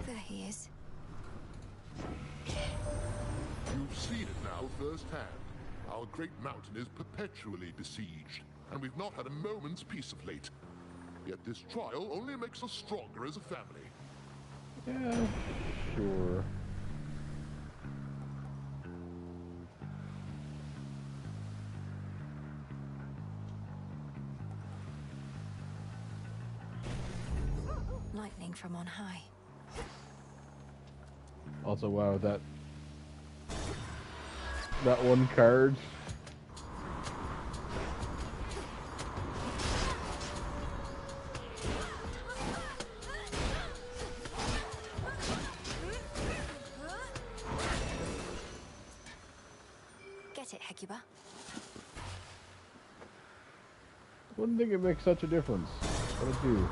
There he is. You've seen it now firsthand. Our great mountain is perpetually besieged, and we've not had a moment's peace of late. Yet this trial only makes us stronger as a family. Yeah, sure. Lightning from on high. Also, wow, that one card. Get it, Hecuba. Wouldn't think it makes such a difference, but it do.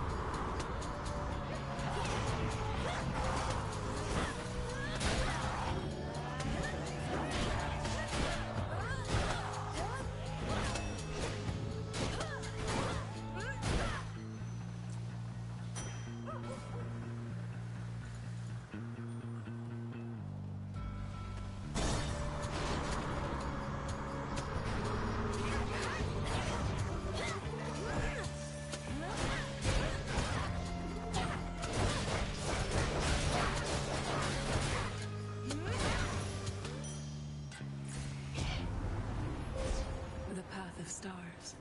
The path of stars.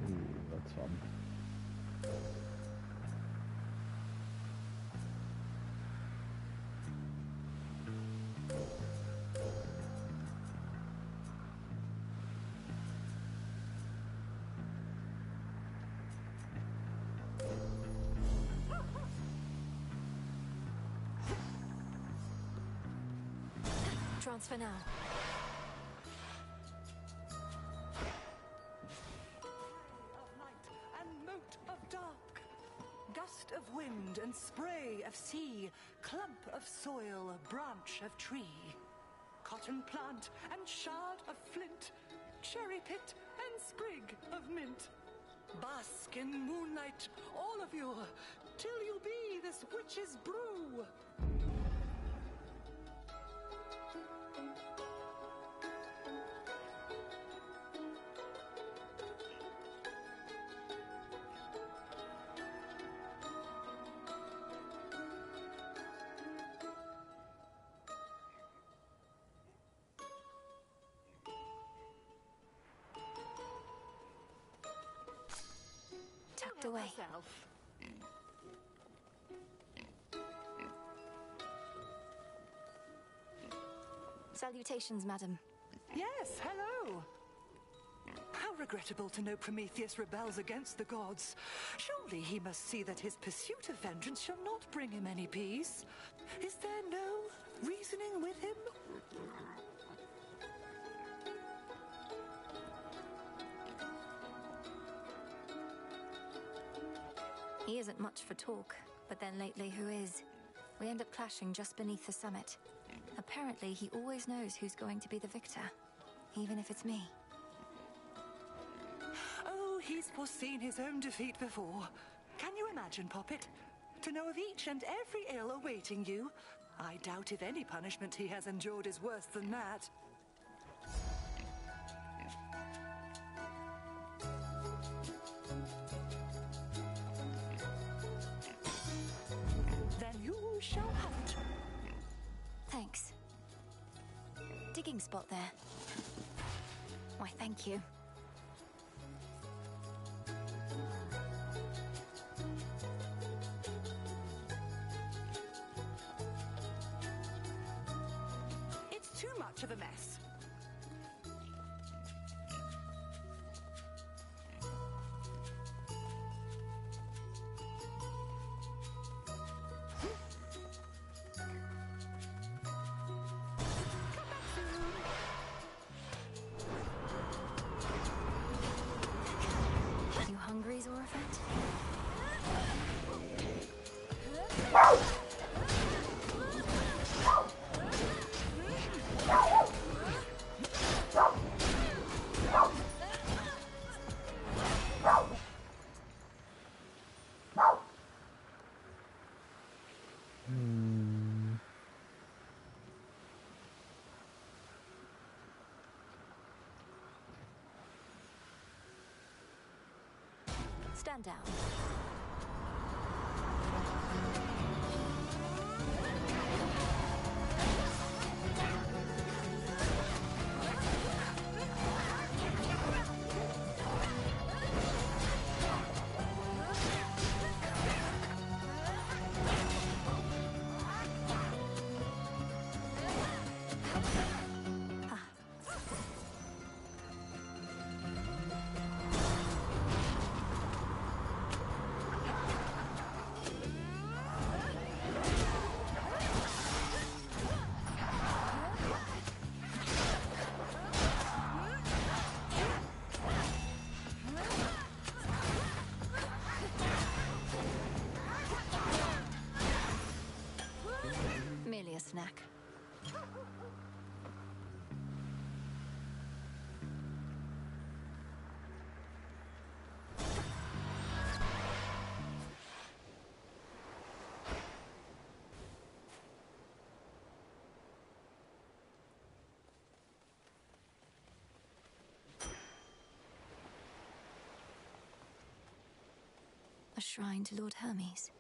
Ooh, that's fun. Transfer now. And moat of dark, gust of wind and spray of sea, clump of soil, branch of tree, cotton plant and shard of flint, cherry pit and sprig of mint. Bask in moonlight, all of you, till you be this witch's brew. Tucked away. Salutations, madam. Yes, hello. How regrettable to know Prometheus rebels against the gods. Surely he must see that his pursuit of vengeance shall not bring him any peace. Is there no reasoning with him? He isn't much for talk, but then lately who is? We end up clashing just beneath the summit. Apparently, he always knows who's going to be the victor, even if it's me. Oh, he's foreseen his own defeat before. Can you imagine, Poppet? To know of each and every ill awaiting you, I doubt if any punishment he has endured is worse than that. Then you shall have it. Thanks. Digging spot there. Why, thank you. It's too much of a mess. You hungry, Zorafet? Stand down. Merely a snack. A shrine to Lord Hermes.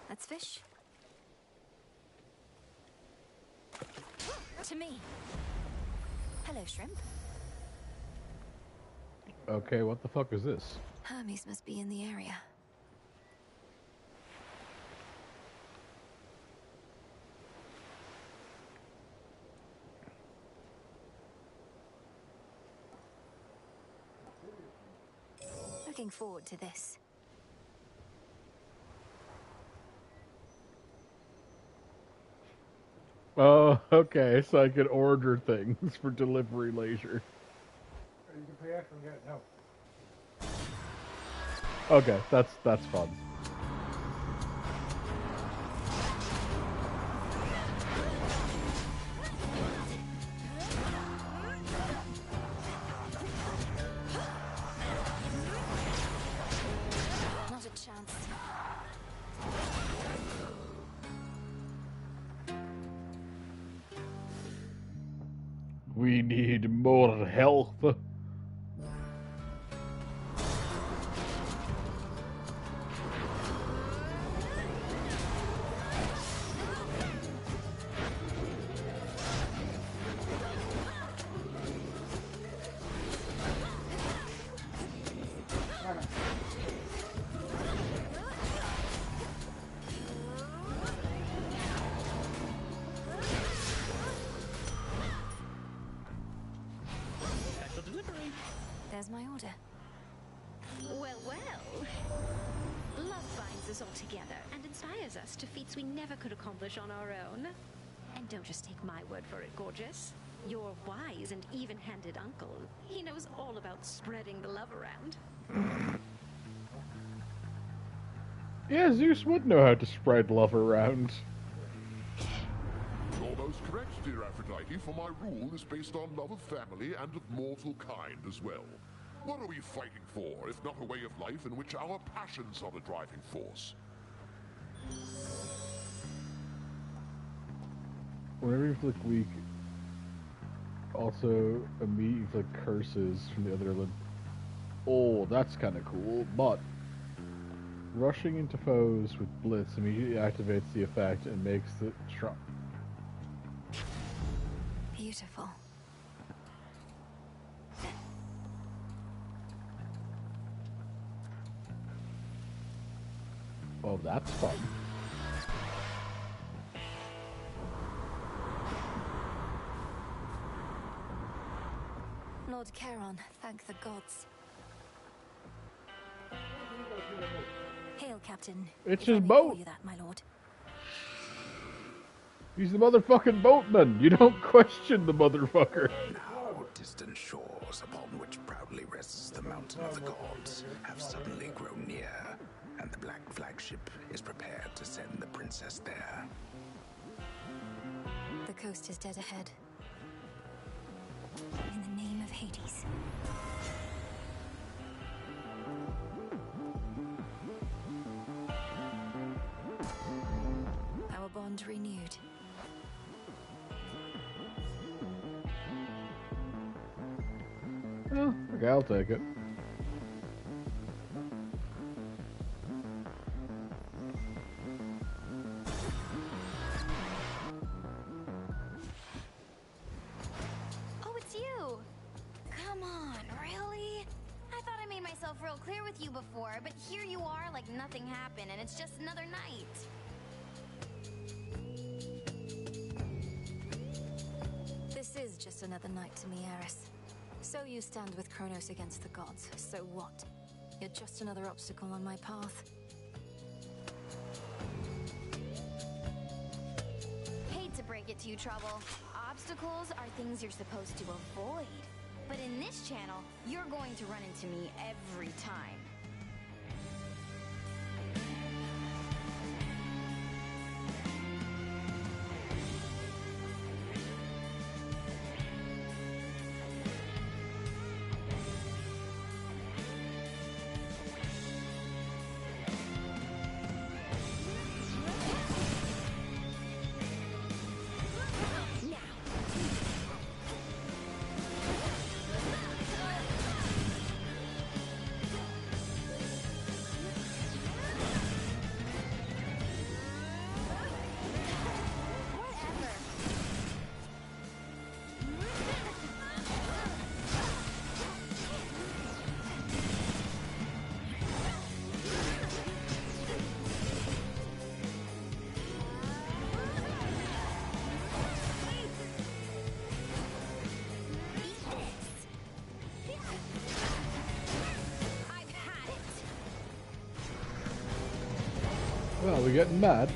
Let's fish. To me. Hello, shrimp. Okay, what the fuck is this? Hermes must be in the area. Looking forward to this. Oh, okay, so I could order things for delivery later. You can pay extra and get it now. Okay, that's fun. Not a chance. We need more health. Special delivery. There's my order. Well, well. Love binds us all together and inspires us to feats we never could accomplish on our own. And don't just take my word for it, gorgeous. Your wise and even-handed uncle. He knows all about spreading the love around. Yeah, Zeus would know how to spread love around. Your most correct, dear Aphrodite, for my rule is based on love of family and of mortal kind as well. What are we fighting for, if not a way of life in which our passions are the driving force? Whenever you flick weak, also immediately flick curses from the other island. Oh, that's kind of cool, but rushing into foes with Blitz immediately activates the effect and makes the strong. Beautiful. Oh, that's fun. Lord Charon, thank the gods. Hail, Captain. It's If I his may boat. call you that, my lord. He's the motherfucking boatman. You don't question the motherfucker. Now, distant shores upon which proudly rests the mountain of the gods have suddenly grown near, and the black flagship is prepared to send the princess there. The coast is dead ahead. In the name of Hades. Our bond renewed. Oh, okay, I'll take it. Oh, it's you! Come on, really? I thought I made myself real clear with you before, but here you are like nothing happened and it's just another night. This is just another night to me, Eris. So you stand with Kronos against the gods. So what? You're just another obstacle on my path. Hate to break it to you, Trouble. Obstacles are things you're supposed to avoid. But in this channel, you're going to run into me every time. Well, we're getting mad.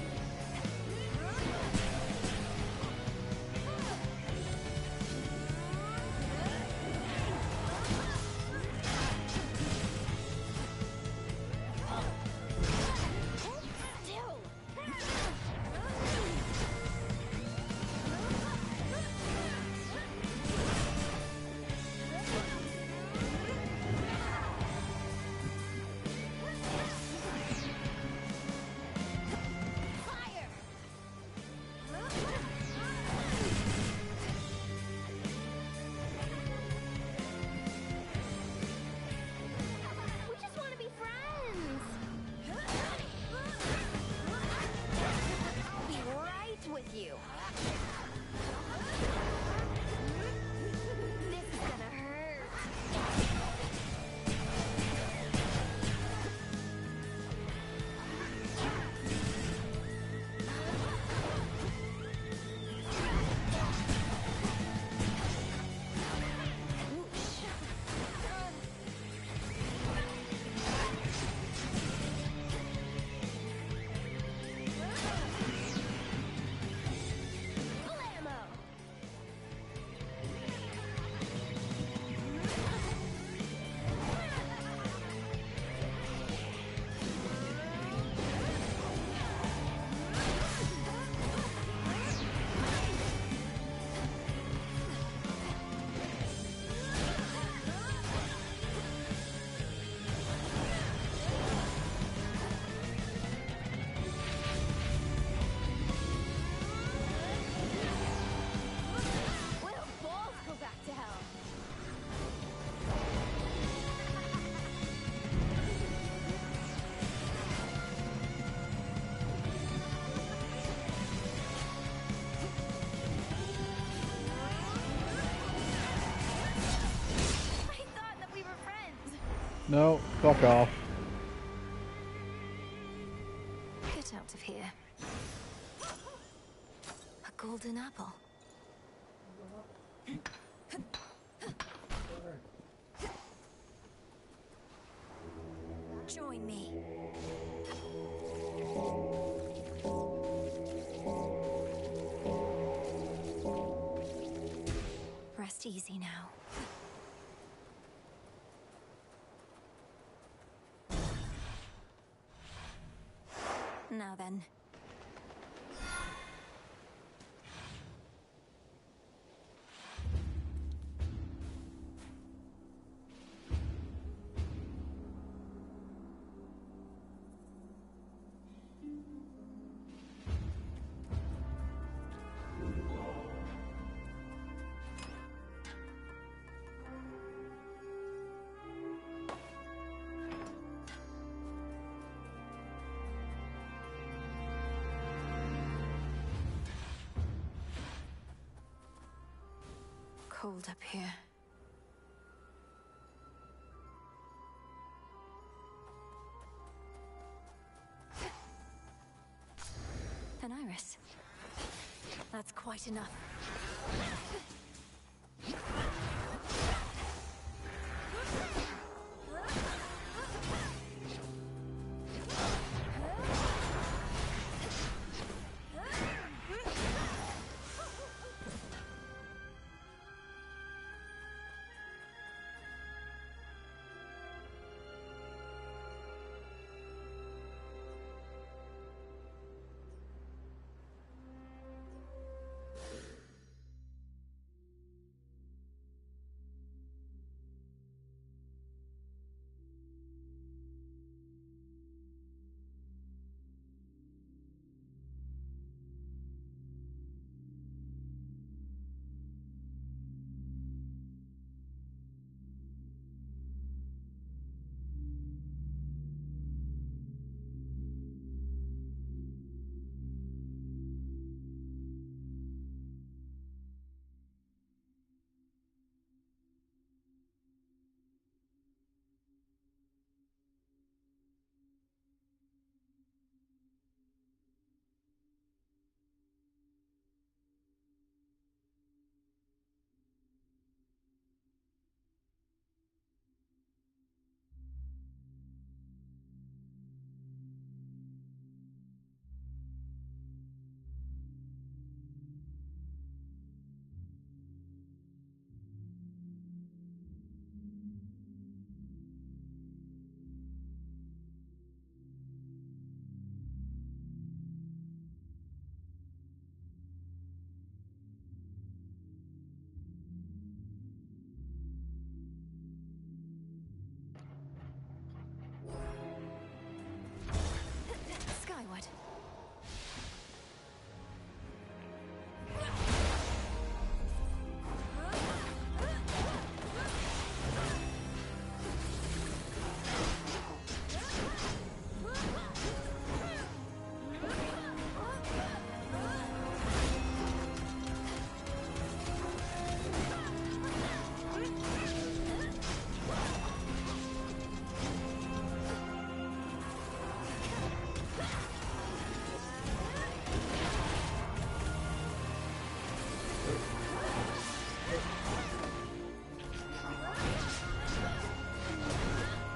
No, fuck off. Get out of here. A golden apple. Join me. Rest easy now. Now then. Cold up here. An iris. That's quite enough. Skyward.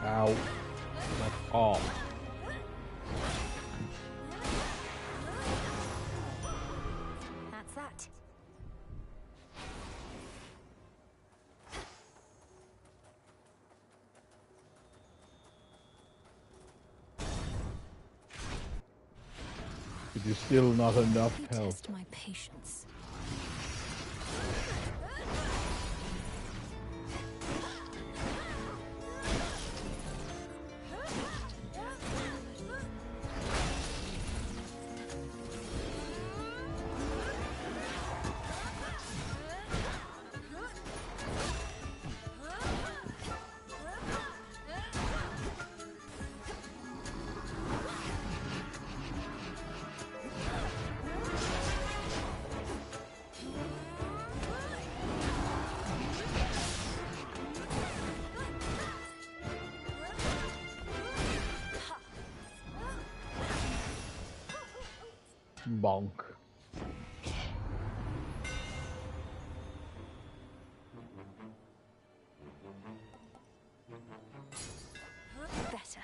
Ow. That's all. That's that. It is still not enough You health. test my patience. Bonk. Better.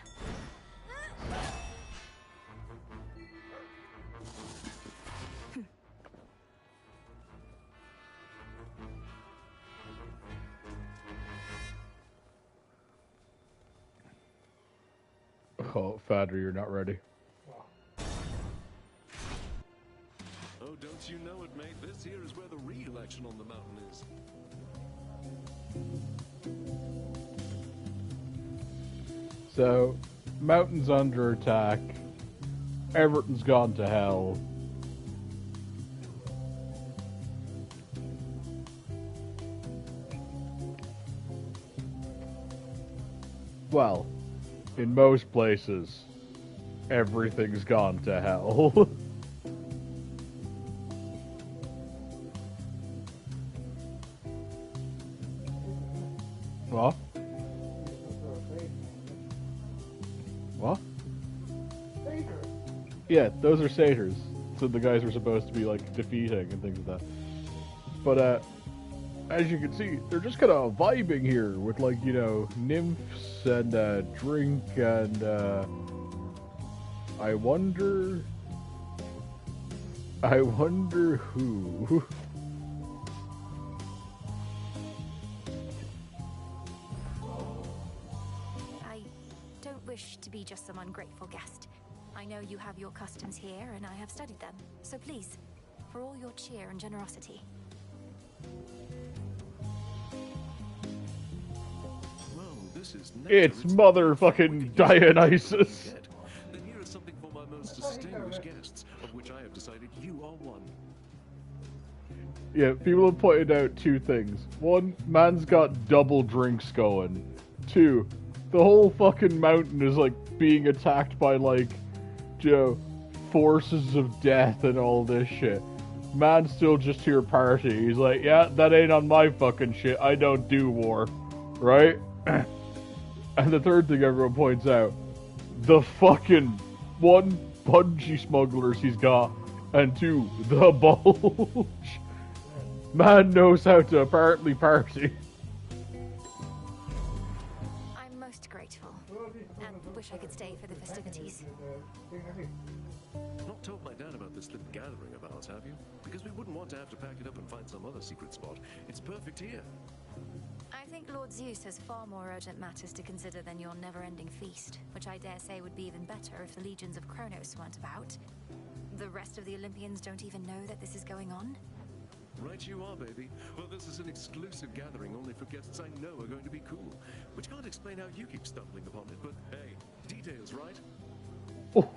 Oh, Fadder, you're not ready. Oh, don't you know it, mate? This here is where the real action on the mountain is. So, mountain's under attack. Everton's gone to hell. Well, in most places, everything's gone to hell. What? What? Yeah, those are satyrs. So the guys were supposed to be like defeating and things like that. But as you can see, they're just kind of vibing here with like, you know, nymphs and drink and I wonder who. I don't wish to be just some ungrateful guest. I know you have your customs here, and I have studied them. So please, for all your cheer and generosity. Well, this is It's motherfucking Dionysus. Then here is something for my most distinguished guests, of which I have decided you are one. Yeah, people have pointed out two things. One, man's got double drinks going. Two, the whole fucking mountain is like being attacked by like, you know, forces of death and all this shit. Man's still just here party. He's like, yeah, that ain't on my fucking shit. I don't do war. Right? And the third thing everyone points out, the fucking one, bungee smugglers he's got, and two, the bulge. Man knows how to apparently party. I'm most grateful, and wish I could stay for the festivities. Not told my dad about this little gathering of ours, have you? Because we wouldn't want to have to pack it up and find some other secret spot. It's perfect here. I think Lord Zeus has far more urgent matters to consider than your never-ending feast, which I dare say would be even better if the legions of Kronos weren't about. The rest of the Olympians don't even know that this is going on. Right you are, baby. Well, this is an exclusive gathering only for guests I know are going to be cool. Which can't explain how you keep stumbling upon it, but hey, details, right? Oh.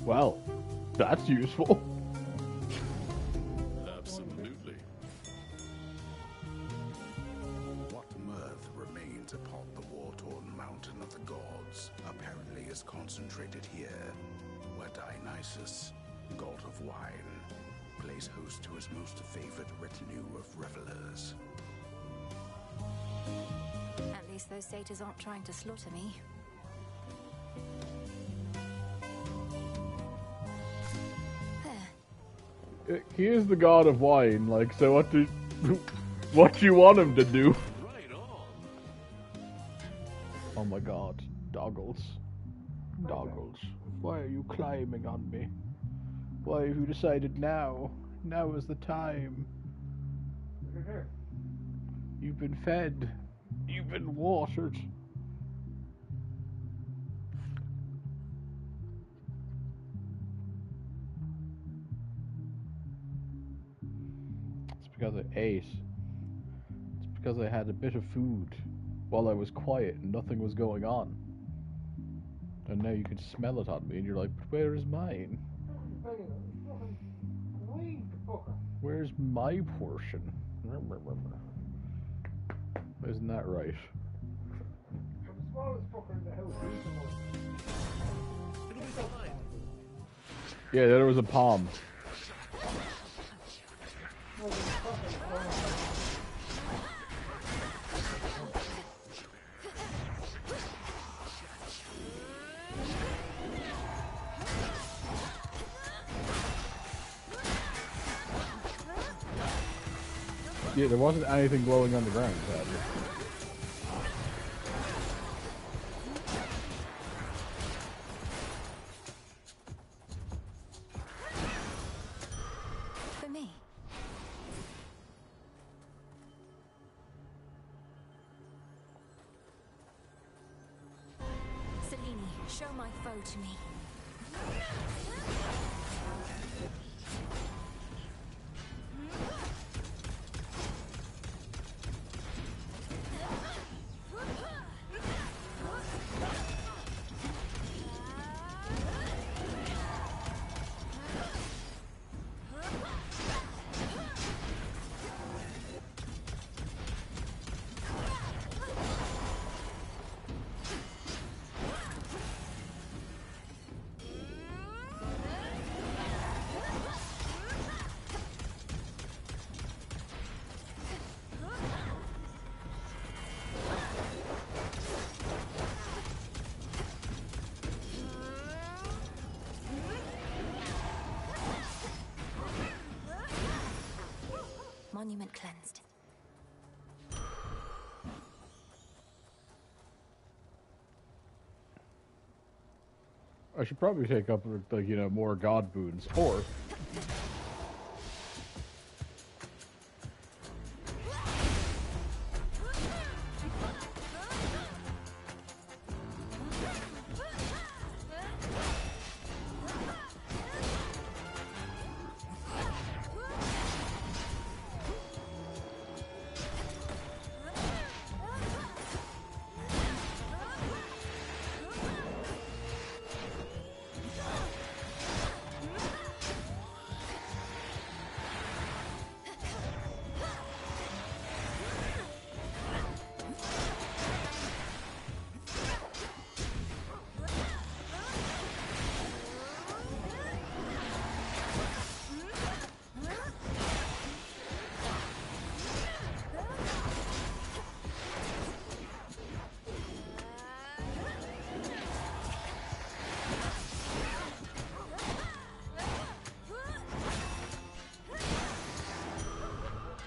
Well, that's useful. Absolutely. What mirth remains upon the war-torn mountain of the gods apparently is concentrated here, where Dionysus, god of wine, plays host to his most favored retinue of revelers. At least those satyrs aren't trying to slaughter me. He is the god of wine, like, so what do you want him to do? Right on. Oh my god, Doggles. Doggles, why are you climbing on me? Why have you decided now? Now is the time. You've been fed. You've been watered. It's because I ate. It's because I had a bit of food while I was quiet and nothing was going on. And now you can smell it on me and you're like, but where is mine? Where's my portion? Isn't that right? Yeah, there was a palm. Yeah, there wasn't anything glowing on the ground, sadly. For me. Selene, show my foe to me. Monument cleansed. I should probably take up, like, you know, more god boons, or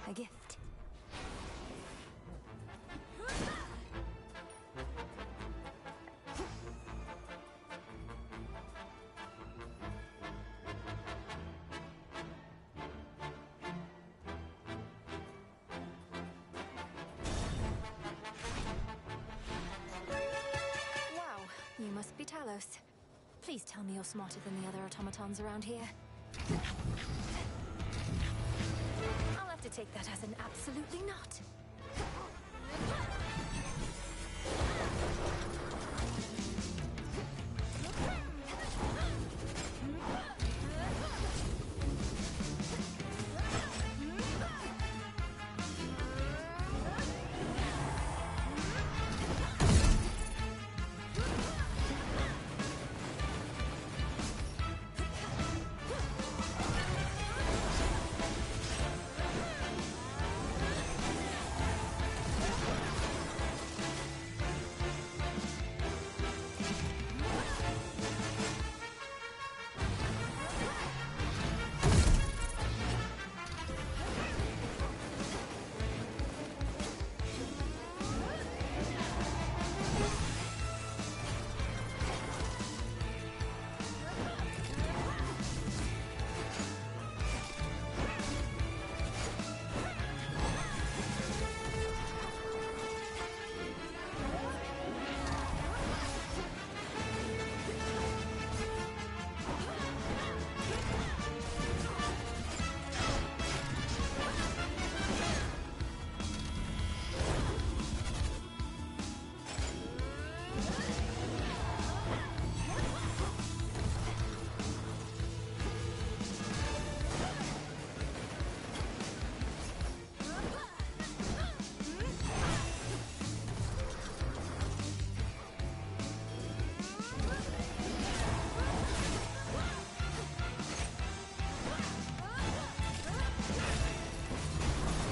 A gift. Wow, you must be Talos. Please tell me you're smarter than the other automatons around here. I'll have to take that as an absolutely not.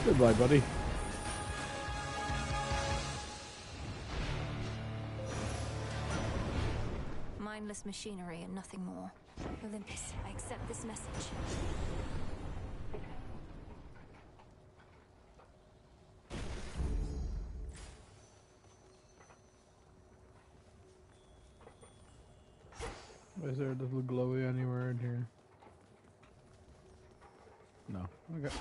Goodbye, buddy. Mindless machinery and nothing more. Olympus, I accept this message. Is there a little glowy anywhere in here? No. Okay.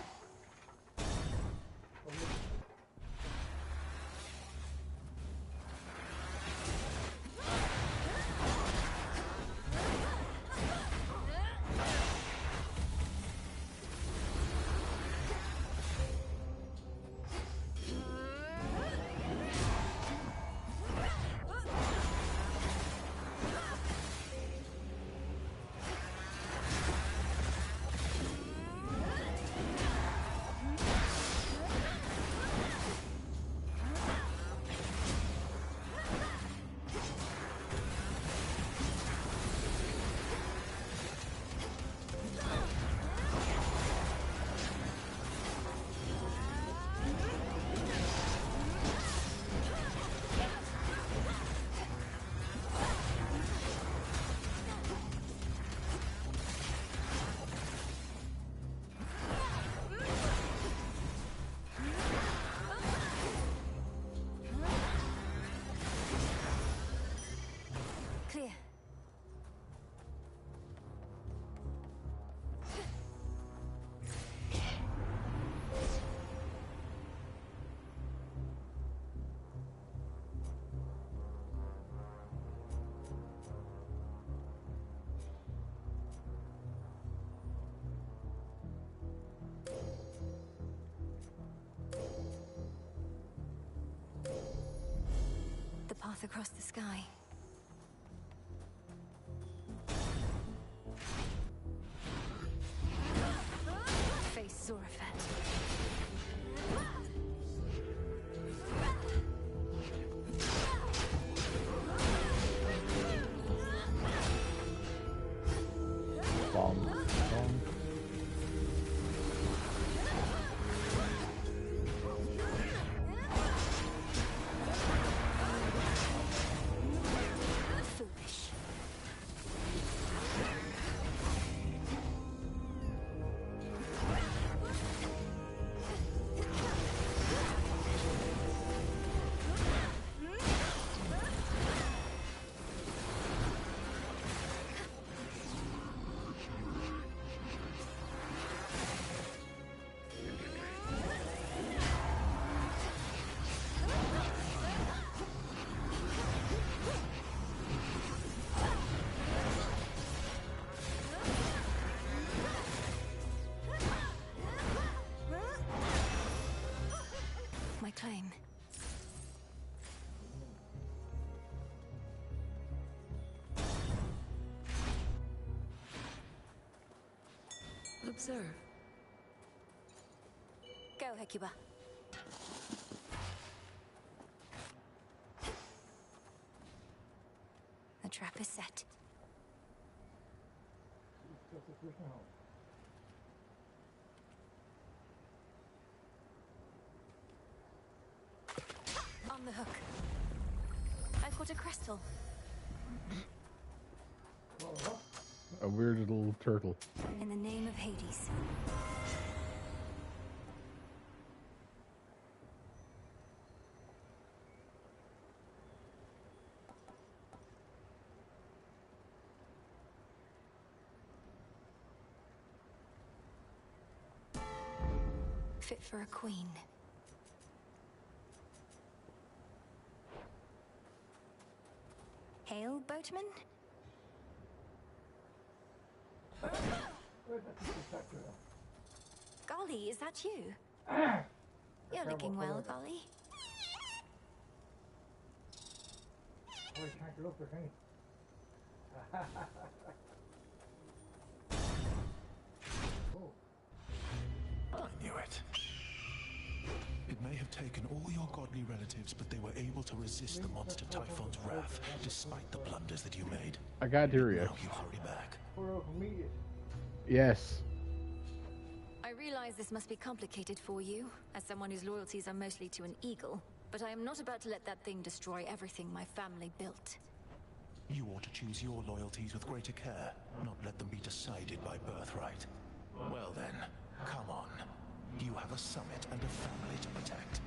Clear. The path across the sky. Face Zorafet. Bomb. Bomb. Foolish. My claim. Observe. Go, Hecuba. The trap is set. On the hook. I caught a crystal. A weird little turtle. In the name of Hades. Fit for a queen. Hail, boatman? Golly, is that you? You're looking well, Golly. I can't look at any. I knew it. It may have taken all your godly relatives, but they were able to resist the monster Typhon's wrath, despite the blunders that you made. I can't hear you. Now you hurry back. Yes. I realize this must be complicated for you, as someone whose loyalties are mostly to an eagle, but I am not about to let that thing destroy everything my family built. You ought to choose your loyalties with greater care, not let them be decided by birthright. Well then, come on. You have a summit and a family to protect.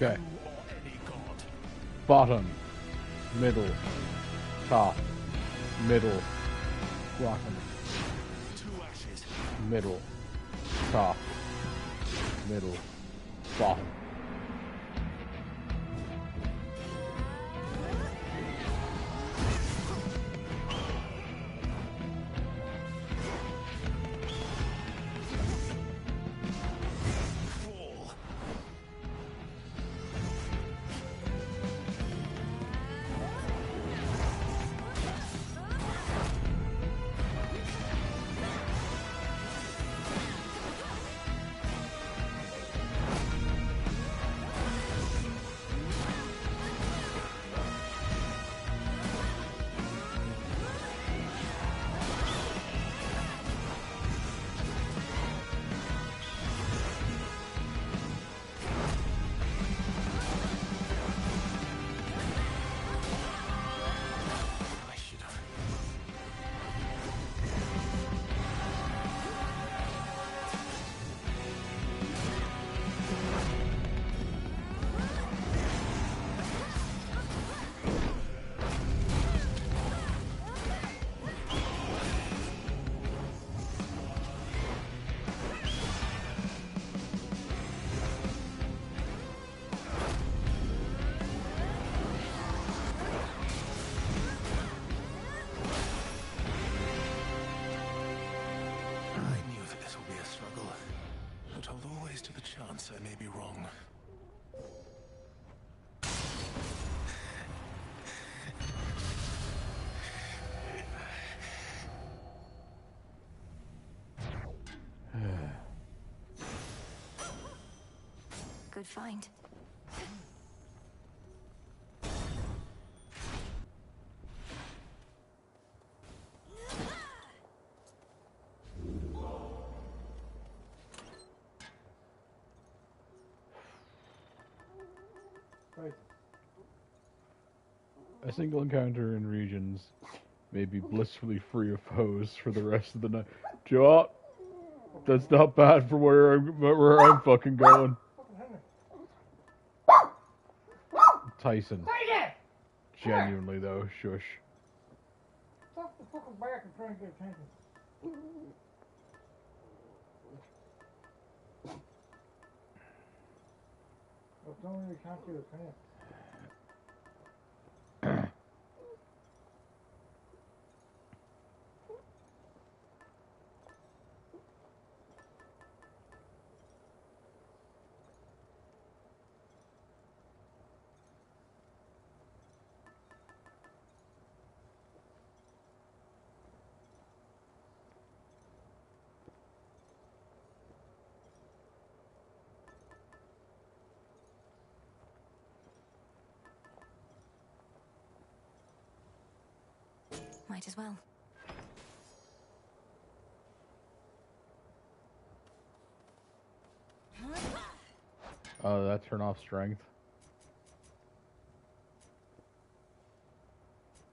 Okay. Bottom, middle, top, middle, bottom, middle, top, middle, bottom. I may be wrong. Good find. A single encounter in regions may be blissfully free of foes for the rest of the night. Joe, that's not bad for where I'm fucking going. Tyson. Genuinely though, shush. Stop the fucking back and try and get attention. Well, don't really can't do it, can you? Might as well. Oh, that turn off strength.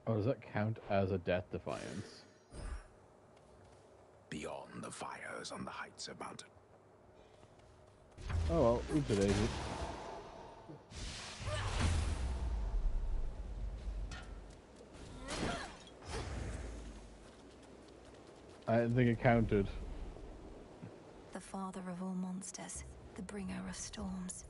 Oh, does that count as a death defiance? Beyond the fires on the heights of Mountain. Oh well, oops it is. I didn't think it counted. The father of all monsters, the bringer of storms.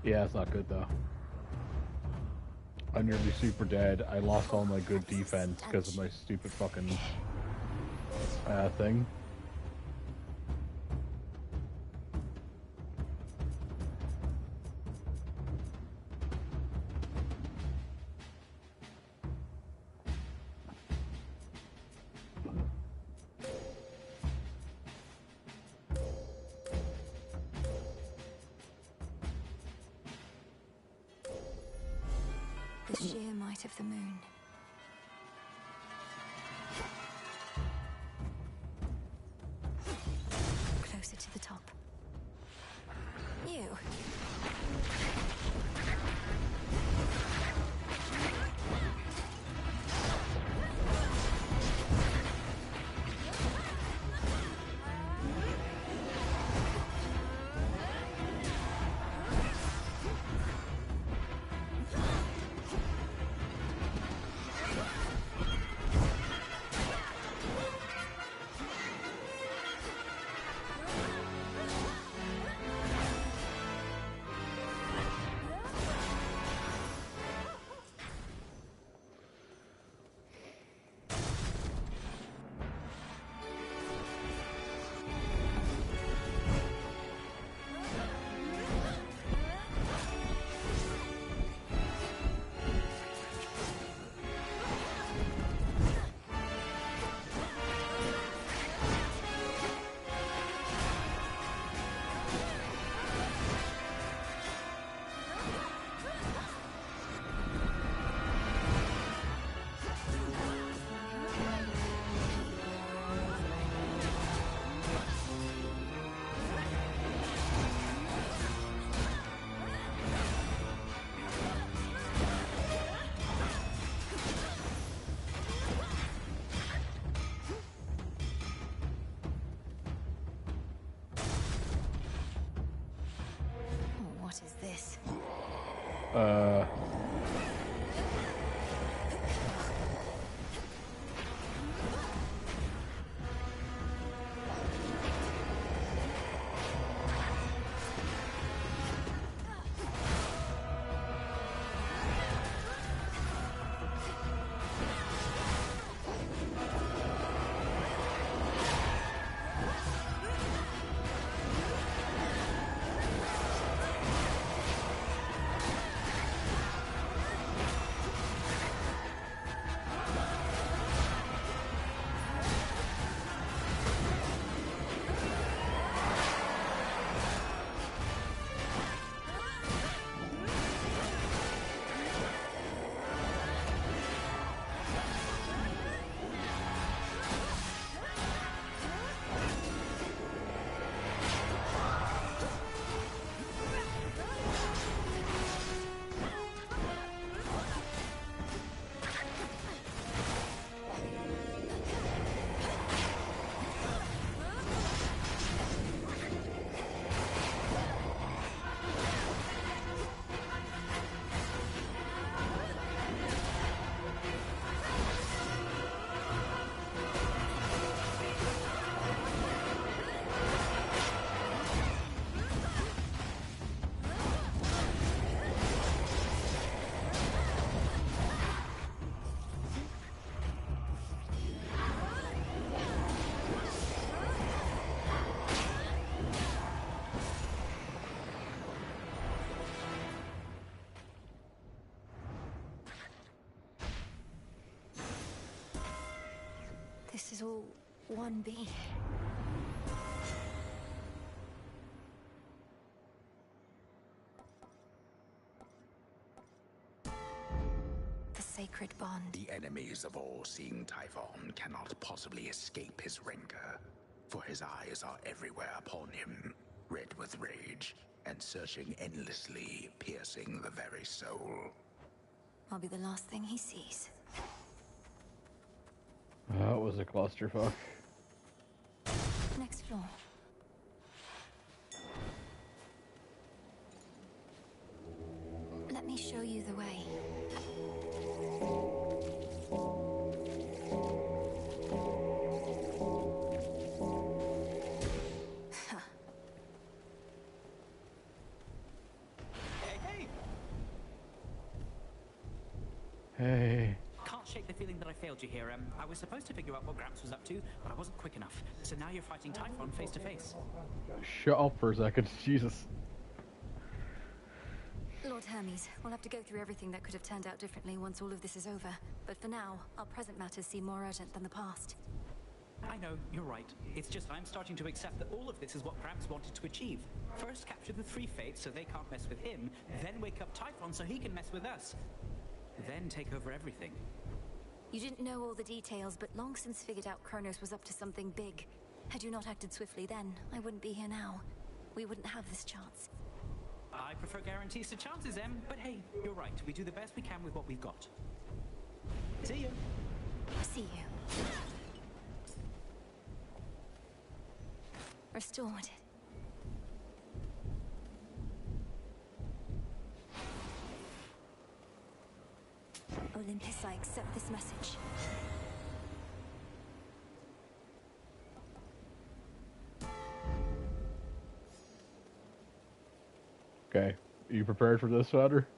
Yeah, it's not good though. I'm nearly super dead. I lost all my good defense because of my stupid fucking thing. The sheer might of the moon. Closer to the top. You. What is this? This is all one being. The sacred bond. The enemies of all-seeing Typhon cannot possibly escape his rancor, for his eyes are everywhere upon him, red with rage, and searching endlessly, piercing the very soul. I'll be the last thing he sees. That was a clusterfuck. Next floor. Let me show you the way. Hey. Can't shake the feeling that I failed you here. I was supposed to figure out what Gramps was up to, but I wasn't quick enough. So now you're fighting Typhon face to face. Shut up for a second. Jesus. Lord Hermes, we'll have to go through everything that could have turned out differently once all of this is over. But for now, our present matters seem more urgent than the past. I know, you're right. It's just I'm starting to accept that all of this is what Gramps wanted to achieve. First capture the three fates so they can't mess with him, then wake up Typhon so he can mess with us. Then take over everything. You didn't know all the details, but long since figured out Kronos was up to something big. Had you not acted swiftly then, I wouldn't be here now. We wouldn't have this chance. I prefer guarantees to chances, Em, but hey, you're right. We do the best we can with what we've got. See you. See you. Restored. Olympus, I accept this message. Okay. Are you prepared for this, Sutter?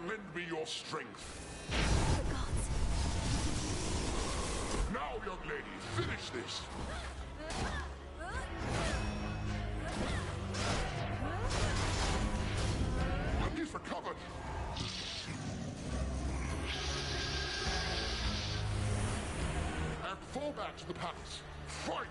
Lend me your strength. The gods. Now, young lady, finish this. He's recovered. And fall back to the palace. Fight!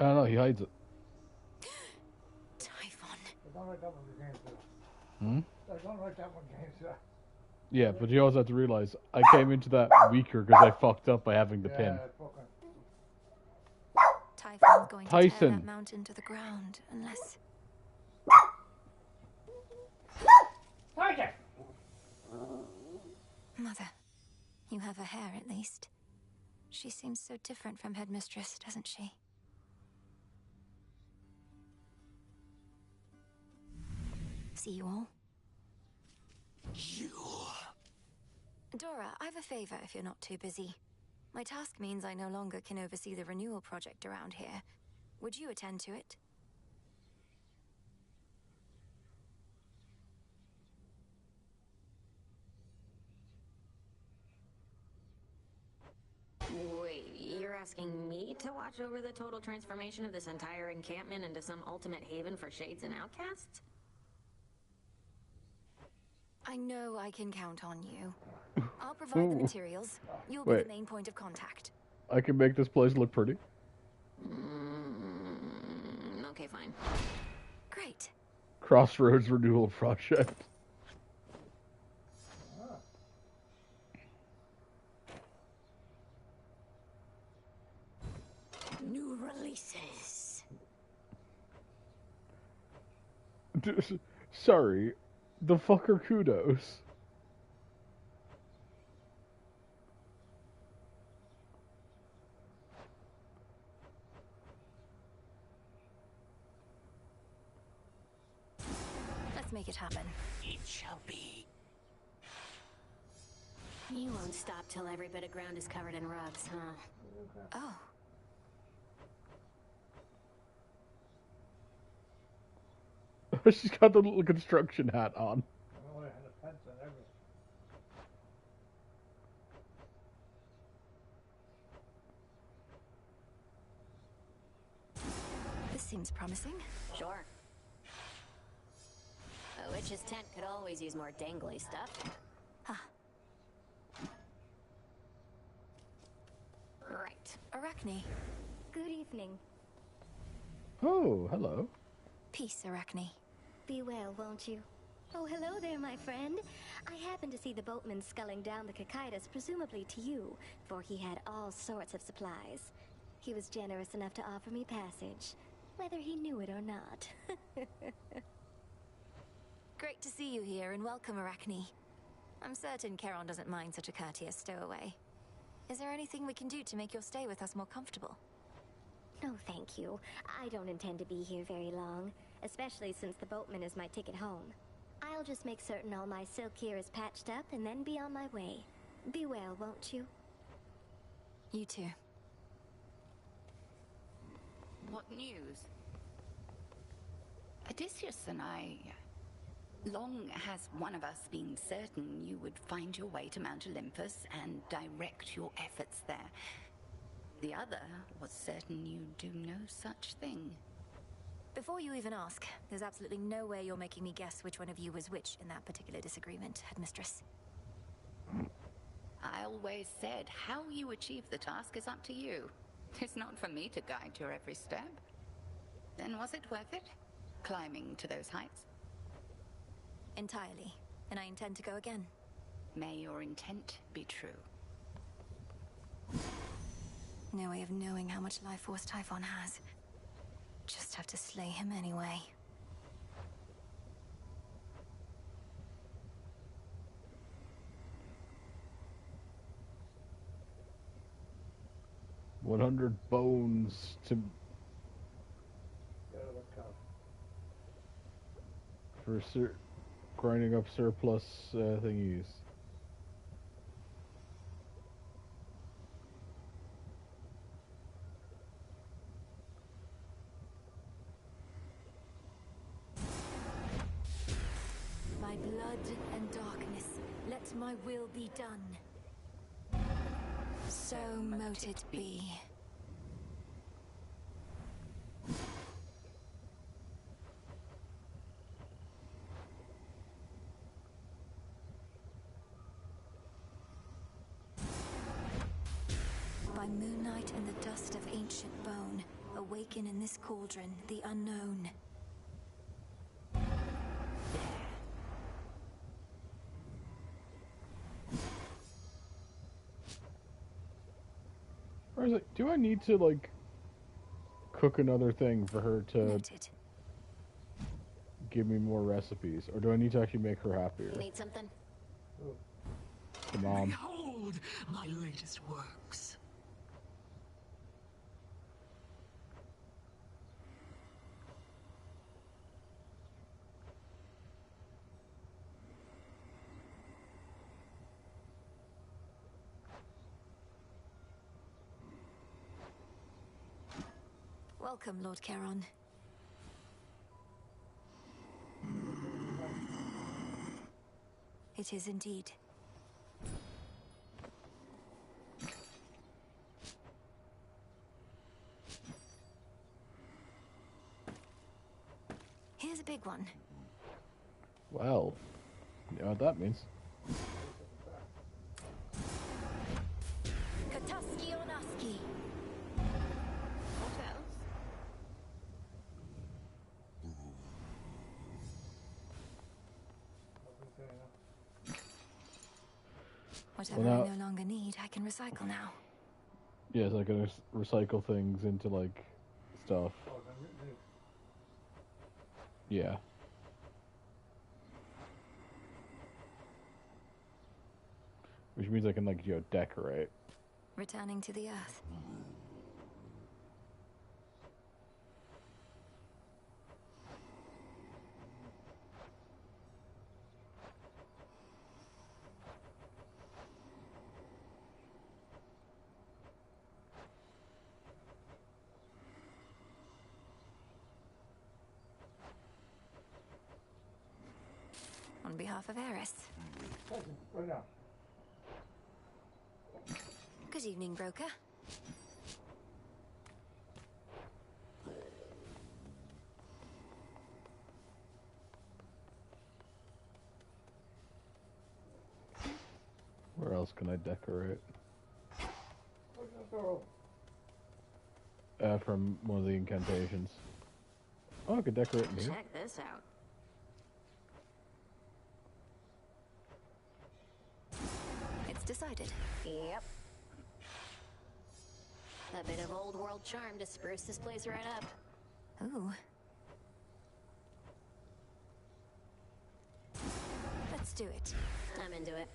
I don't know, he hides it. Typhon. I don't like that one again, sir. Hmm? I don't like that one again, sir. Yeah, but you also have to realize I came into that weaker because I fucked up by having the pin. Typhon's going to tear Tyson. that mountain to the ground, unless... Mother, you have her hair at least. She seems so different from Headmistress, doesn't she? See you all? You... Dora, I've a favor if you're not too busy. My task means I no longer can oversee the renewal project around here. Would you attend to it? Wait, you're asking me to watch over the total transformation of this entire encampment into some ultimate haven for shades and outcasts? I know I can count on you. I'll provide the materials. You'll be Wait. the main point of contact. I can make this place look pretty. Okay, fine. Great. Crossroads Renewal Project. New releases. Sorry, the fucker kudos. Let's make it happen. It shall be. You won't stop till every bit of ground is covered in rugs, huh? Oh. She's got the little construction hat on. Oh, and the fence and everything. This seems promising. Sure. A witch's tent could always use more dangly stuff. Right. Arachne. Good evening. Oh, hello. Peace, Arachne. Be well, won't you? Oh, hello there, my friend. I happened to see the boatman sculling down the Cocytus, presumably to you, for he had all sorts of supplies. He was generous enough to offer me passage, whether he knew it or not. Great to see you here, and welcome, Arachne. I'm certain Charon doesn't mind such a courteous stowaway. Is there anything we can do to make your stay with us more comfortable? No, thank you. I don't intend to be here very long, especially since the boatman is my ticket home. I'll just make certain all my silk here is patched up and then be on my way. Be well, won't you? You too. What news? Odysseus and I... Long has one of us been certain you would find your way to Mount Olympus and direct your efforts there. The other was certain you do no such thing. Before you even ask, there's absolutely no way you're making me guess which one of you was which in that particular disagreement, Headmistress. I always said how you achieve the task is up to you. It's not for me to guide your every step. Then was it worth it? Climbing to those heights? Entirely. And I intend to go again. May your intent be true. No way of knowing how much life force Typhon has. Just have to slay him anyway. $100 bones to for grinding up surplus thingies. My blood and darkness, let my will be done. So mote it be. By moonlight and the dust of ancient bone, Awaken in this cauldron the unknown. Or is it, do I need to, like, cook another thing for her to Noted. give me more recipes? Or do I need to actually make her happier? Need something? Come on. Behold my latest works. Welcome, Lord Charon. It is indeed. Here's a big one. Well, you know what that means. Katuski Onaski. What else? Whatever Well, I now- no longer need, I can recycle now. Yes, I can recycle things into, like, stuff. Yeah. Which means I can, like, you know, decorate. Returning to the earth. On behalf of Eris. Right now. Good evening, broker. Where else can I decorate? Where's that door From one of the incantations. Oh, I could decorate in here. Check this out. It's decided. Yep. A bit of old world charm to spruce this place right up. Ooh. Let's do it. I'm into it.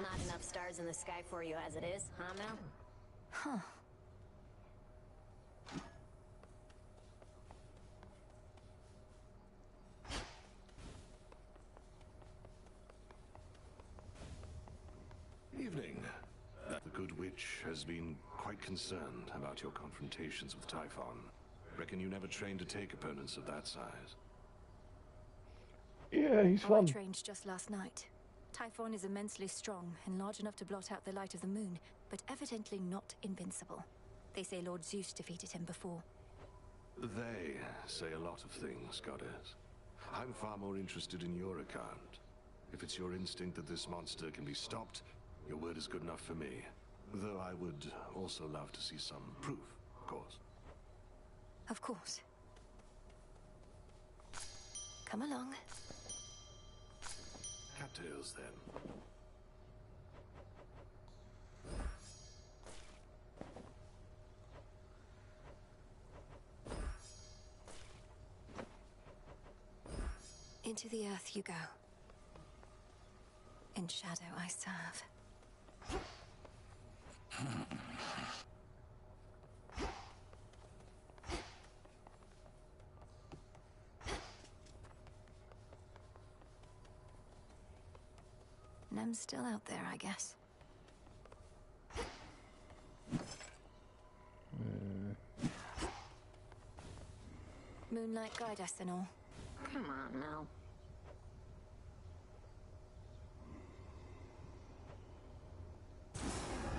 Not enough stars in the sky for you as it is, huh, Mel? Huh. Evening. The good witch has been quite concerned about your confrontations with Typhon. Reckon you never trained to take opponents of that size. Yeah, he's I fun. trained just last night. Typhon is immensely strong and large enough to blot out the light of the moon, but evidently not invincible. They say Lord Zeus defeated him before. They say a lot of things, Goddess. I'm far more interested in your account. If it's your instinct that this monster can be stopped, your word is good enough for me. Though I would also love to see some proof, of course. Of course. Come along. Cattails, then. Into the earth you go. In shadow I serve. Nem's still out there, I guess. Moonlight guide us and all. Come on, Mel.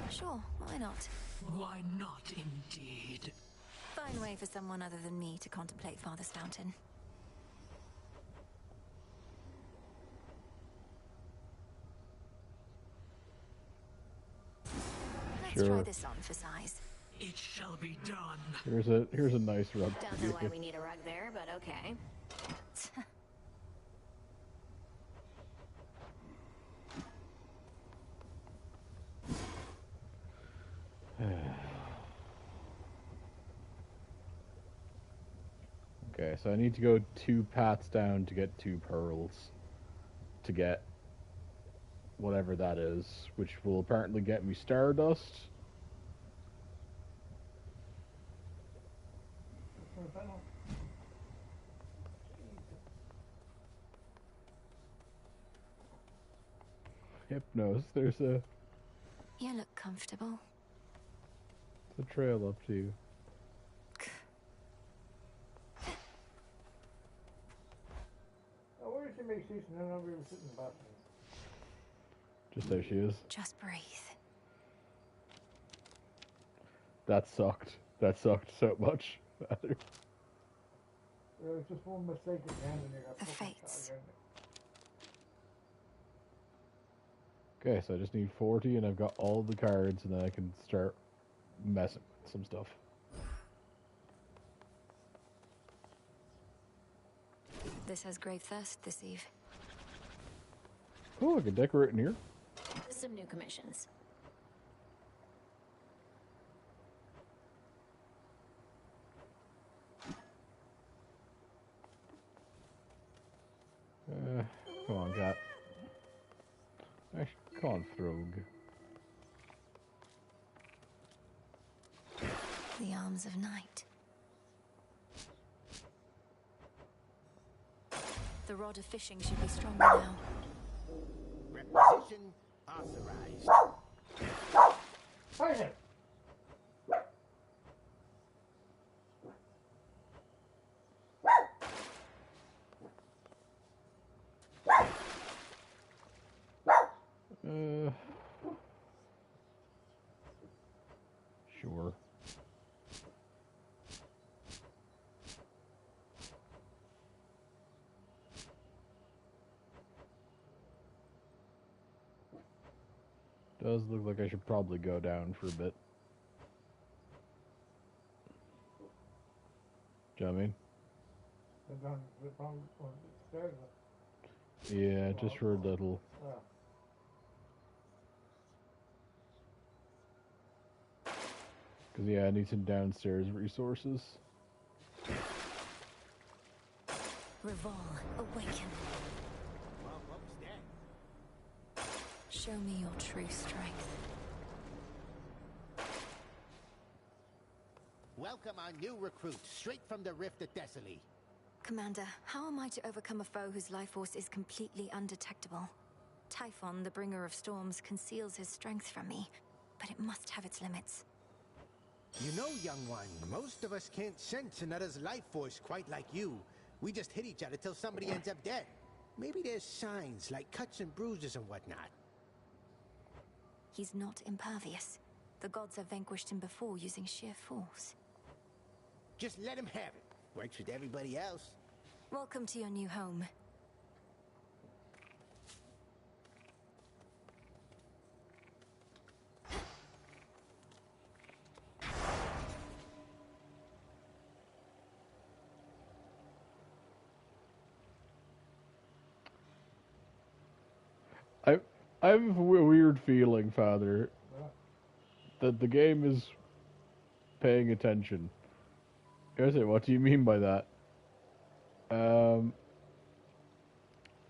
Sure, why not? Why not, indeed? Fine way for someone other than me to contemplate Father's Fountain. Let's try Sure. this on for size. It shall be done. Here's a nice rug. Don't know why we need a rug there, but okay. Okay, so I need to go 2 paths down to get 2 pearls. To get whatever that is, which will apparently get me Stardust. Hypnos, there's a You look comfortable. trail up to you. Now, where did she make seats and then we were sitting in the bathroom? Just there she is. Just breathe. That sucked. That sucked so much. There was just one mistake at the end and you got The fucking fates. shot again. Okay, so I just need 40 and I've got all the cards and then I can start messing with some stuff. This has grave thirst this eve. Oh, I can decorate in here. Some new commissions. Come on, cat. Actually, come on, Throg. The arms of night. The rod of fishing should be stronger now. Requisition authorized. Hey, Sure. Does look like I should probably go down for a bit. Do you know what I mean? Yeah, just for a little. Because, yeah, I need some downstairs resources. Revol, awaken. Well, what was that? Show me your true strength. Welcome our new recruit, straight from the Rift of Thessaly. Commander, how am I to overcome a foe whose life force is completely undetectable? Typhon, the bringer of storms, conceals his strength from me, but it must have its limits. You know, young one, most of us can't sense another's life force quite like you. We just hit each other till somebody ends up dead. Maybe there's signs like cuts and bruises and whatnot. He's not impervious. The gods have vanquished him before using sheer force. Just let him have it. Works with everybody else. Welcome to your new home. I have a weird feeling, Father, that the game is paying attention. I say, what do you mean by that?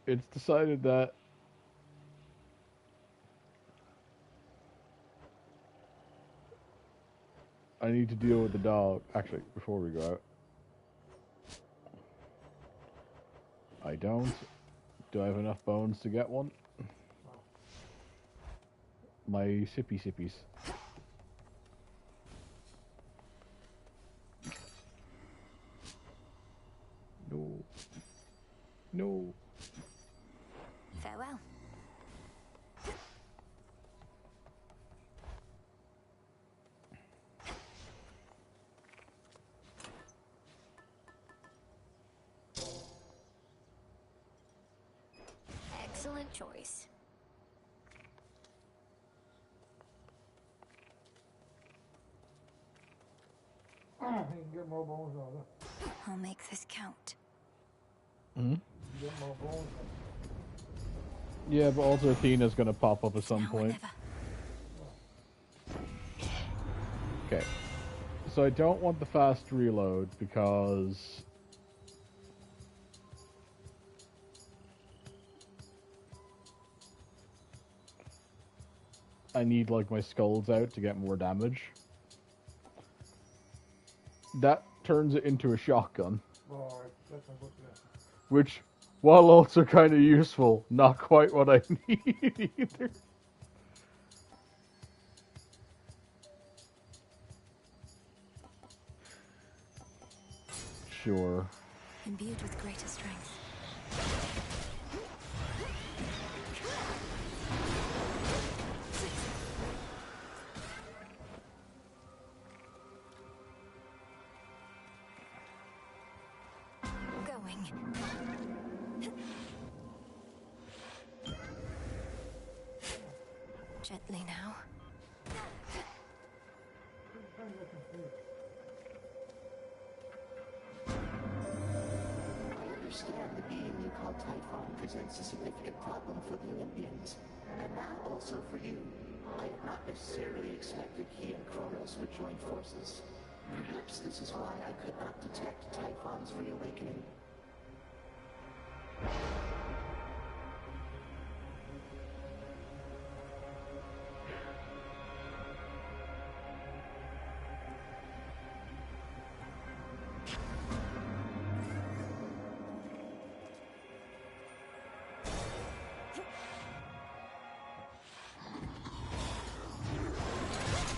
It's decided that I need to deal with the dog. Actually, before we go out. I don't. Do I have enough bones to get one? My sippy sippies. No. No. Farewell. Excellent choice. get more bones out of it. I'll make this count. Hmm? You get more bones. Yeah, but also Athena's gonna pop up at some point. Okay. So I don't want the fast reload because I need like my skulls out to get more damage. That turns it into a shotgun. Alright, that's not good for that. Which, while also kind of useful, not quite what I need either. Sure. Imbued with greater strength. Going. Gently now. I understand the being you call Typhon presents a significant problem for the Olympians, and now also for you. I had not necessarily expected he and Kronos would join forces. Perhaps this is why I could not detect Typhon's reawakening.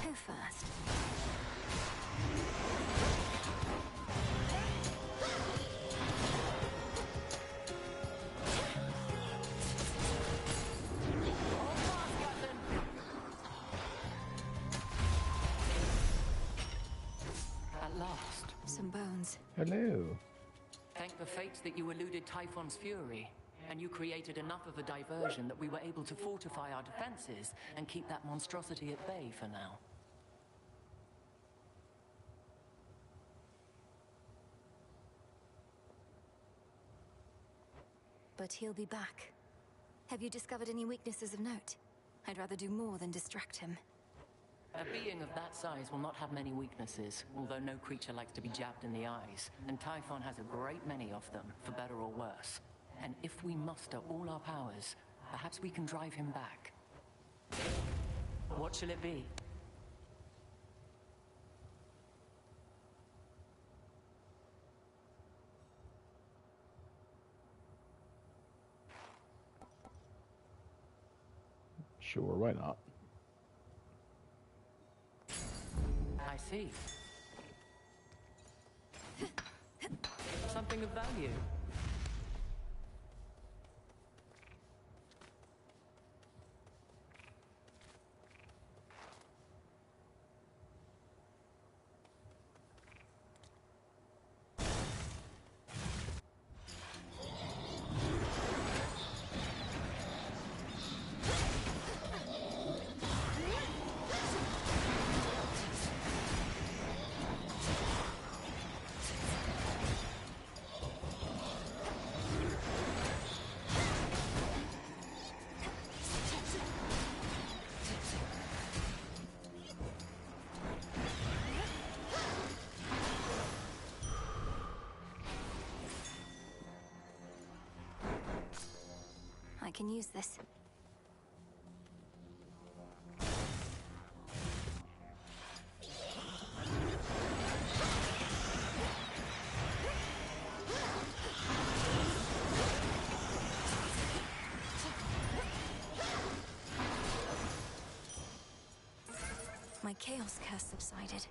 Who first? At last. Some bones. Hello. Thank the fates that you eluded Typhon's fury, and you created enough of a diversion that we were able to fortify our defenses and keep that monstrosity at bay for now. But he'll be back. Have you discovered any weaknesses of note? I'd rather do more than distract him. A being of that size will not have many weaknesses, although no creature likes to be jabbed in the eyes, and Typhon has a great many of them, for better or worse. And if we muster all our powers, perhaps we can drive him back. What shall it be? Sure, why not? I see. Something of value. I can use this. My chaos curse subsided.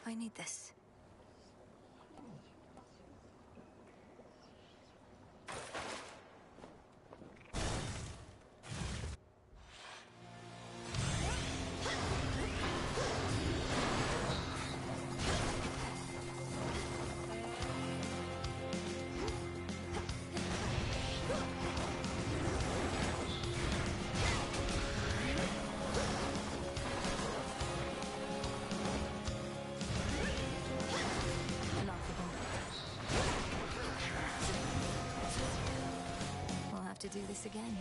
I need this. To do this again.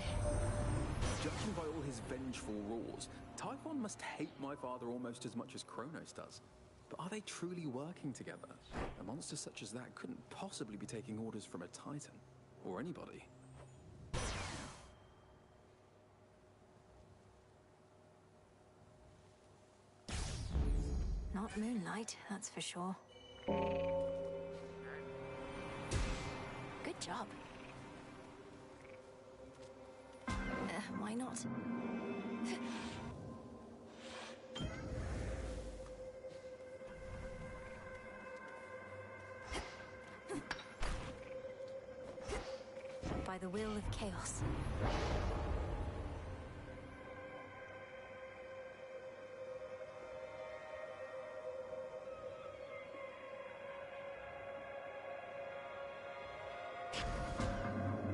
Judging by all his vengeful roars, Typhon must hate my father almost as much as Kronos does. But are they truly working together? A monster such as that couldn't possibly be taking orders from a Titan. Or anybody. Not Moonlight, that's for sure. Good job. Why not? By the will of chaos.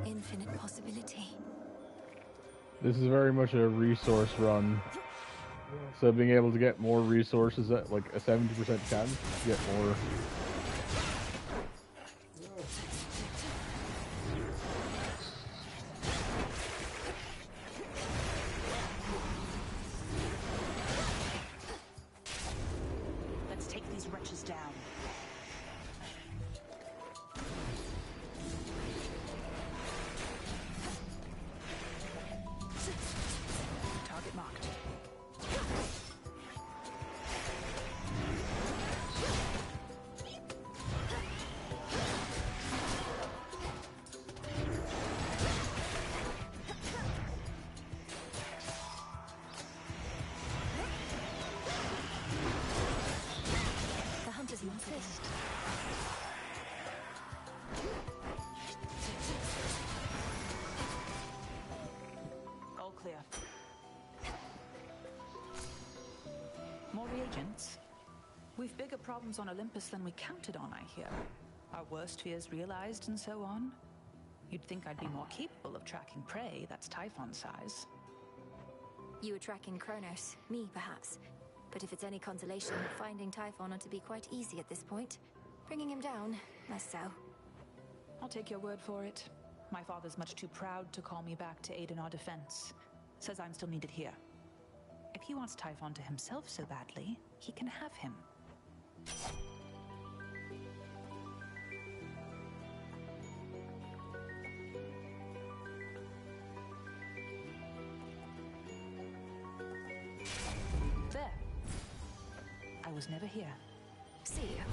Infinite possibility. This is very much a resource run. So being able to get more resources at like a 70% chance to get more. Let's take these wretches down. Target marked. The hunters insist. All clear. More reagents? We've bigger problems on Olympus than we counted on, I hear. Our worst fears realized and so on. You'd think I'd be more capable of tracking prey that's Typhon size. You were tracking Kronos, me perhaps. But if it's any consolation, finding Typhon ought to be quite easy at this point. Bringing him down, less so. I'll take your word for it. My father's much too proud to call me back to aid in our defense. Says I'm still needed here. If he wants Typhon to himself so badly, he can have him. There. I was never here. See you.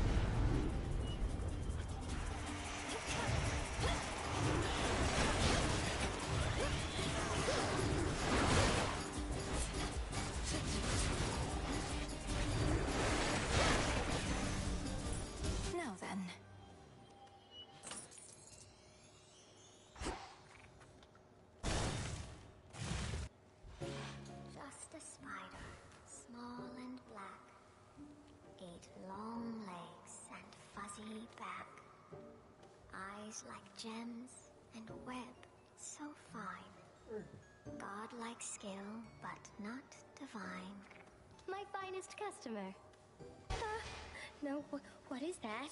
Now then. Just a spider, small and black. 8 long legs and fuzzy back. Eyes like gems and web so fine. Godlike skill, but not divine. My finest customer. No, what is that?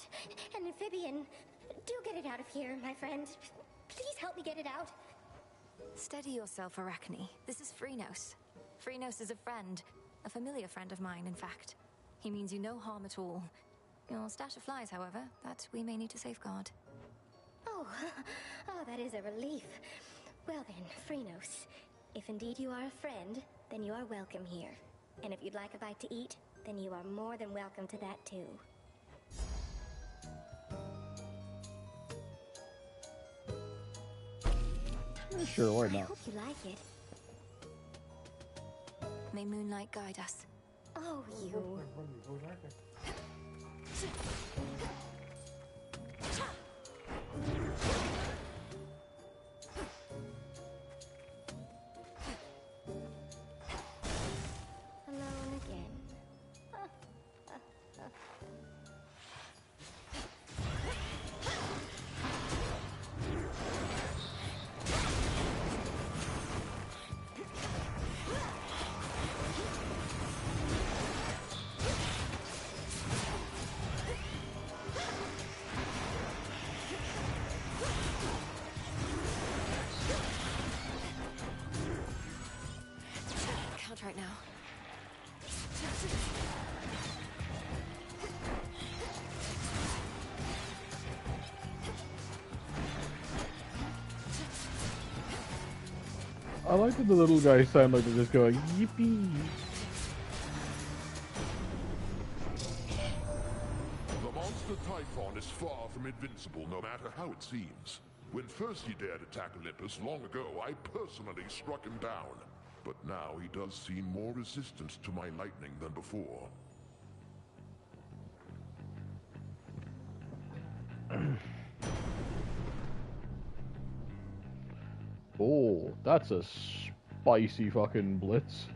An amphibian. Do get it out of here, my friend. Please help me get it out. Steady yourself, Arachne. This is Phrynos. Phrynos is a friend. A familiar friend of mine, in fact. He means you no harm at all. Your stash of flies, however, that we may need to safeguard. Oh, that is a relief. Well then, Phrynos, if indeed you are a friend, then you are welcome here. And if you'd like a bite to eat, then you are more than welcome to that too. Sure, why I not? hope you like it. May moonlight guide us. Oh, you. Alone again. Can't right now. I like that the little guys sound like they're just going, yippee. The monster Typhon is far from invincible, no matter how it seems. When first he dared attack Olympus long ago, I personally struck him down. But now he does seem more resistant to my lightning than before. Oh, that's a spicy fucking blitz.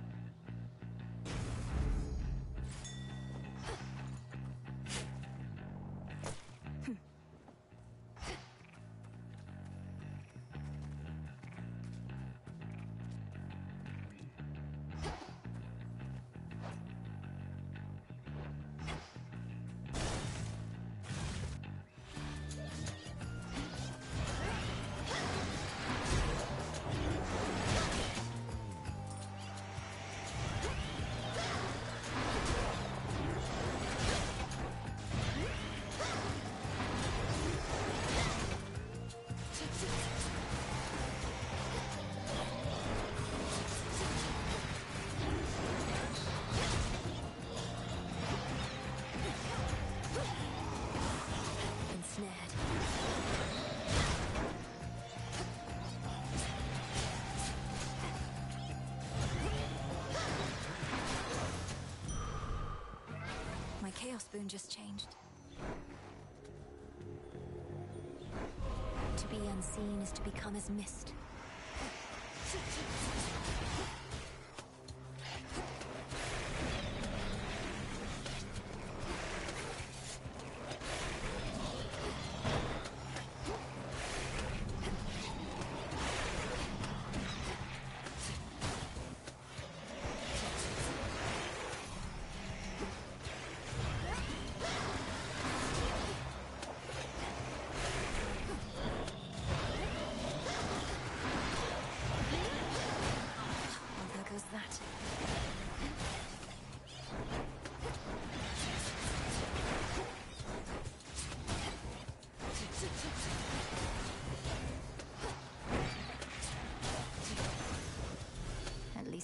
My Chaos Boon just changed. To be unseen is to become as mist.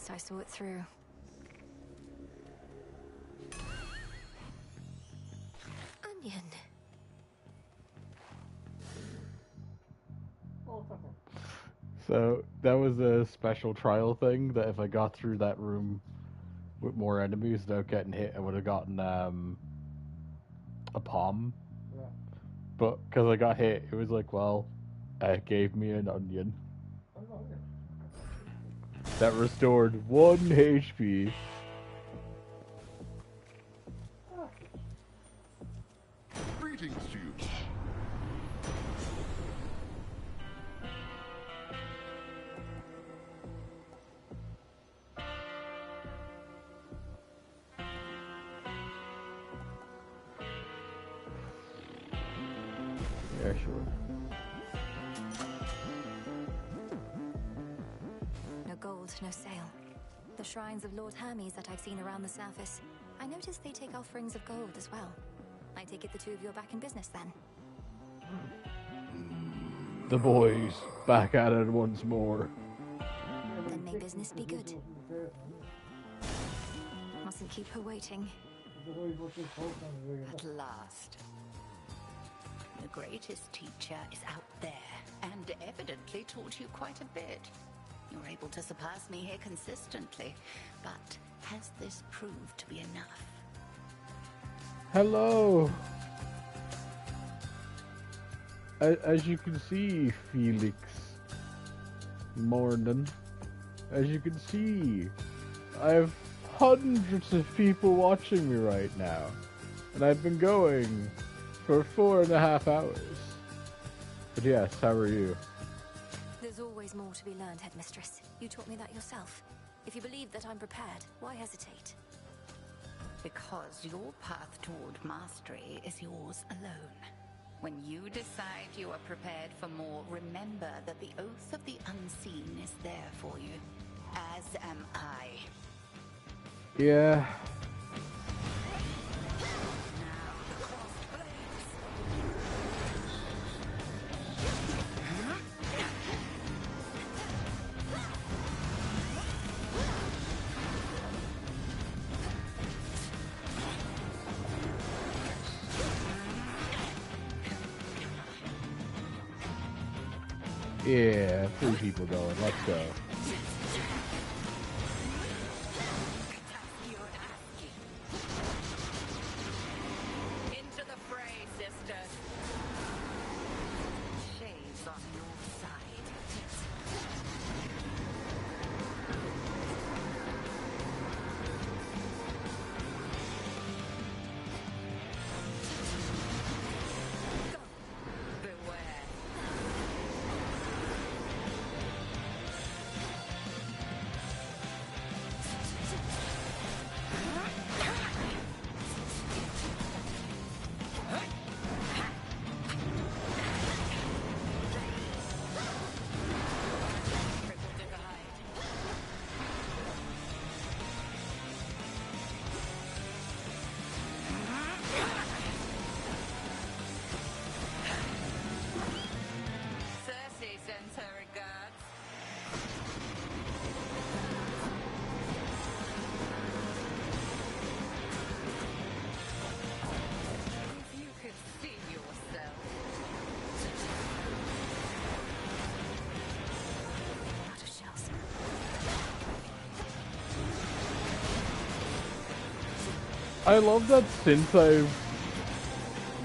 I saw it through. Onion. So that was a special trial thing that if I got through that room with more enemies without getting hit, I would have gotten a palm. Yeah. But because I got hit, it was like, well, it gave me an onion. That restored 1 HP. Greetings to you. Yeah, sure. No gold, no sale. The shrines of Lord Hermes that I've seen around the surface. I noticed they take offerings of gold as well. I take it the two of you are back in business then. The boys back at it once more. Then may business be good. Mustn't keep her waiting. At last. The greatest teacher is out there, and evidently taught you quite a bit. You're able to surpass me here consistently, but has this proved to be enough? Hello. As you can see, Felix Morning. As you can see, I have hundreds of people watching me right now. And I've been going for 4.5 hours. But yes, how are you? There's always more to be learned, Headmistress. You taught me that yourself. If you believe that I'm prepared, why hesitate? Because your path toward mastery is yours alone. When you decide you are prepared for more, remember that the Oath of the Unseen is there for you. As am I. Yeah. Yeah, 3 people going. Let's go. Into the fray, sisters. Shades on your side. Beware. Cersei sends her regards. If you could see yourself. Out of shells. I love that since I've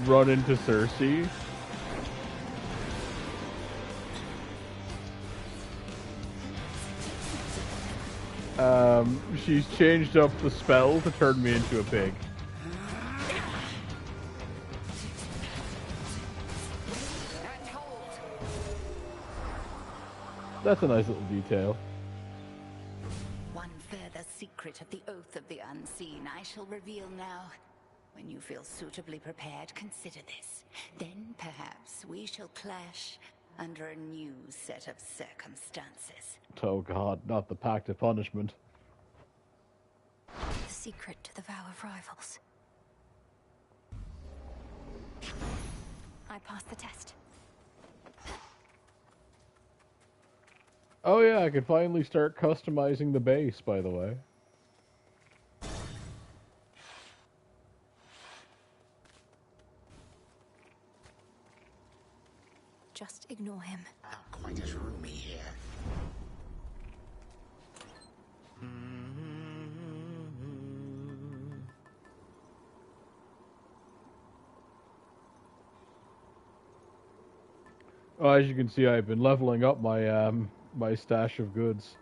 run into Cersei, she's changed up the spell to turn me into a pig. That's a nice little detail. One further secret of the Oath of the Unseen I shall reveal now. When you feel suitably prepared, consider this. Then perhaps we shall clash under a new set of circumstances. Oh god, not the Pact of Punishment. The secret to the Vow of Rivals. I passed the test. Oh yeah, I can finally start customizing the base, by the way. Just ignore him. Not quite as roomy here. Oh, as you can see, I've been leveling up my my stash of goods.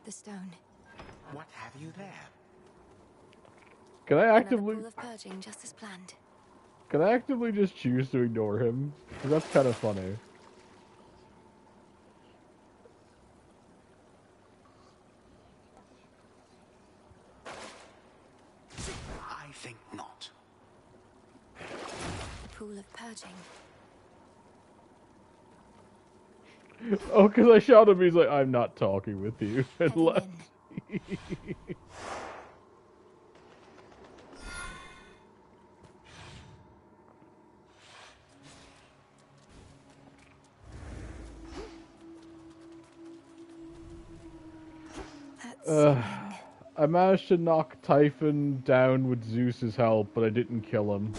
The stone. What have you there? Can I Another actively pool of purging, just as planned. can I actively just choose to ignore him? 'Cause that's kind of funny. I think not. The pool of purging. Oh, because I shot him, he's like, I'm not talking with you, and left. I managed to knock Typhon down with Zeus's help, but I didn't kill him.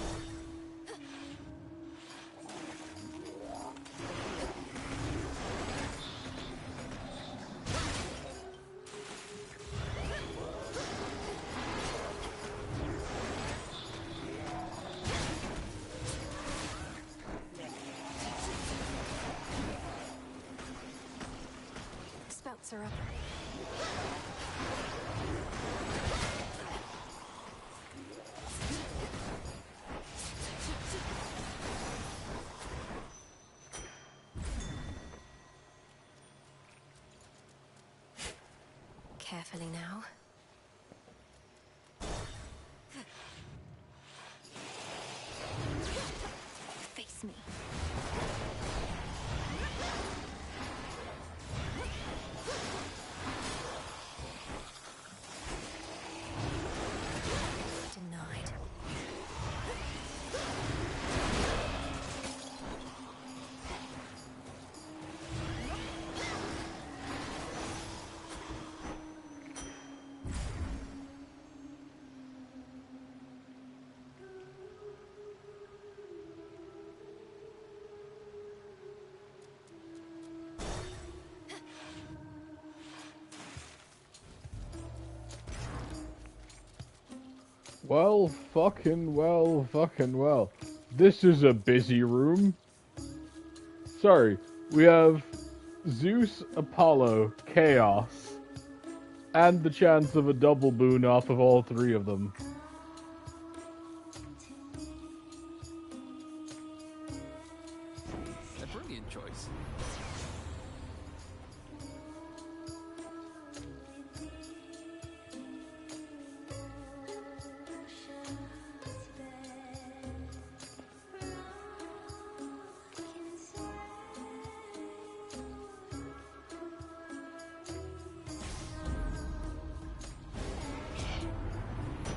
Spouts are up. Carefully now. Face me. Denied. Well, fucking well. This is a busy room. Sorry, we have Zeus, Apollo, Chaos, and the chance of a double boon off of all three of them. A brilliant choice.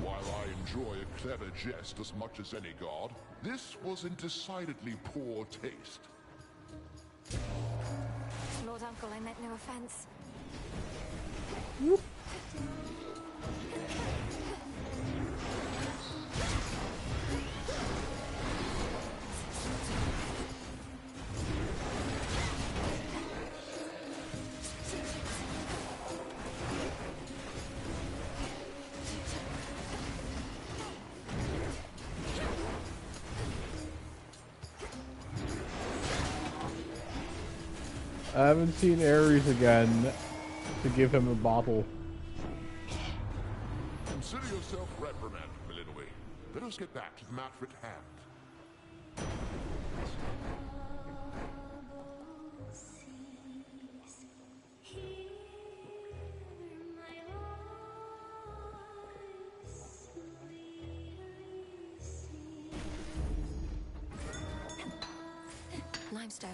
While I enjoy a clever jest as much as any god, this was in decidedly poor taste. Lord Uncle, I meant no offense. I haven't seen Ares again to give him a bottle. Consider yourself reprimanded, Milinoi. Let us get back to the matter at hand. Limestone.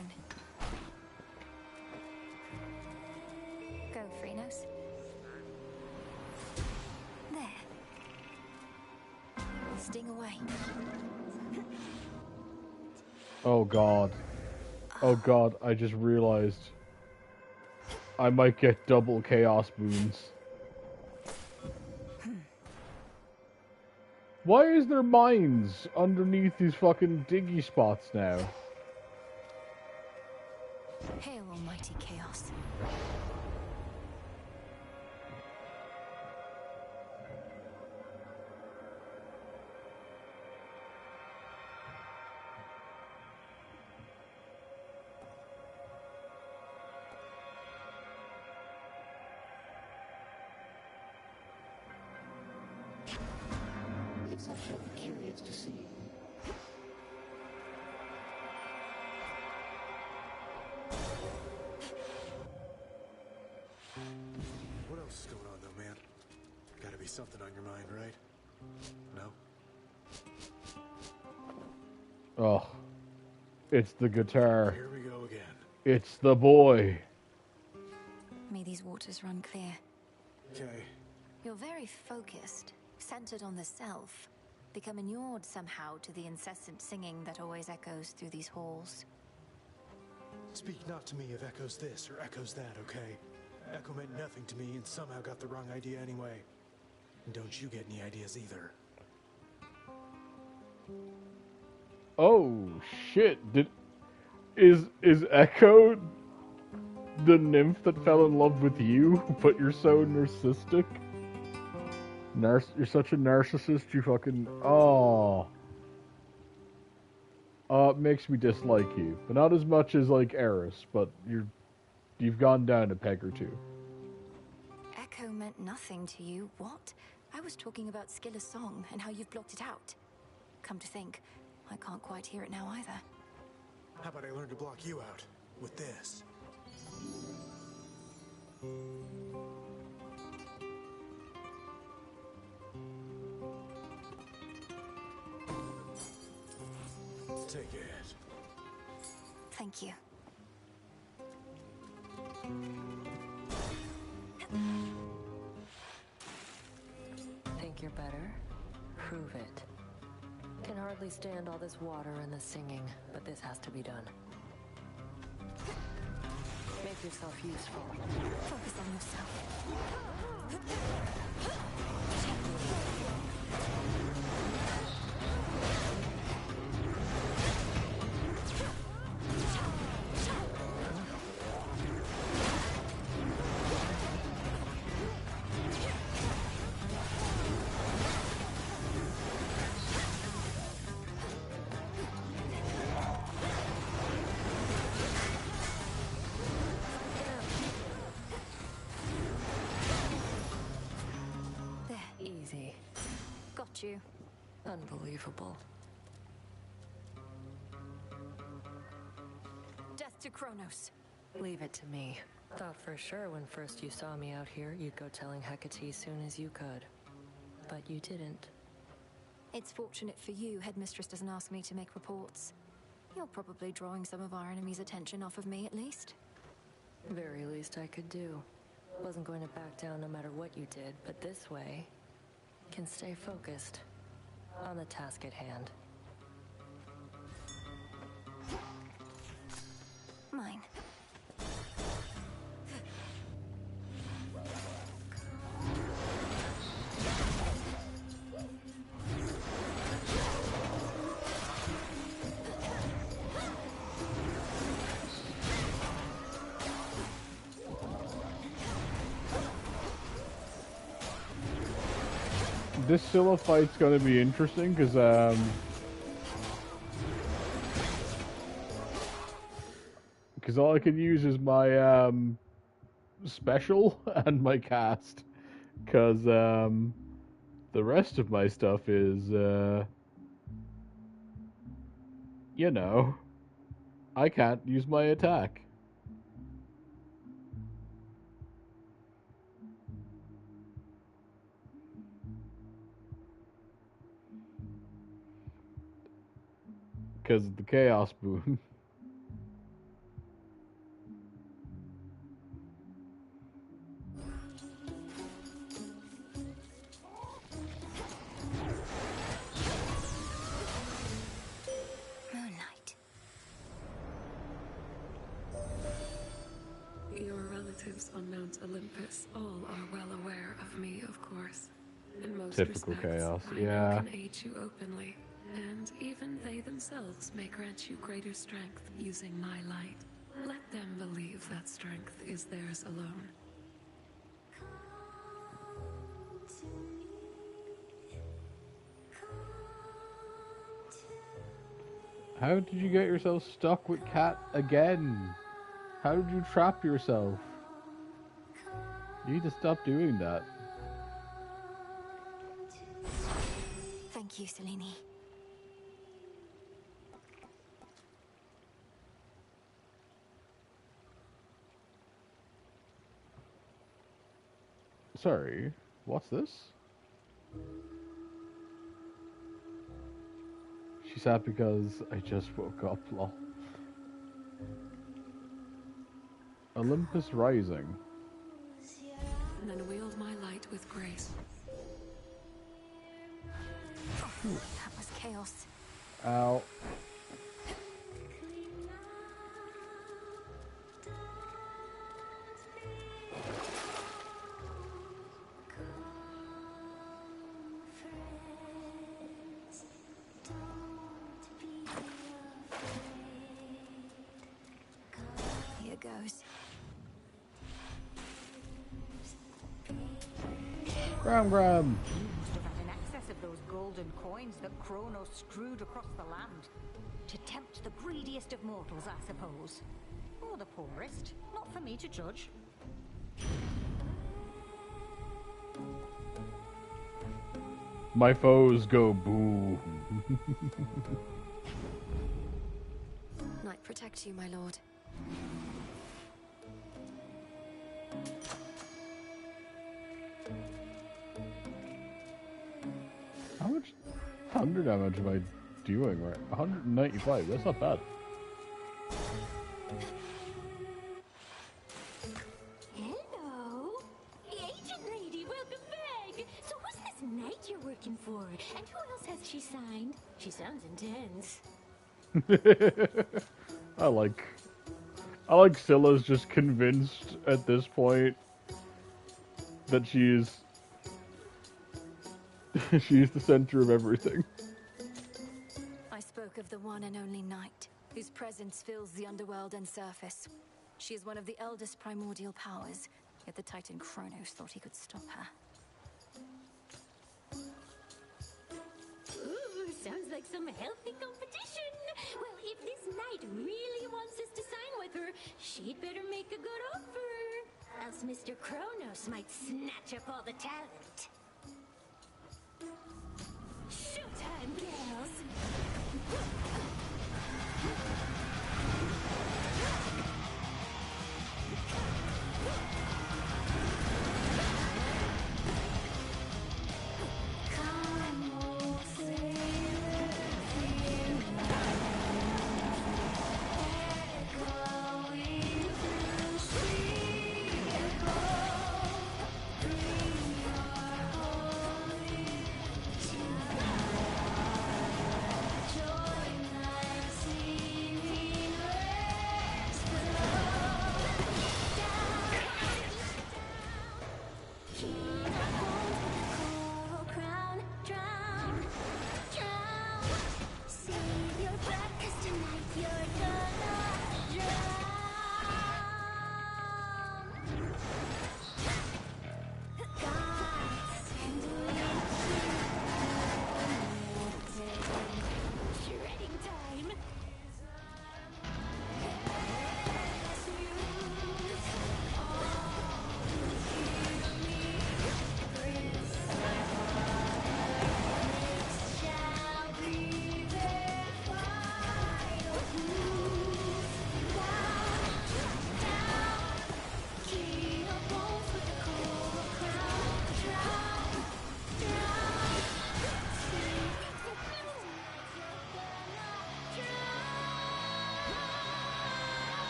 Go, Phrynos. There. Sting away. Oh god. Oh god, I just realized I might get double chaos boons. Why is there mines underneath these fucking diggy spots now? Hail, almighty chaos. It's actually curious to see. What else is going on, though, man? Gotta be something on your mind, right? No? Oh. It's the guitar. Here we go again. It's the boy. May these waters run clear. Okay. You're very focused, centered on the self, become inured somehow to the incessant singing that always echoes through these halls. Speak not to me of echoes this or echoes that, okay? Echo meant nothing to me and somehow got the wrong idea anyway. And don't you get any ideas either. Oh shit! Is Echo the nymph that fell in love with you, but you're so narcissistic? You're such a narcissist. You fucking it makes me dislike you, but not as much as like Eris. But you've gone down a peg or two. Echo meant nothing to you. What? I was talking about Skiller's song and how you've blocked it out. Come to think, I can't quite hear it now either. How about I learn to block you out with this? Take it. Thank you. Think you're better? Prove it. Can hardly stand all this water and the singing, but this has to be done. Make yourself useful. Focus on yourself. Easy. Got you. Unbelievable. Death to Kronos. Leave it to me. Thought for sure when first you saw me out here, you'd go telling Hecate soon as you could. But you didn't. It's fortunate for you, Headmistress doesn't ask me to make reports. You're probably drawing some of our enemy's attention off of me, at least. Very least I could do. Wasn't going to back down no matter what you did, but this way, can stay focused on the task at hand. Mine. This Scylla fight's gonna be interesting because all I can use is my special and my cast, because the rest of my stuff is you know, I can't use my attack. Because of the Chaos Boon. Moonlight. Your relatives on Mount Olympus all are well aware of me, of course. In most Typical respects, Chaos, I yeah. can aid you openly, and even they themselves may grant you greater strength using my light. Let them believe that strength is theirs alone. How did you get yourself stuck with Cat again? How did you trap yourself? You need to stop doing that. Thank you, Selene. Sorry, what's this? She's sad because I just woke up, lol. Olympus Rising. And then wield my light with grace. That was chaos. Ow. Grab, grab. You must have had an excess of those golden coins that Kronos strewed across the land. To tempt the greediest of mortals, I suppose. Or the poorest. Not for me to judge. My foes go boo. Night protect you, my lord. How much thunder damage am I doing right? 195, that's not bad. Hello? Agent lady, welcome back! So who's this knight you're working for? And who else has she signed? She sounds intense. I like Scylla's just convinced at this point that she's the center of everything. I spoke of the one and only night, whose presence fills the underworld and surface. She is one of the eldest primordial powers, yet the Titan Kronos thought he could stop her. Ooh, sounds like some healthy competition. Well, if this knight really wants us to sign with her, she'd better make a good offer. Else Mr. Kronos might snatch up all the talent. Showtime, girls!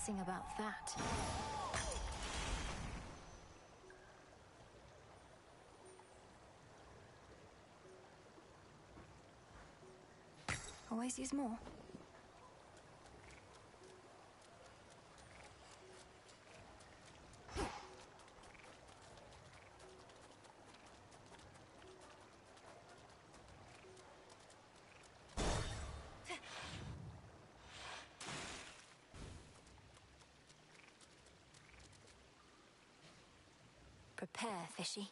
Sing about that. Always use more. Prepare, fishy.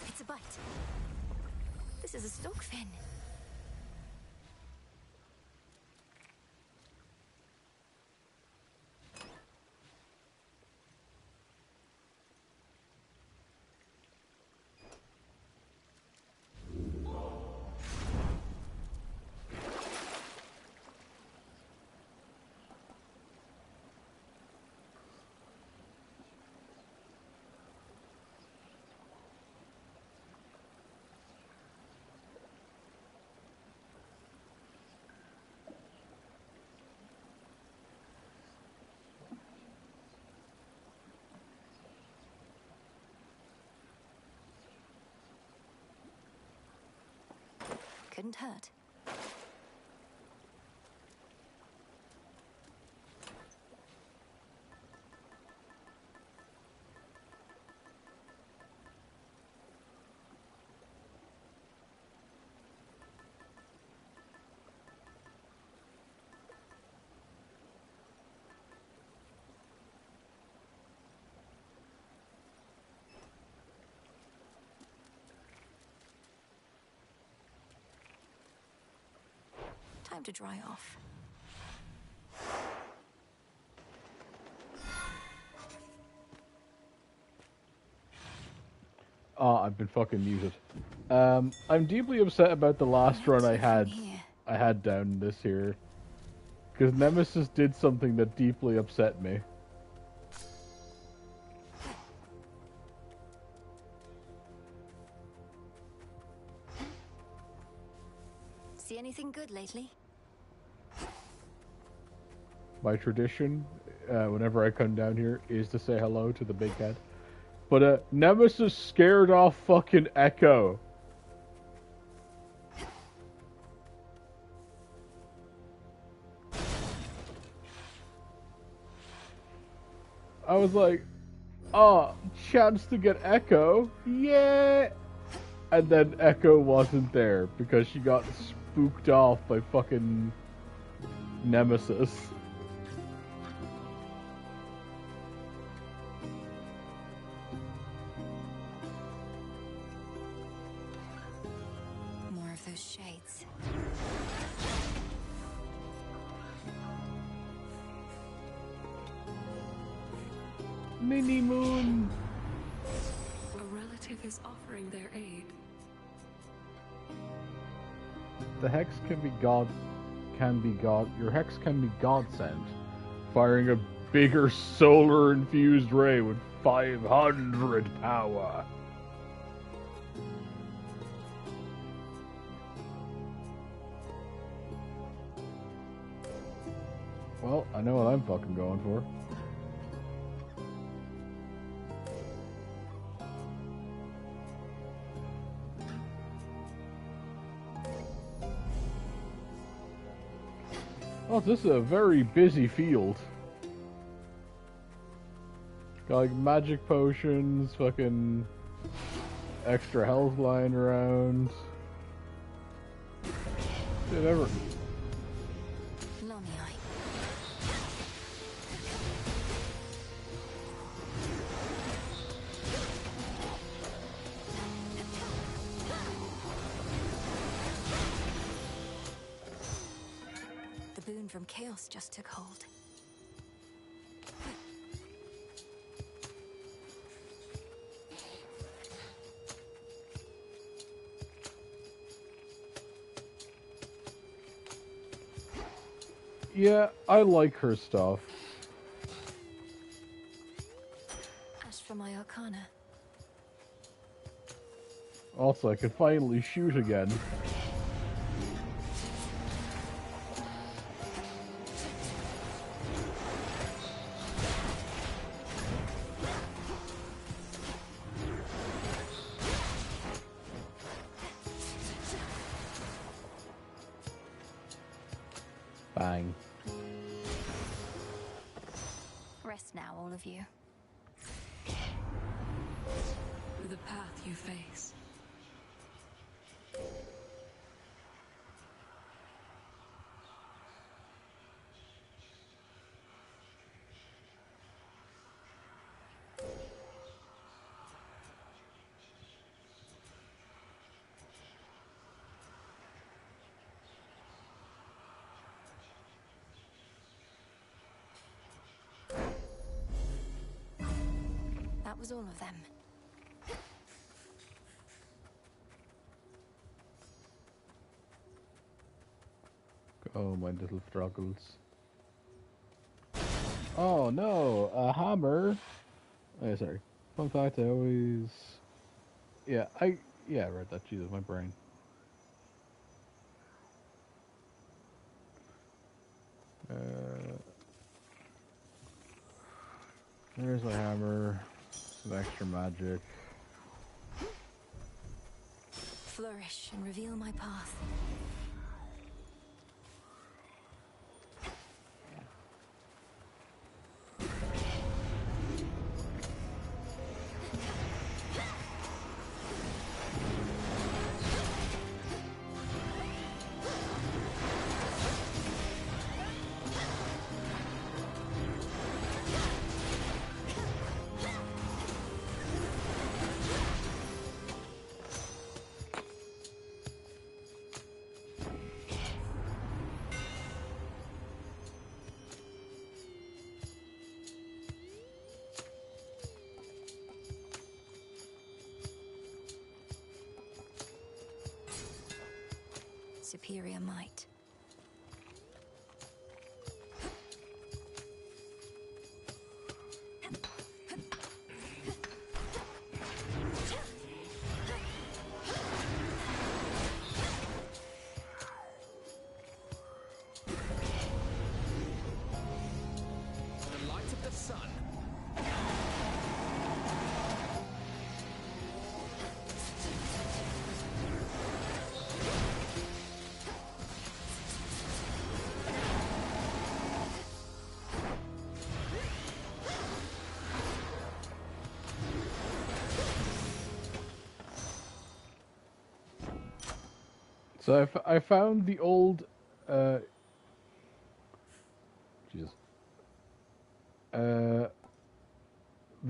It's a bite. This is a stockfin. Couldn't hurt. Time to dry off. I've been fucking muted. I'm deeply upset about the last run I had down this here. Because Nemesis did something that deeply upset me. See anything good lately? My tradition, whenever I come down here, is to say hello to the big head. But Nemesis scared off fucking Echo. I was like, oh, chance to get Echo? Yeah! And then Echo wasn't there because she got spooked off by fucking Nemesis. More of those shades. Mini Moon! A relative is offering their aid. The hex can be your hex can be God sent, firing a bigger solar infused ray with 500 power. Well, I know what I'm fucking going for. Oh, this is a very busy field. Got like magic potions, fucking extra health lying around. Dude, ever. The boon from Chaos just took hold. Yeah, I like her stuff. Ask for my Arcana. Also, I can finally shoot again. Bang. Rest now, all of you. The path you face. That was all of them. Oh, my little struggles. Oh no, a hammer. Oh, sorry. Fun fact, I always... Yeah, I read that. Jesus, my brain. There's my hammer. Some extra magic. flourish and reveal my path. Superior might. The light of the sun. So I found the old, the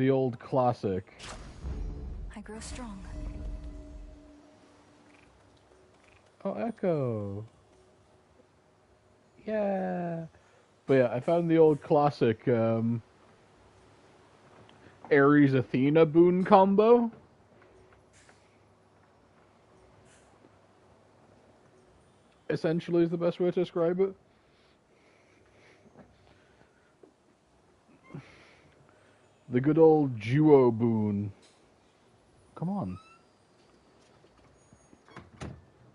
old classic. I grow strong. Oh, Echo. Yeah. But yeah, I found the old classic, Ares Athena boon combo. Essentially is the best way to describe it. The good old duo boon. Come on.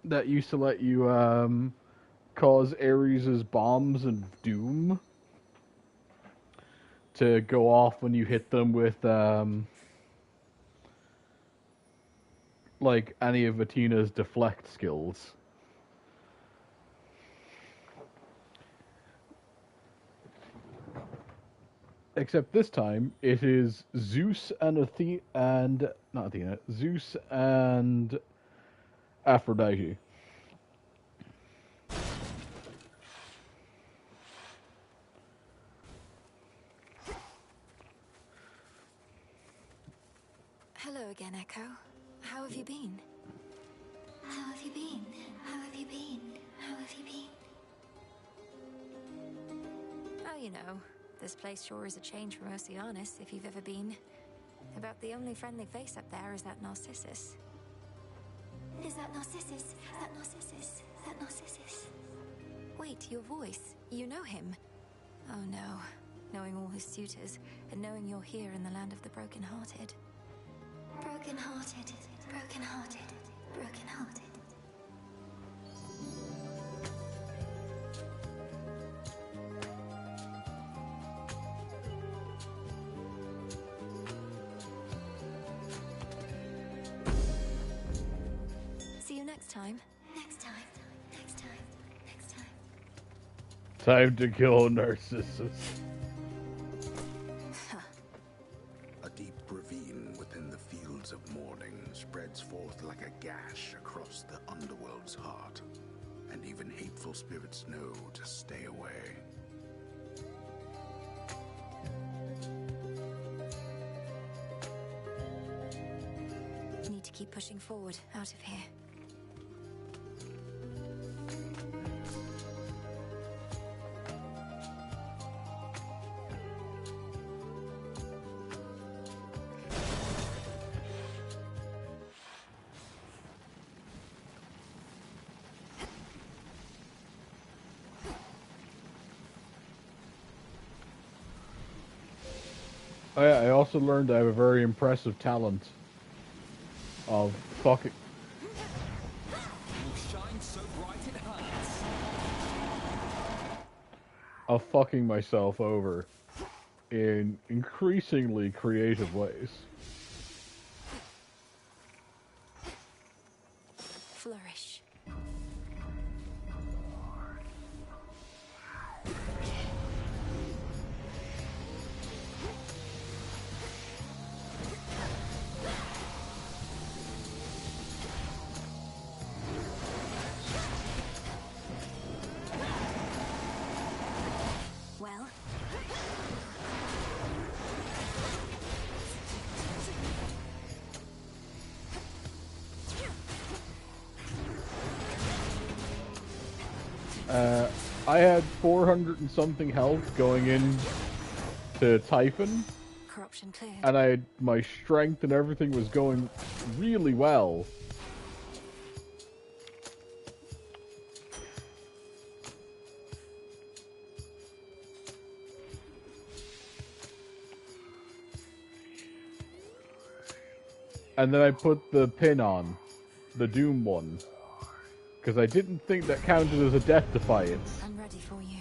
That used to let you cause Ares' bombs of doom to go off when you hit them with like any of Athena's deflect skills. Except this time, it is Zeus and not Athena, Zeus and Aphrodite. Hello again, Echo. How have you been? How have you been? How have you been? How have you been? Oh, you know, this place sure is a change from Oceanus, if you've ever been. About the only friendly face up there is that Narcissus. Is that Narcissus? Is that Narcissus? Is that Narcissus? Wait, your voice. You know him? Oh no. Knowing all his suitors, and knowing you're here in the land of the broken-hearted. Broken-hearted, broken-hearted, broken-hearted. See you next time. Next time. Next time. Next time. Time to kill Narcissus. A deep ravine within the fields of mourning spreads forth like a gash across the underworld's heart, and even hateful spirits know to stay away. Need to keep pushing forward, out of here. Oh yeah, I also learned I have a very impressive talent of fucking... Shine so bright it hurts. of fucking myself over in increasingly creative ways. I had 400 and something health going in to Typhon. Corruption cleared. And my strength and everything was going really well. And then I put the pin on, the Doom one, because I didn't think that counted as a death defiance. I'm ready for you.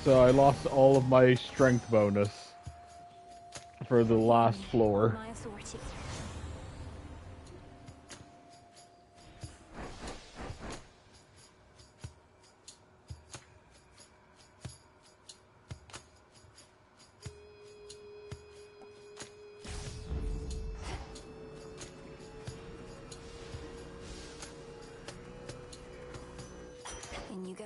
So I lost all of my strength bonus for the last floor. My authority. In you go.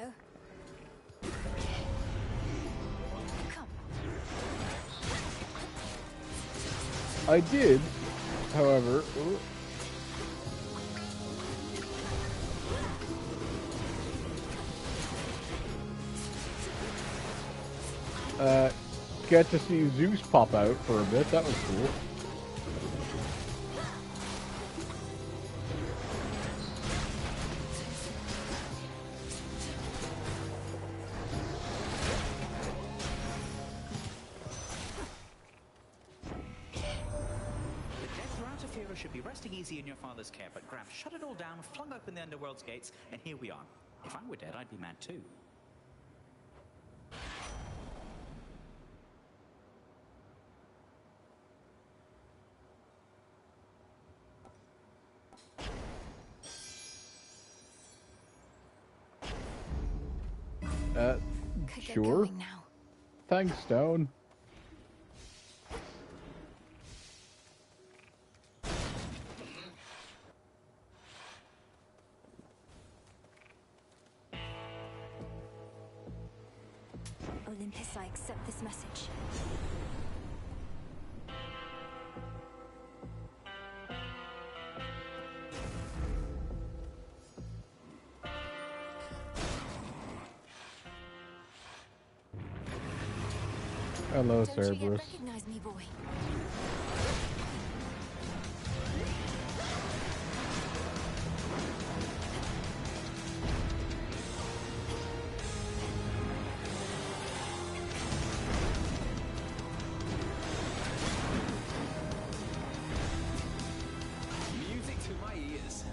I did, however, get to see Zeus pop out for a bit. That was cool. Should be resting easy in your father's care, but Gramps shut it all down, flung open the underworld's gates, and here we are. If I were dead, I'd be mad too. Sure. Thanks, Stone. Olympus, I accept this message. Hello, Don't you yet Cerberus. recognize me, boy? Music to my ears.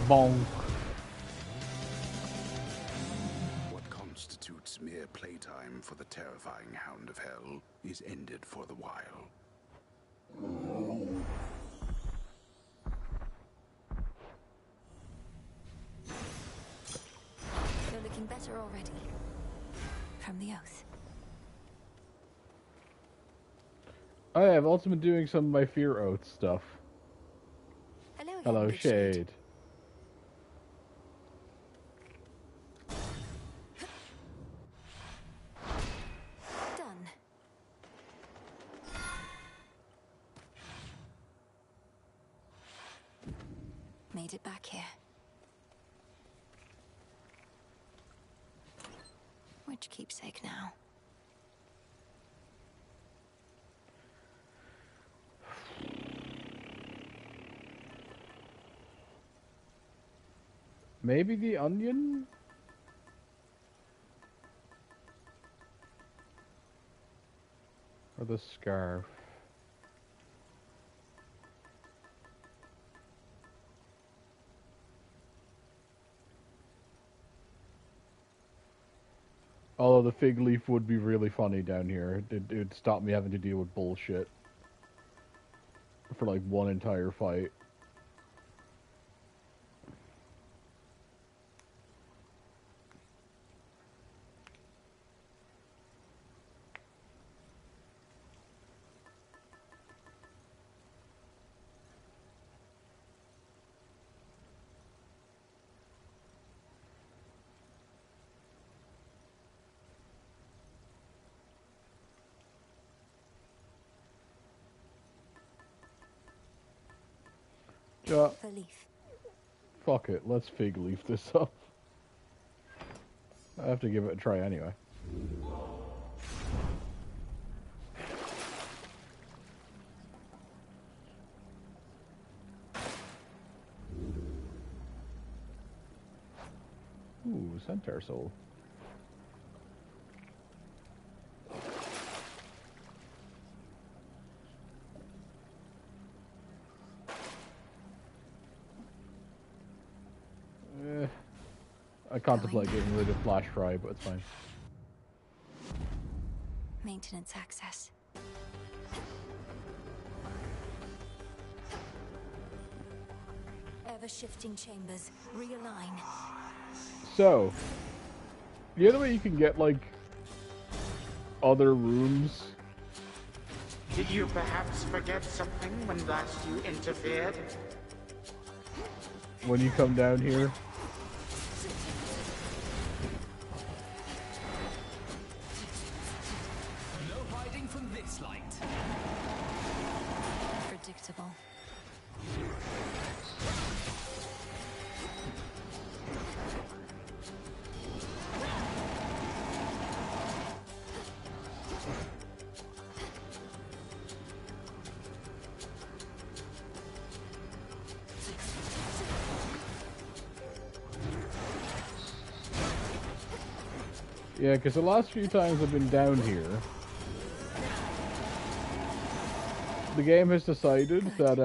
Bonk. What constitutes mere playtime for the terrifying Hound of Hell is ended for the while. You're looking better already. From the oath. Oh yeah, I've also been doing some of my Fear Oath stuff. Hello again, Hello, good Shade. Shade. Done. Made it back here. Which keepsake now? Maybe the onion? Or the scarf? Although the fig leaf would be really funny down here. It would stop me having to deal with bullshit. For like one entire fight. Yeah. The leaf. Fuck it, let's fig leaf this up. I have to give it a try anyway. Ooh, Centaur Soul. I contemplate getting rid of Flash Fry, but it's fine. Maintenance access. Ever-shifting chambers. Realign. So, the other way you can get, like, other rooms. Did you perhaps forget something when last you interfered? When you come down here. No hiding from this light. Predictable. Yeah, because the last few times I've been down here, the game has decided that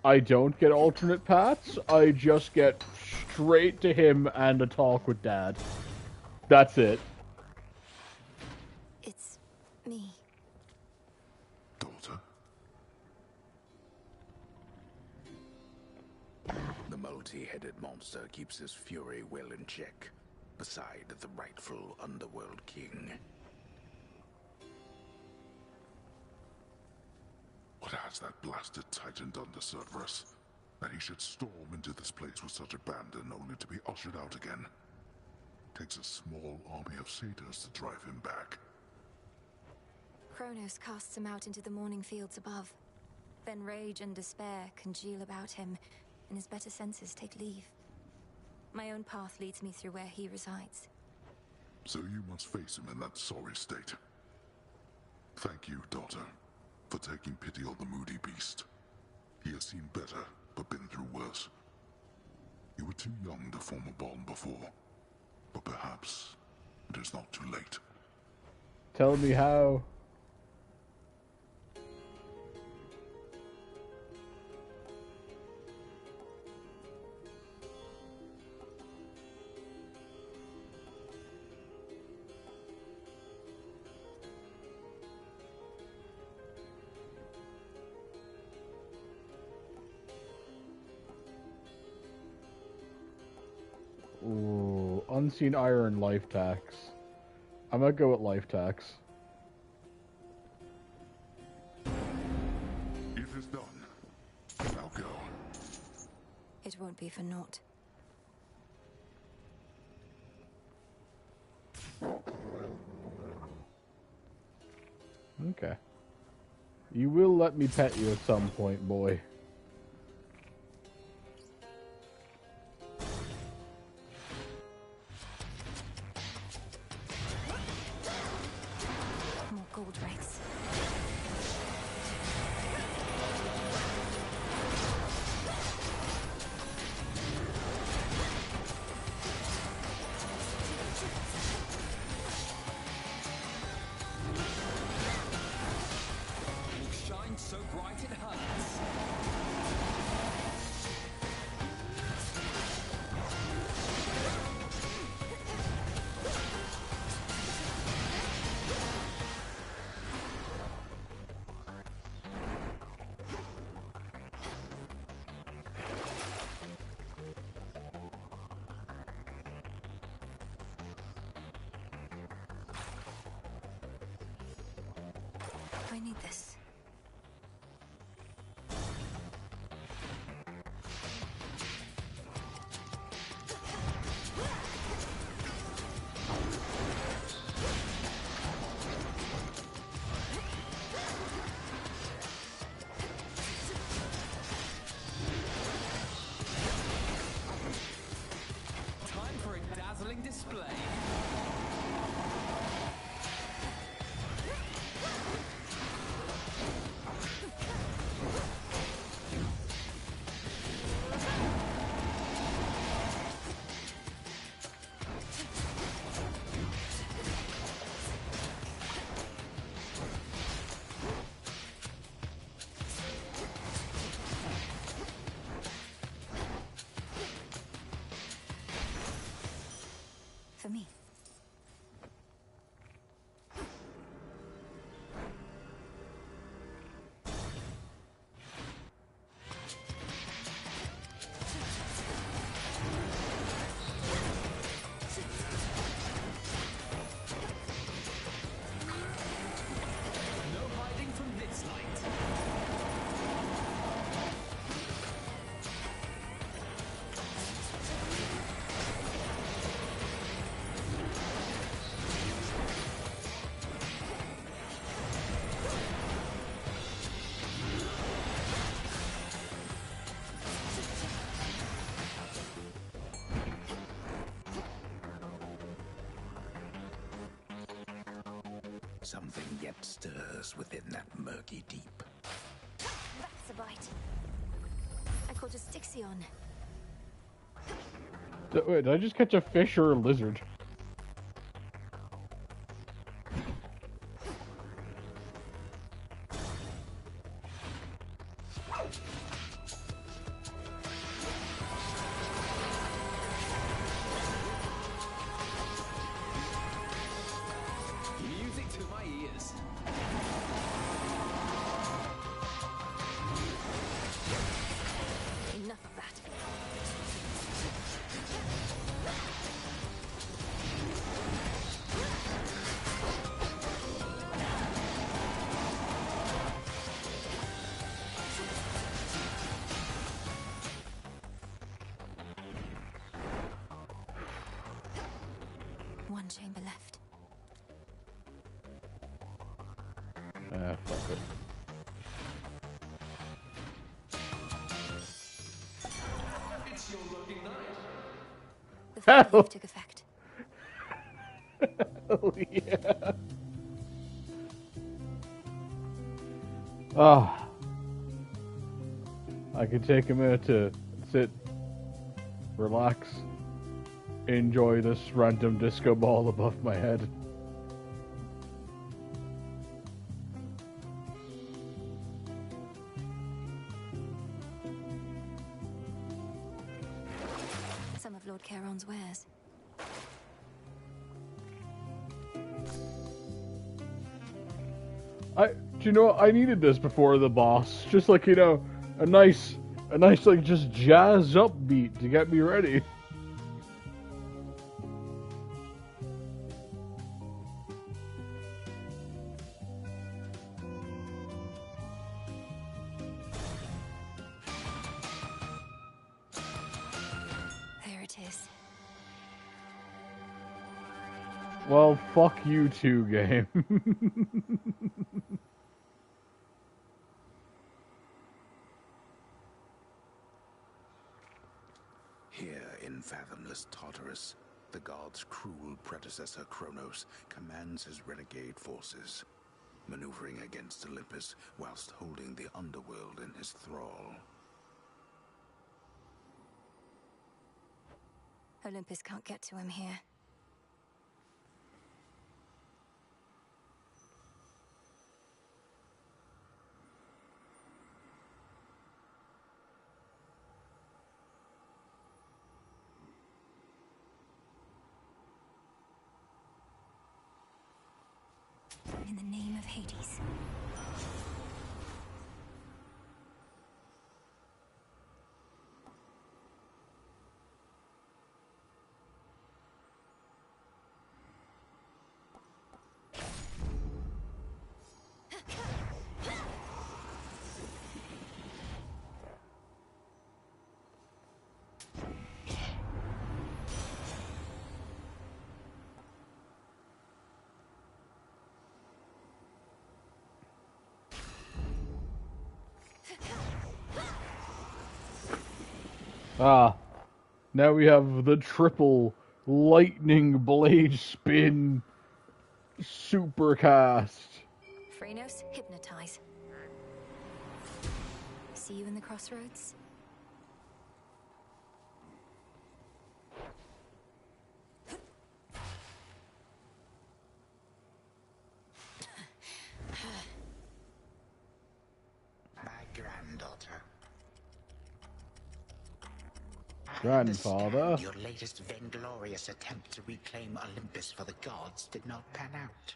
I don't get alternate paths. I just get straight to him and a talk with Dad. That's it. It's me. Daughter? The multi-headed monster keeps his fury well in check, beside the rightful Underworld King. What has that blasted Titan done to Cerberus? That he should storm into this place with such abandon only to be ushered out again. Takes a small army of satyrs to drive him back. Kronos casts him out into the morning fields above. Then rage and despair congeal about him, and his better senses take leave. My own path leads me through where he resides. So you must face him in that sorry state. Thank you, daughter, for taking pity on the moody beast. He has seen better, but been through worse. You were too young to form a bond before, but perhaps it is not too late. Tell me how. Unseen Iron life tax. I'm gonna go with life tax. It is done. Now go. It won't be for naught. Okay. You will let me pet you at some point, boy. More gold rates. Shine so bright it hurts. I need this. Time for a dazzling display. For me. No hiding from this light. Something yet stirs within that murky deep. That's a bite. I caught a Styxion. Wait, did I just catch a fish or a lizard? Music to my ears. Enough of that. One chamber left. Fuck it. It's your lucky night. The fire leaf took effect. Hell yeah. Ah. I could take a minute to sit, relax, enjoy this random disco ball above my head. Some of Lord Charon's wares. Do you know what? I needed this before the boss. Just like, you know, a nice like just jazz up beat to get me ready. Well, fuck you too, game. Here in fathomless Tartarus, the god's cruel predecessor Kronos commands his renegade forces, maneuvering against Olympus whilst holding the underworld in his thrall. Olympus can't get to him here. In the name of Hades. Ah, now we have the triple lightning blade spin supercast. Phrenos, hypnotize. See you in the crossroads? My granddaughter. Grandfather. Your latest vainglorious attempt to reclaim Olympus for the gods did not pan out.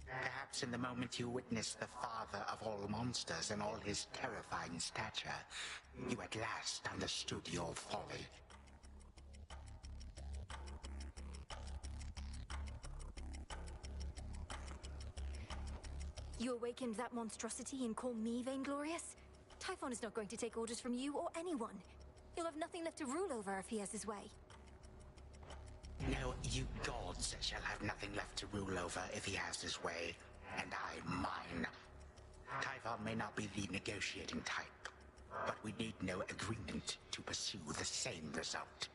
Perhaps in the moment you witnessed the father of all monsters in all his terrifying stature, you at last understood your folly. You awakened that monstrosity and call me vainglorious? Typhon is not going to take orders from you or anyone. He'll have nothing left to rule over if he has his way. No, you gods shall have nothing left to rule over if he has his way, and I mine. Typhon may not be the negotiating type, but we need no agreement to pursue the same result.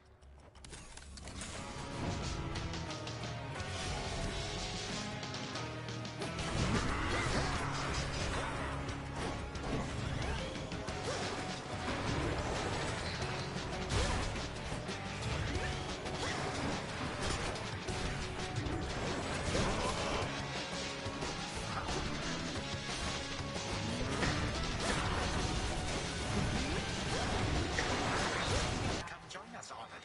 Join us, honored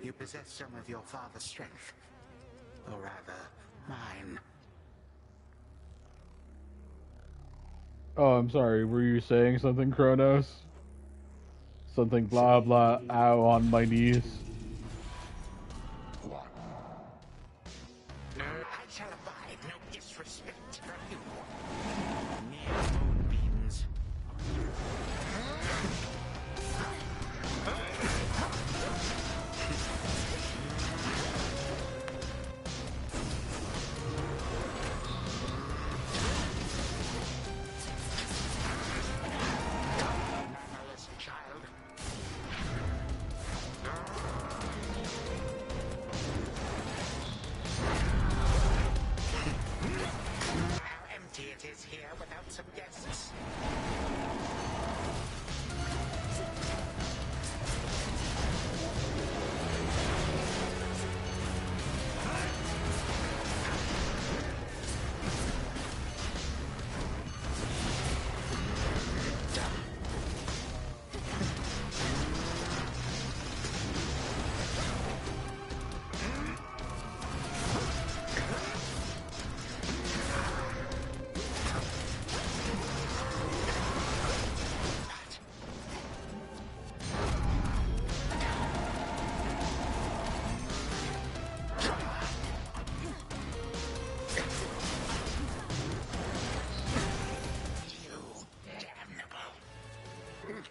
You possess some of your father's strength. Or rather, mine. Oh, I'm sorry. Were you saying something, Kronos? Something blah blah ow on my knees. I shall abide no disrespect from you. Mere moonbeams. Manners, child. How empty it is here without some guests.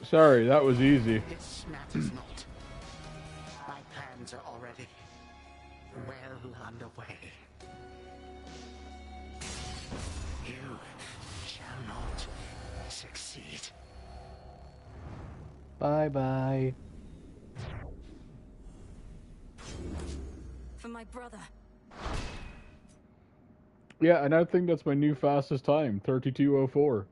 Sorry, that was easy. This matters not. My plans are already well underway. You shall not succeed. Bye bye. For my brother. Yeah, and I think that's my new fastest time, 32:04.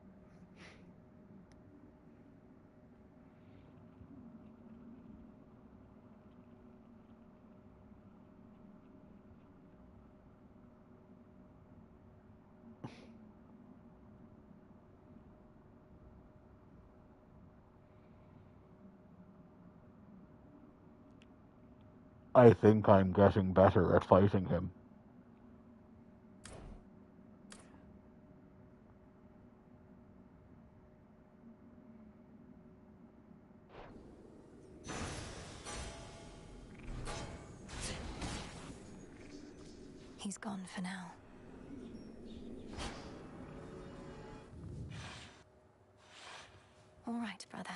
I think I'm getting better at fighting him. He's gone for now. All right, brother.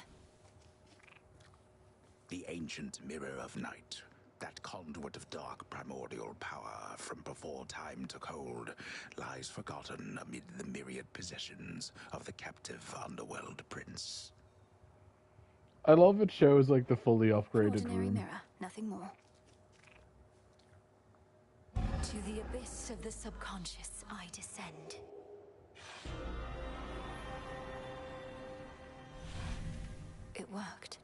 The ancient mirror of night. That conduit of dark primordial power from before time took hold lies forgotten amid the myriad possessions of the captive underworld prince. I love it shows like the fully upgraded Ordinary room. mirror, nothing more. To the abyss of the subconscious I descend. It worked.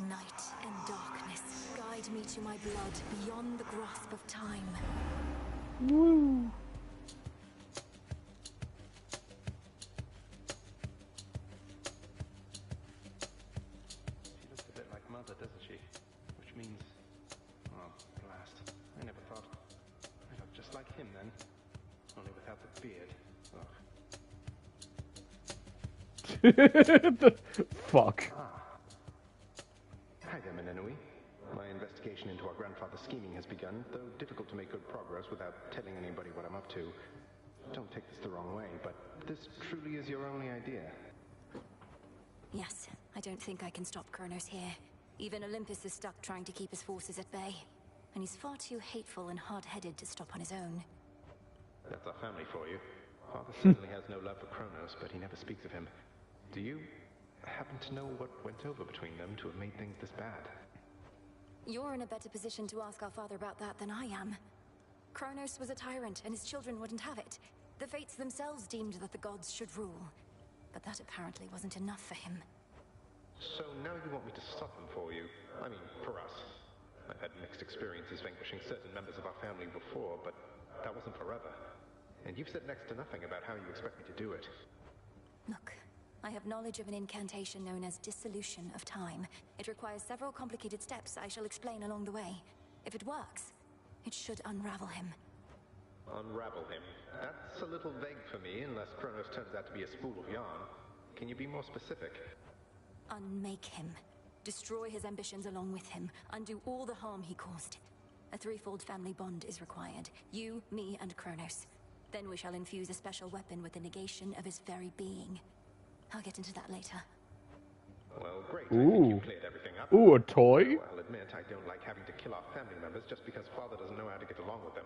Night and darkness guide me to my blood beyond the grasp of time. Woo! She looks a bit like Mother, doesn't she? Which means... oh, blast. I never thought... I look just like him then. Only without the beard. Ugh. The fuck. Hi there, Minenui. My investigation into our grandfather's scheming has begun, though difficult to make good progress without telling anybody what I'm up to. Don't take this the wrong way, but this truly is your only idea. Yes, I don't think I can stop Kronos here. Even Olympus is stuck trying to keep his forces at bay. And he's far too hateful and hard-headed to stop on his own. That's our family for you. Father certainly has no love for Kronos, but he never speaks of him. Do you happen to know what went over between them to have made things this bad? You're in a better position to ask our father about that than I am. Kronos was a tyrant, and his children wouldn't have it. The Fates themselves deemed that the gods should rule. But that apparently wasn't enough for him. So now you want me to stop him for you? I mean, for us. I've had mixed experiences vanquishing certain members of our family before, but that wasn't forever. And you've said next to nothing about how you expect me to do it. Look, I have knowledge of an incantation known as Dissolution of Time. It requires several complicated steps I shall explain along the way. If it works, it should unravel him. Unravel him? That's a little vague for me, unless Kronos turns out to be a spool of yarn. Can you be more specific? Unmake him. Destroy his ambitions along with him. Undo all the harm he caused. A threefold family bond is required. You, me, and Kronos. Then we shall infuse a special weapon with the negation of his very being. I'll get into that later. Well, great. I think you've cleared everything up. Ooh, a toy? I'll admit I don't like having to kill our family members just because Father doesn't know how to get along with them.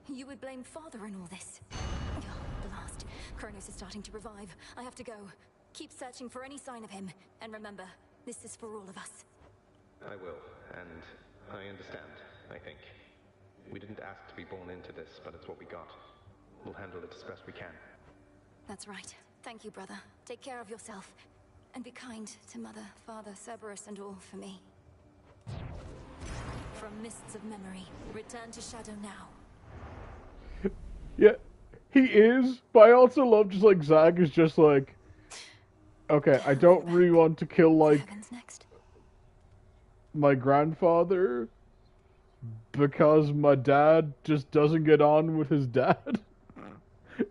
You would blame Father in all this? Oh, blast. Kronos is starting to revive. I have to go. Keep searching for any sign of him. And remember, this is for all of us. I will, and I understand, I think. We didn't ask to be born into this, but it's what we got. We'll handle it as best we can. That's right. Thank you, brother. Take care of yourself. And be kind to Mother, Father, Cerberus, and all for me. From Mists of Memory, return to Shadow now. Yeah, he is, but I also love just like Zag is just like, okay, I don't really want to kill like my grandfather because my dad just doesn't get on with his dad.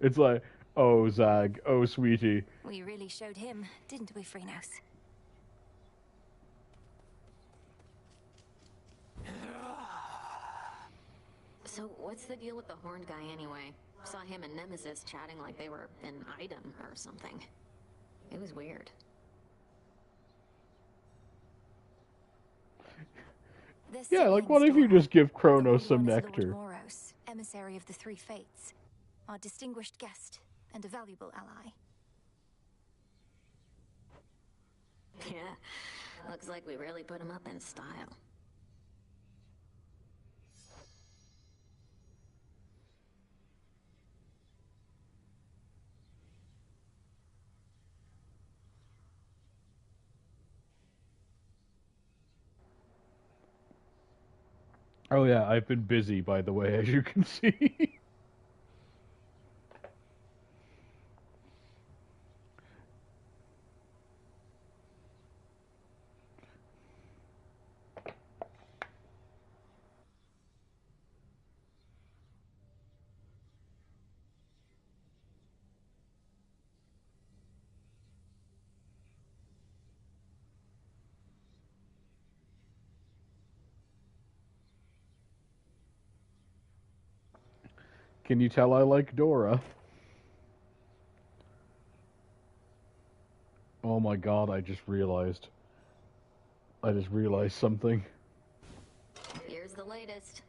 It's like, oh Zag, oh sweetie. We really showed him, didn't we, Phrynos? So, what's the deal with the horned guy anyway? Saw him and Nemesis chatting like they were an item or something. It was weird. Yeah, like what if you just give Kronos some nectar? Lord Moros, emissary of the Three Fates, our distinguished guest and a valuable ally. Yeah, looks like we really put him up in style. Oh yeah, I've been busy, by the way, as you can see. Can you tell I like Dora? Oh my god, I just realized something. Here's the latest.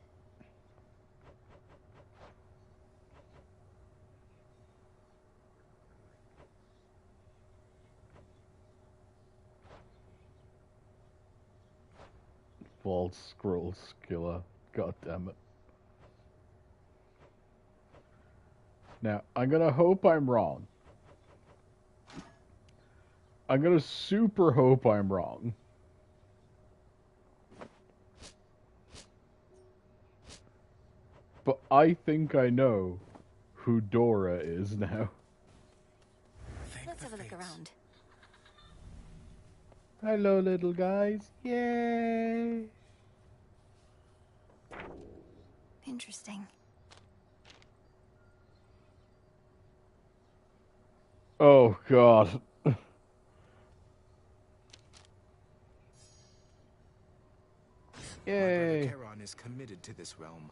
Vault scroll skiller. God damn it. Now, I'm gonna hope I'm wrong. I'm gonna super hope I'm wrong. But I think I know who Dora is now. Let's have a look around. Hello, little guys. Yay! Interesting. Oh, God. Yay. My brother Charon is committed to this realm.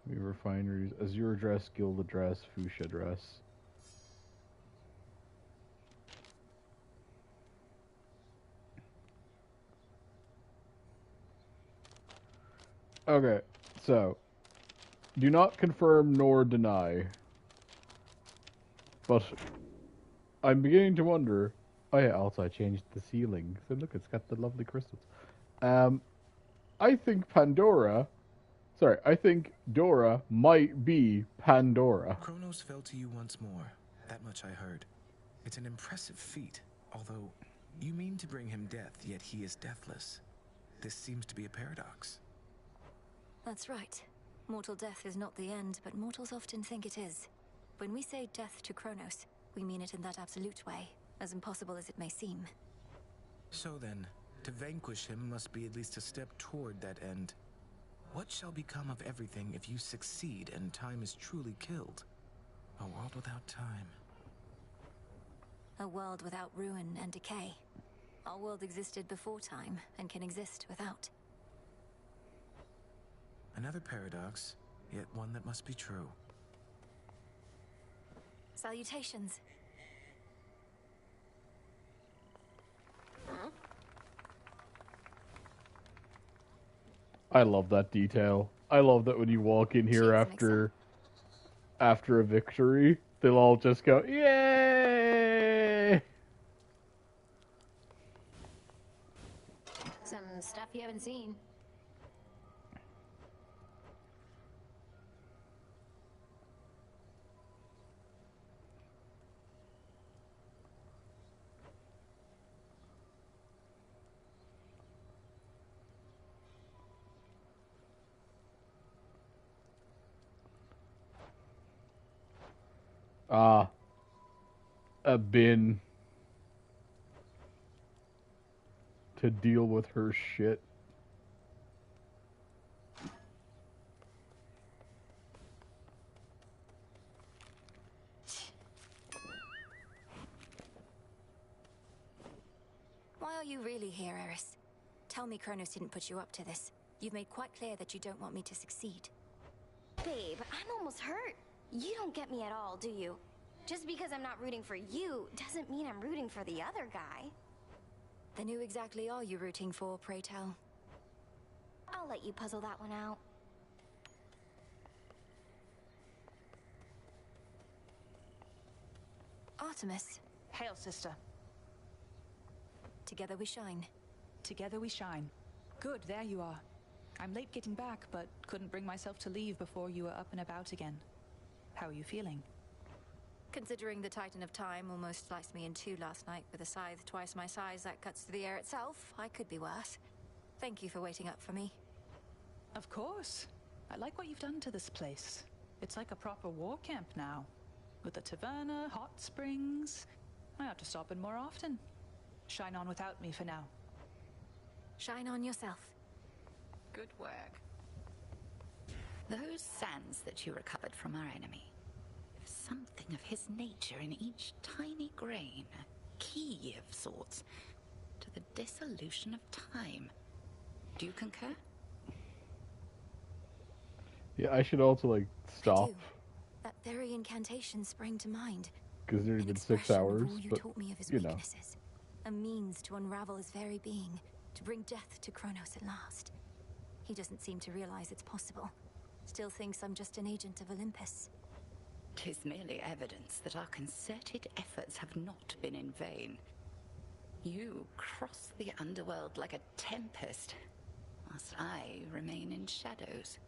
We refineries, Azure dress, Guild address, Fuchsia dress. Okay, so do not confirm nor deny, but I'm beginning to wonder. Oh yeah, also I changed the ceiling, so look, it's got the lovely crystals. I think I think Dora might be Pandora. Kronos fell to you once more. That much I heard. It's an impressive feat, although you mean to bring him death, yet he is deathless. This seems to be a paradox. That's right. Mortal death is not the end, but mortals often think it is. When we say death to Kronos, we mean it in that absolute way, as impossible as it may seem. So then, to vanquish him must be at least a step toward that end. What shall become of everything if you succeed and time is truly killed? A world without time. A world without ruin and decay. Our world existed before time, and can exist without. Another paradox, yet one that must be true. Salutations. I love that detail. I love that when you walk in here after a victory, they'll all just go, "Yay!" Some stuff you haven't seen. A bin to deal with her shit. Why are you really here, Eris? Tell me Kronos didn't put you up to this. You've made quite clear that you don't want me to succeed. Babe, I'm almost hurt. You don't get me at all, do you? Just because I'm not rooting for you doesn't mean I'm rooting for the other guy. Then who exactly are you rooting for, pray tell? I'll let you puzzle that one out. Artemis. Hail, sister. Together we shine. Together we shine. Good, there you are. I'm late getting back, but couldn't bring myself to leave before you were up and about again. How are you feeling? Considering the Titan of Time almost sliced me in two last night with a scythe twice my size that cuts through the air itself, I could be worse. Thank you for waiting up for me. Of course. I like what you've done to this place. It's like a proper war camp now. With a taverna, hot springs. I ought to stop in more often. Shine on without me for now. Shine on yourself. Good work. Those sands that you recovered from our enemy. Something of his nature in each tiny grain. A key of sorts to the dissolution of time. Do you concur? Yeah, I should also, like, stop. That very incantation sprang to mind. Because it's already been 6 hours, All you but, taught me of his you know. weaknesses. A means to unravel his very being. To bring death to Kronos at last. He doesn't seem to realize it's possible. Still thinks I'm just an agent of Olympus. 'Tis merely evidence that our concerted efforts have not been in vain. You cross the underworld like a tempest, whilst I remain in shadows.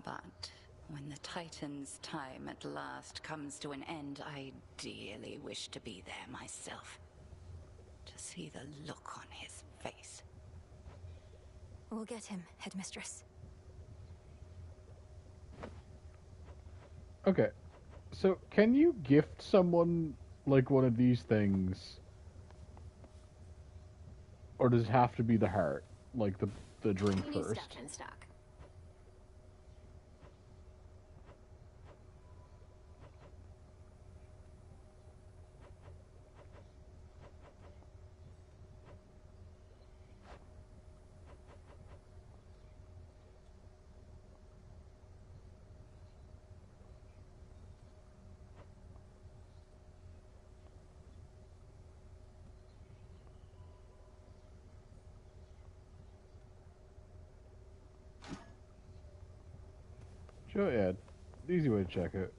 But when the Titan's time at last comes to an end, I dearly wish to be there myself. To see the look on his face. We'll get him, Headmistress. Okay, so can you gift someone, like, one of these things? Or does it have to be the heart? Like, the drink We need first? stuff in stock. Sure, yeah. Easy way to check it.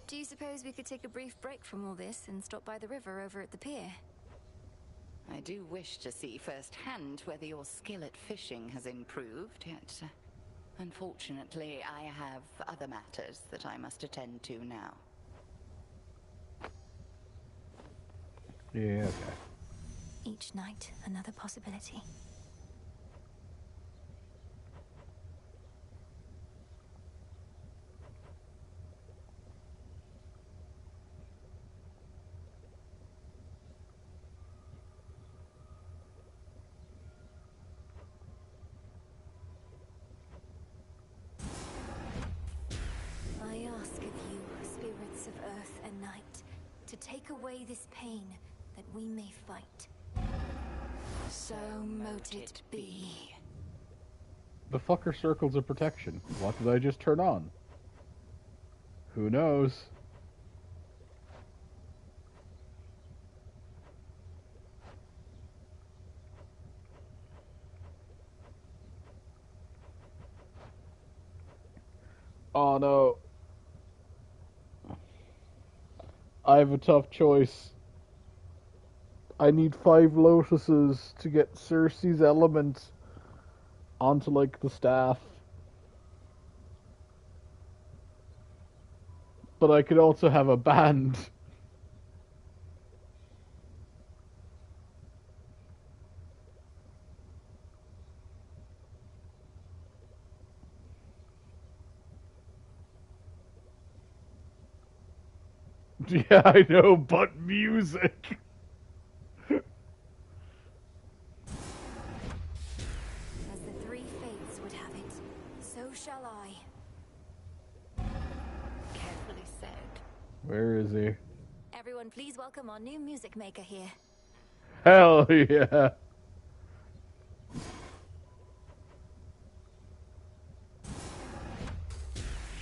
Do you suppose we could take a brief break from all this and stop by the river over at the pier? I do wish to see firsthand whether your skill at fishing has improved, yet Unfortunately, I have other matters that I must attend to now. Yeah, okay. Each night, another possibility. I ask of you, spirits of earth and night, to take away this pain that we may fight. So mote it be. The fucker circles of protection. What did I just turn on? Who knows? Oh no. I have a tough choice. I need 5 lotuses to get Cersei's element onto, like, the staff. But I could also have a band. Yeah, I know, but music. As the three fates would have it, so shall I. Carefully said. Where is he? Everyone, please welcome our new music maker here. Hell yeah.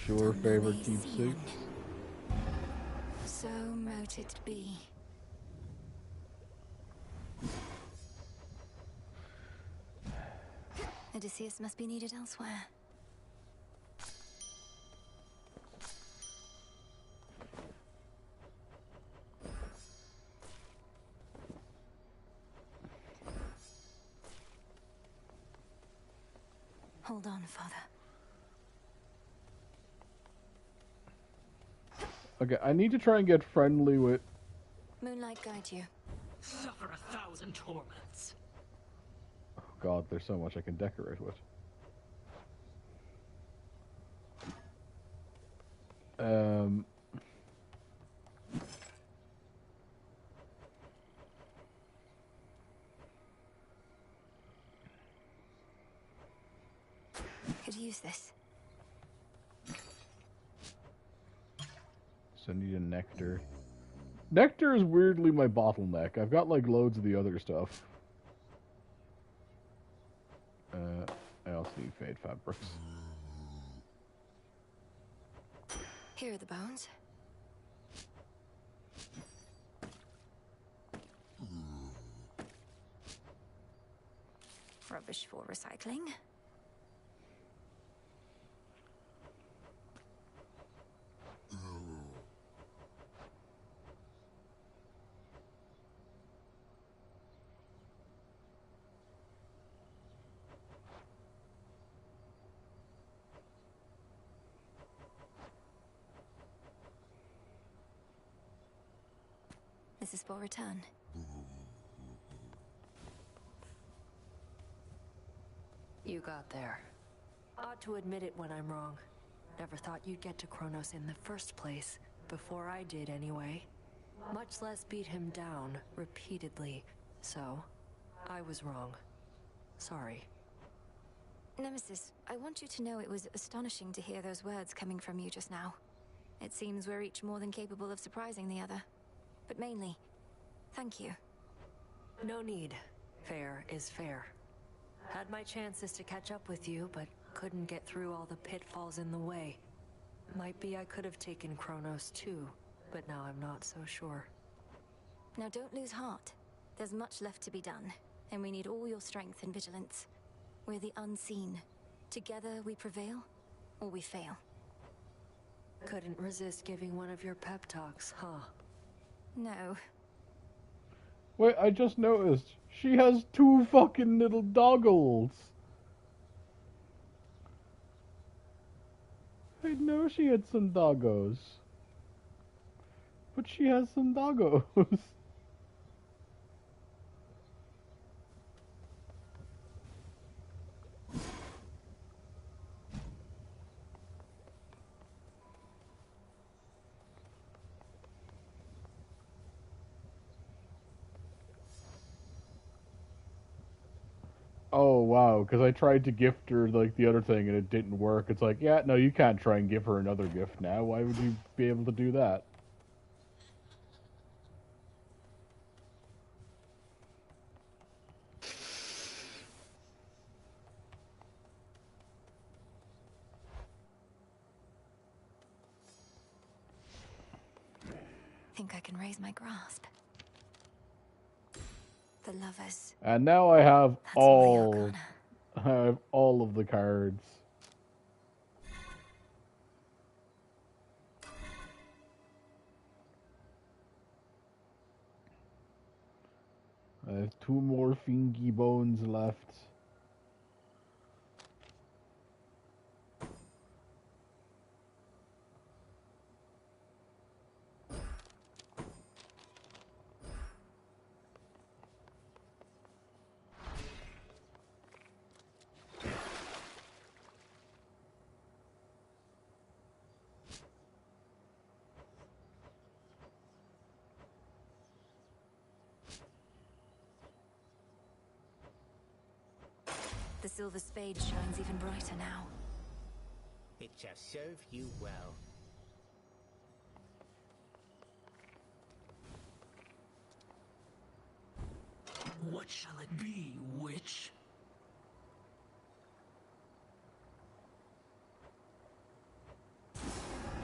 Sure favorite keepsake. So mote it be. Odysseus must be needed elsewhere. Hold on, Father. Okay, I need to try and get friendly with... Moonlight guide you. Suffer 1,000 torments. Oh god, there's so much I can decorate with. Could use this. So I need a nectar. Nectar is weirdly my bottleneck. I've got like loads of the other stuff. I also need fade fabrics. Here are the bones. Rubbish for recycling. This is for return. You got there. Ought to admit it when I'm wrong. Never thought you'd get to Kronos in the first place. Before I did, anyway. Much less beat him down, repeatedly. So, I was wrong. Sorry. Nemesis, I want you to know it was astonishing to hear those words coming from you just now. It seems we're each more than capable of surprising the other. But mainly, thank you. No need. Fair is fair. Had my chances to catch up with you, but couldn't get through all the pitfalls in the way. Might be I could have taken Kronos too, but now I'm not so sure. Now don't lose heart. There's much left to be done, and we need all your strength and vigilance. We're the unseen. Together we prevail, or we fail. Couldn't resist giving one of your pep talks, huh? No. Wait, I just noticed. She has 2 fucking little doggles. I know she had some doggos. But she has some doggos. Oh wow, because I tried to gift her like the other thing and it didn't work. It's like, yeah, no, you can't try and give her another gift now. Why would you be able to do that? Think I can raise my grasp. The lovers. And now I have I have all of the cards. I have 2 more fingy bones left. The silver spade shines even brighter now. It shall serve you well. What shall it be, witch?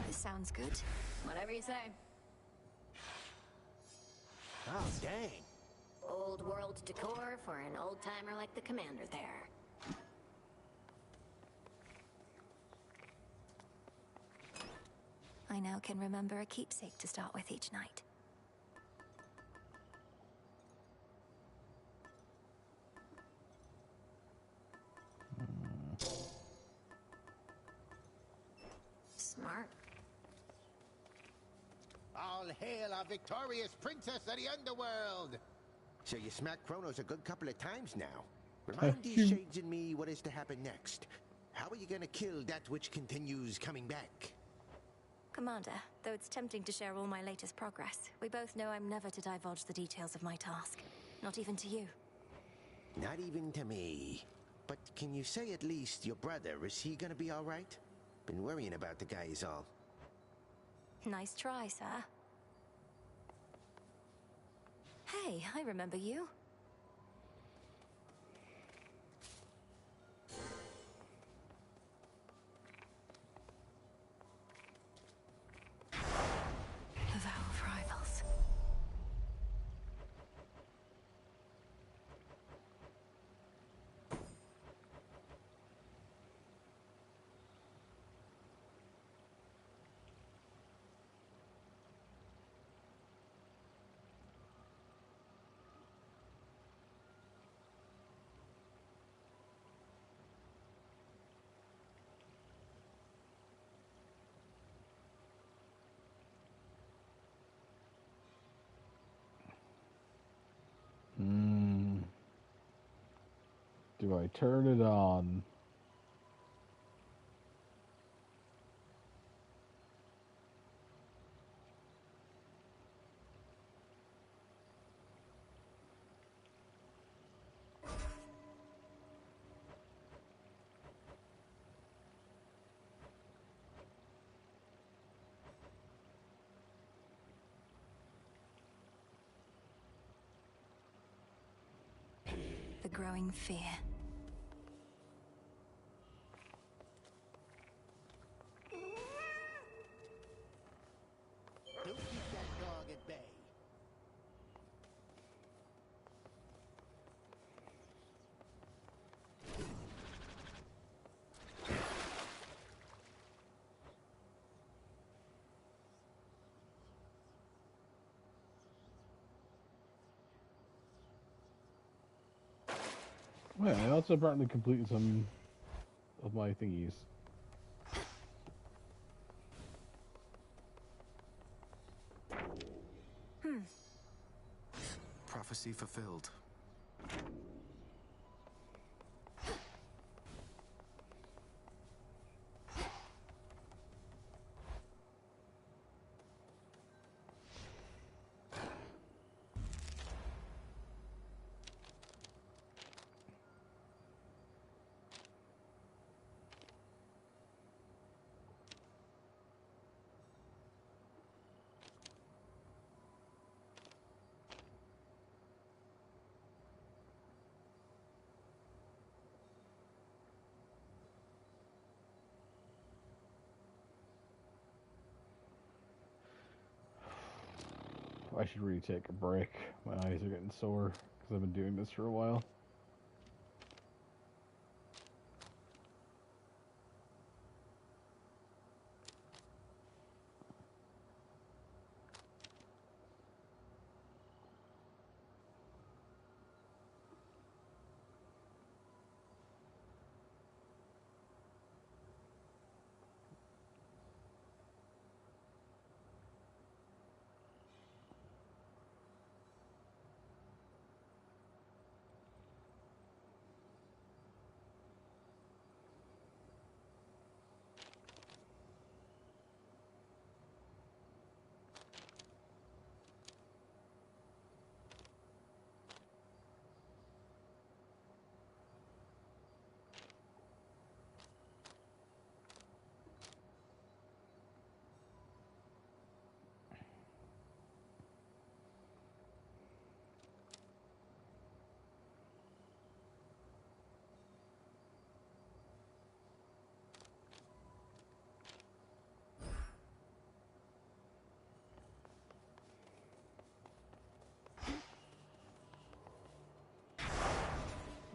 This sounds good. Whatever you say. Oh, dang. Old world decor for an old timer like the commander there. I now can remember a keepsake to start with each night. Smart. All hail our victorious princess of the underworld! So you smacked Kronos a good couple of times now. Remind these shades and me what is to happen next. How are you gonna kill that which continues coming back? Commander, though it's tempting to share all my latest progress, we both know I'm never to divulge the details of my task. Not even to you. Not even to me. But can you say at least your brother, is he gonna be alright? Been worrying about the guy is all. Nice try, sir. Hey, I remember you. A vow of rivals. Do I turn it on? The growing fear. Who keeps that dog at bay? Well, I also apparently completed some of my thingies. prophecy fulfilled. I should really take a break. My eyes are getting sore because I've been doing this for a while.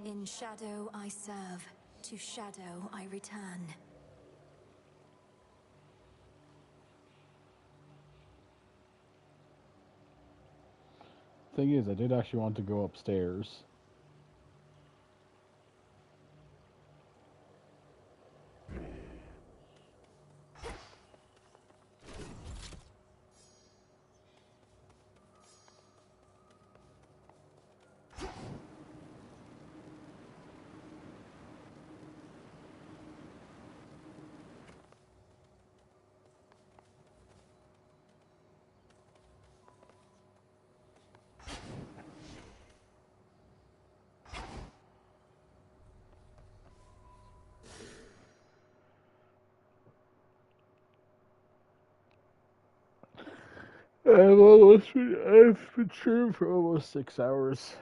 In shadow I serve, to shadow I return. Thing is, I did actually want to go upstairs. I've been streaming for almost 6 hours.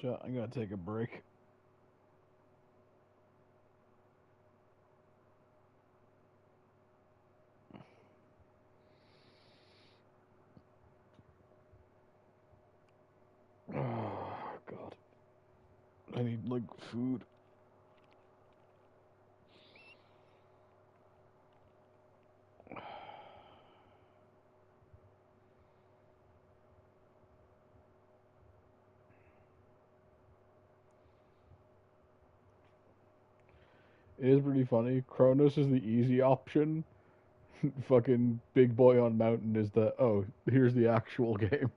So I'm gonna take a break. Oh God, I need like food. It is pretty funny. Kronos is the easy option. Fucking Big Boy on Mountain is the, oh, here's the actual game.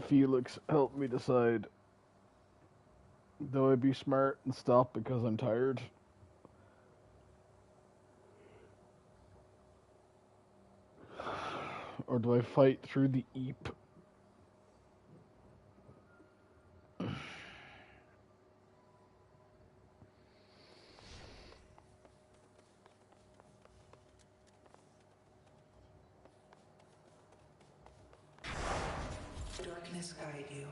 Felix, help me decide. Do I be smart and stop because I'm tired? Or do I fight through the Eep? darkness guide you.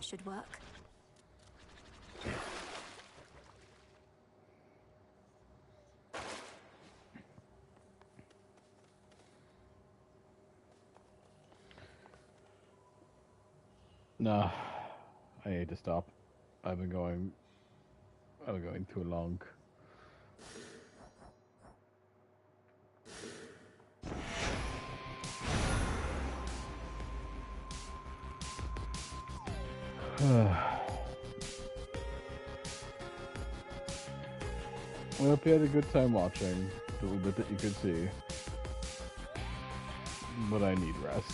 Should work. Nah, I need to stop. I've been going too long. I hope you had a good time watching, the little bit that you could see. But I need rest.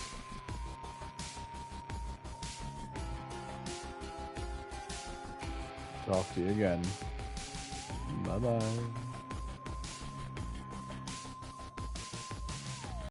Talk to you again. Bye-bye.